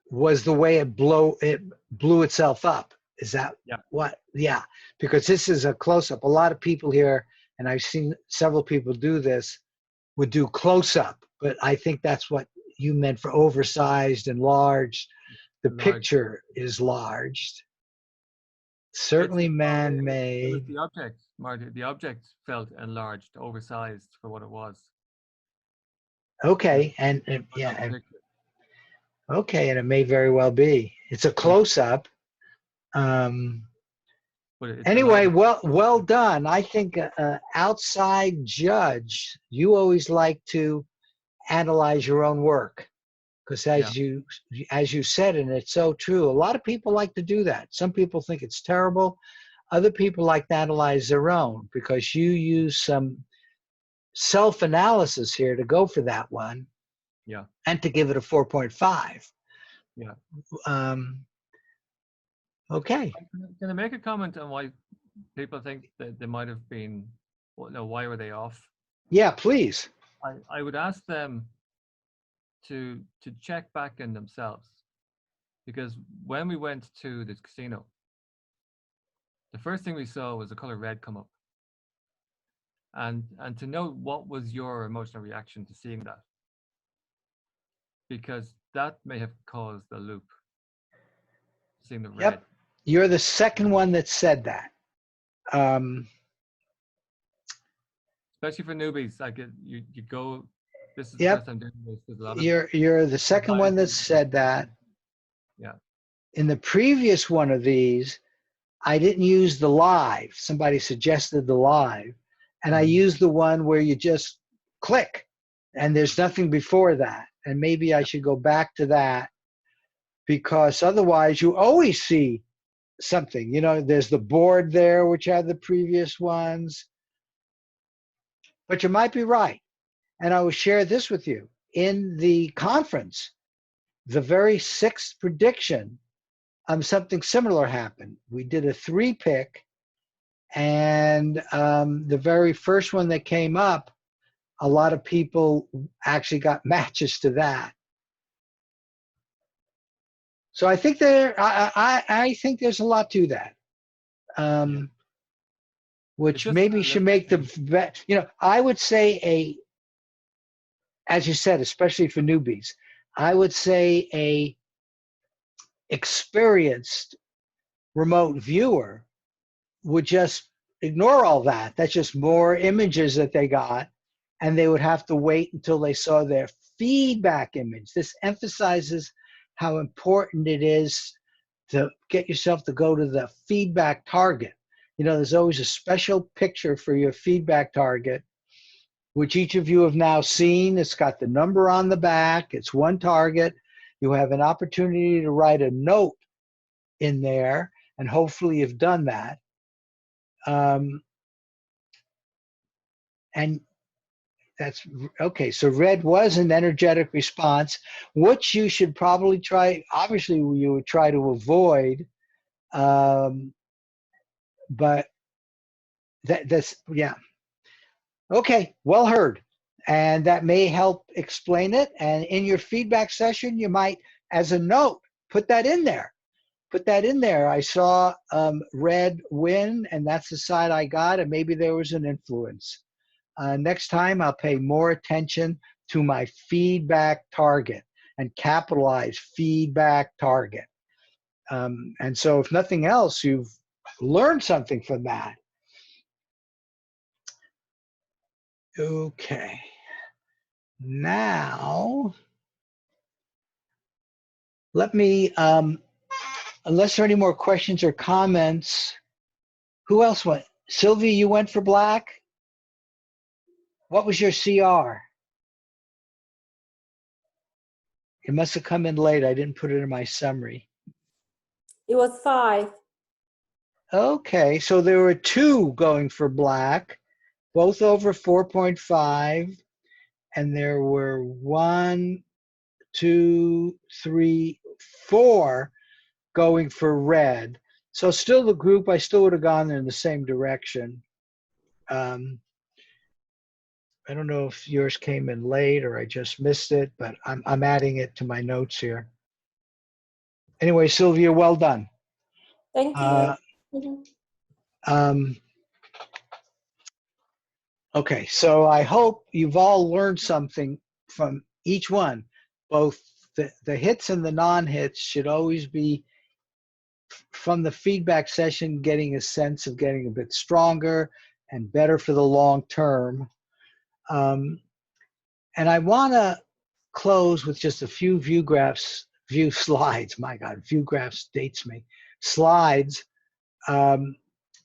was the way it blew itself up. Is that what? Yeah, because this is a close-up. A lot of people here, and I've seen several people do this, would do close-up, but I think that's what you meant for oversized and large. The picture is large. Certainly man-made. It was the object, Marty. The object felt enlarged, oversized for what it was. Okay, and okay, and it may very well be. It's a close-up. Anyway, well done. I think outside judge, you always like to analyze your own work, because as you said, and it's so true, a lot of people like to do that. Some people think it's terrible. Other people like to analyze their own, because you use some self-analysis here to go for that one. Yeah. And to give it a 4.5. Yeah. Okay. Can I make a comment on why people think that they might have been, why were they off? Yeah, please. I would ask them to check back in themselves, because when we went to this casino, the first thing we saw was the color red come up, and to know what was your emotional reaction to seeing that, because that may have caused the loop. Seeing the red. Yep, you're the second one that said that. Especially for newbies, like you go. This is the Yep. first time doing this. There's a lot of You're the second one that said that. Yeah. In the previous one of these, I didn't use the live. Somebody suggested the live, and I used the one where you just click, and there's nothing before that. And maybe I should go back to that, because otherwise you always see something. You know, there's the board there, which had the previous ones. But you might be right. And I will share this with you. In the conference, the very sixth prediction, something similar happened. We did a 3-pick, and the very first one that came up, a lot of people actually got matches to that. So I think I think there's a lot to that, which just maybe should make I would say as you said, especially for newbies, I would say a experienced remote viewer would just ignore all that. That's just more images that they got, and they would have to wait until they saw their feedback image. This emphasizes how important it is to get yourself to go to the feedback target. There's always a special picture for your feedback target, which each of you have now seen. It's got the number on the back. It's one target. You have an opportunity to write a note in there, and hopefully you've done that. And that's okay. So red was an energetic response, which you should probably try. Obviously, you would try to avoid, but yeah. Okay, well heard. And that may help explain it. And in your feedback session, you might, as a note, put that in there. Put that in there. I saw red win, and that's the side I got, and maybe there was an influence. Next time, I'll pay more attention to my feedback target and capitalize feedback target. And so if nothing else, you've learned something from that. Okay. Now, let me, unless there are any more questions or comments, who else went? Sylvia, you went for black? What was your CR? It must have come in late. I didn't put it in my summary. It was 5. Okay, so there were 2 going for black, both over 4.5, and there were 1, 2, 3, 4 going for red. So still the group, I still would have gone in the same direction. I don't know if yours came in late or I just missed it, but I'm adding it to my notes here. Anyway, Sylvia, well done. Thank you. Okay, so I hope you've all learned something from each one. Both the hits and the non-hits should always be from the feedback session, getting a sense of getting a bit stronger and better for the long term. And I want to close with just a few view slides. My God, view graphs dates me. Slides,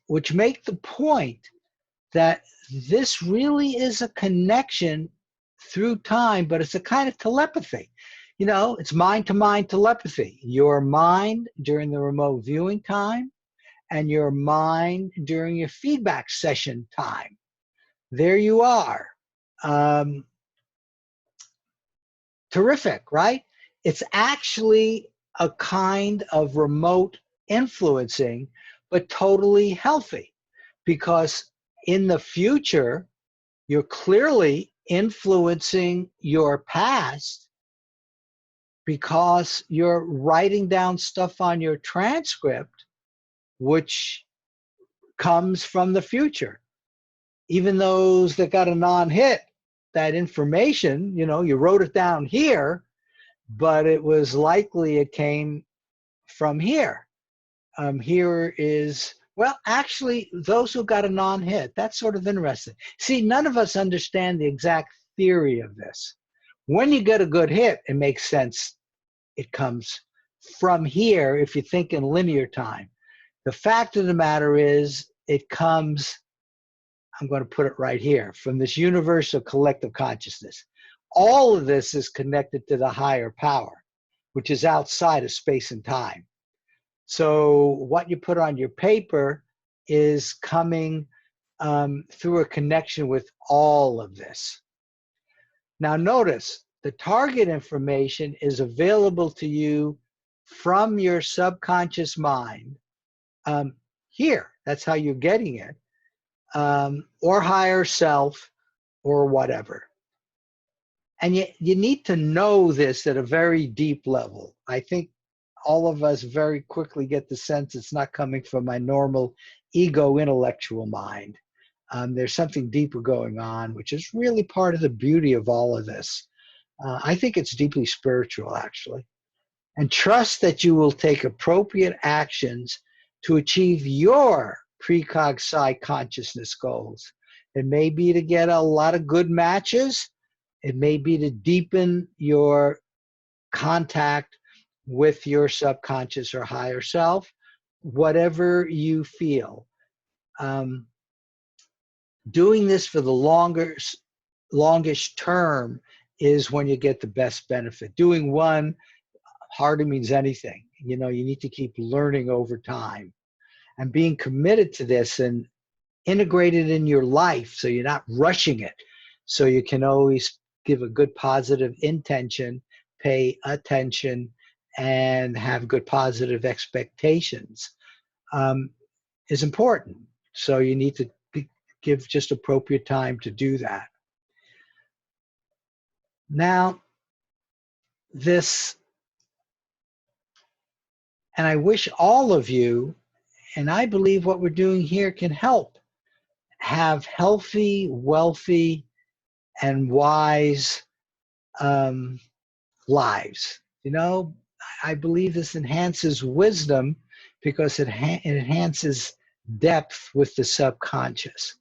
which make the point that this really is a connection through time, but it's a kind of telepathy. It's mind-to-mind telepathy. Your mind during the remote viewing time and your mind during your feedback session time. There you are. Terrific, right? It's actually a kind of remote influencing, but totally healthy, because in the future, you're clearly influencing your past because you're writing down stuff on your transcript, which comes from the future. Even those that got a non-hit, that information, you wrote it down here, but it was likely it came from here. Here is, well, actually, those who got a non-hit, that's sort of interesting. See, none of us understand the exact theory of this. When you get a good hit, it makes sense. It comes from here if you think in linear time. The fact of the matter is, it comes, I'm going to put it right here, from this universal collective consciousness. All of this is connected to the higher power, which is outside of space and time. So what you put on your paper is coming through a connection with all of this. Now notice, the target information is available to you from your subconscious mind. Here, that's how you're getting it, or higher self, or whatever. And you need to know this at a very deep level. I think all of us very quickly get the sense it's not coming from my normal ego intellectual mind. There's something deeper going on, which is really part of the beauty of all of this. I think it's deeply spiritual, actually. And trust that you will take appropriate actions to achieve your precog psi consciousness goals. It may be to get a lot of good matches. It may be to deepen your contact with your subconscious or higher self, whatever you feel. Doing this for the longest term is when you get the best benefit. Doing one hardly means anything. You know, you need to keep learning over time. And being committed to this and integrated in your life so you're not rushing it. So you can always give a good positive intention, pay attention, and have good positive expectations is important. So you need to give just appropriate time to do that. Now, and I wish all of you, and I believe what we're doing here can help, have healthy, wealthy, and wise lives. You know, I believe this enhances wisdom because it enhances depth with the subconscious.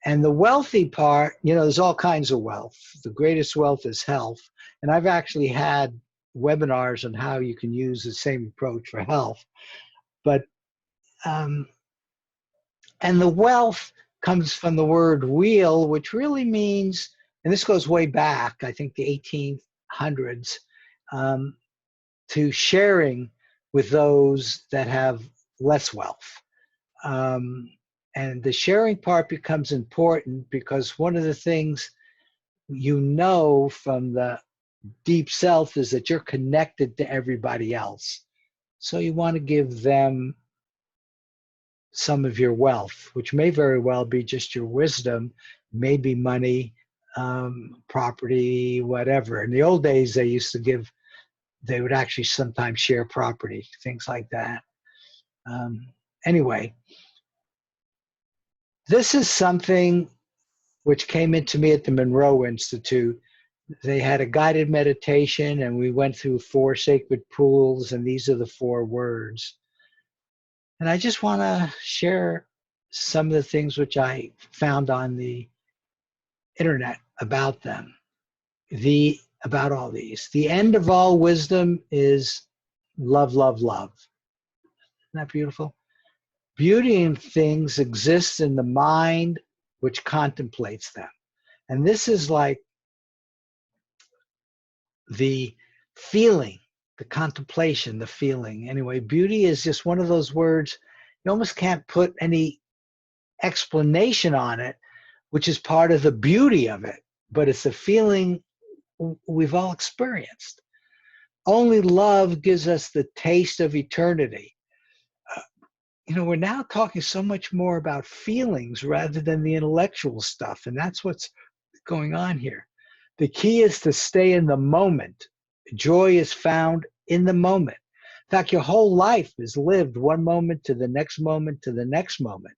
And the wealthy part, you know, there's all kinds of wealth. The greatest wealth is health. And I've actually had webinars on how you can use the same approach for health. But, and the wealth comes from the word wheel, which really means, and this goes way back, I think the 1800s, to sharing with those that have less wealth. And the sharing part becomes important because one of the things you know from the deep self is that you're connected to everybody else. So you want to give them some of your wealth, which may very well be just your wisdom, maybe money, property, whatever. In the old days, they would actually sometimes share property, things like that. Anyway, this is something which came into me at the Monroe Institute. They had a guided meditation, and we went through 4 sacred pools, and these are the 4 words. And I just want to share some of the things which I found on the internet about them, about all these. The end of all wisdom is love, love, love. Isn't that beautiful? Beauty in things exists in the mind which contemplates them. And this is like the feeling, the contemplation, the feeling. Anyway, beauty is just one of those words, you almost can't put any explanation on it, which is part of the beauty of it, but it's a feeling we've all experienced. Only love gives us the taste of eternity. You know, we're now talking so much more about feelings rather than the intellectual stuff, and that's what's going on here. The key is to stay in the moment. Joy is found in the moment. In fact, your whole life is lived one moment to the next moment to the next moment.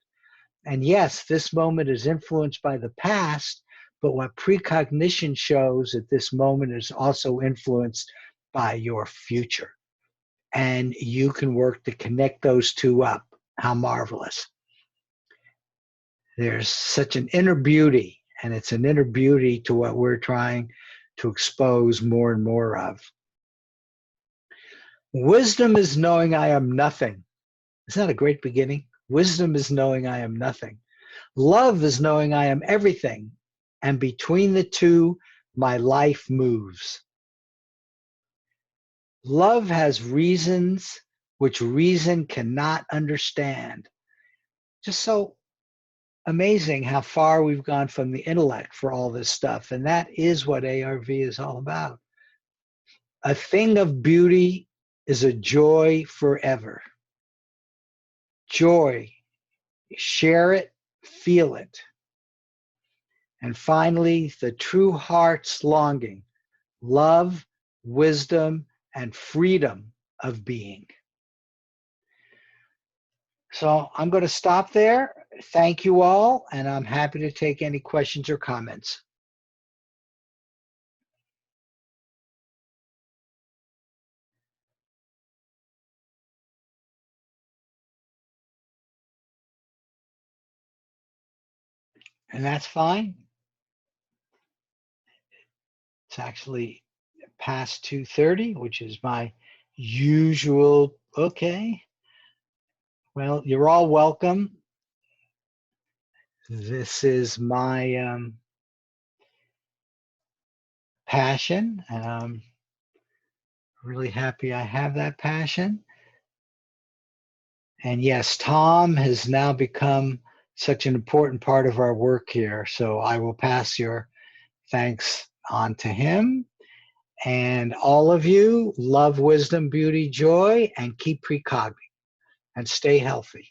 And yes, this moment is influenced by the past, but what precognition shows at this moment is also influenced by your future. And you can work to connect those two up. How marvelous. There's such an inner beauty, and it's an inner beauty to what we're trying to expose more and more of. Wisdom is knowing I am nothing. Isn't that a great beginning? Wisdom is knowing I am nothing. Love is knowing I am everything, and between the two, my life moves. Love has reasons which reason cannot understand. Just so amazing how far we've gone from the intellect for all this stuff, and that is what ARV is all about. A thing of beauty is a joy forever. Joy, share it, feel it. And finally, the true heart's longing, love, wisdom, and freedom of being. So I'm going to stop there. Thank you all, and I'm happy to take any questions or comments. And that's fine. It's actually past 2:30, which is my usual. Okay. Well, you're all welcome. This is my passion, and I'm really happy I have that passion. And yes, Tom has now become such an important part of our work here. So I will pass your thanks on to him. And all of you, love, wisdom, beauty, joy, and keep precogniting and stay healthy.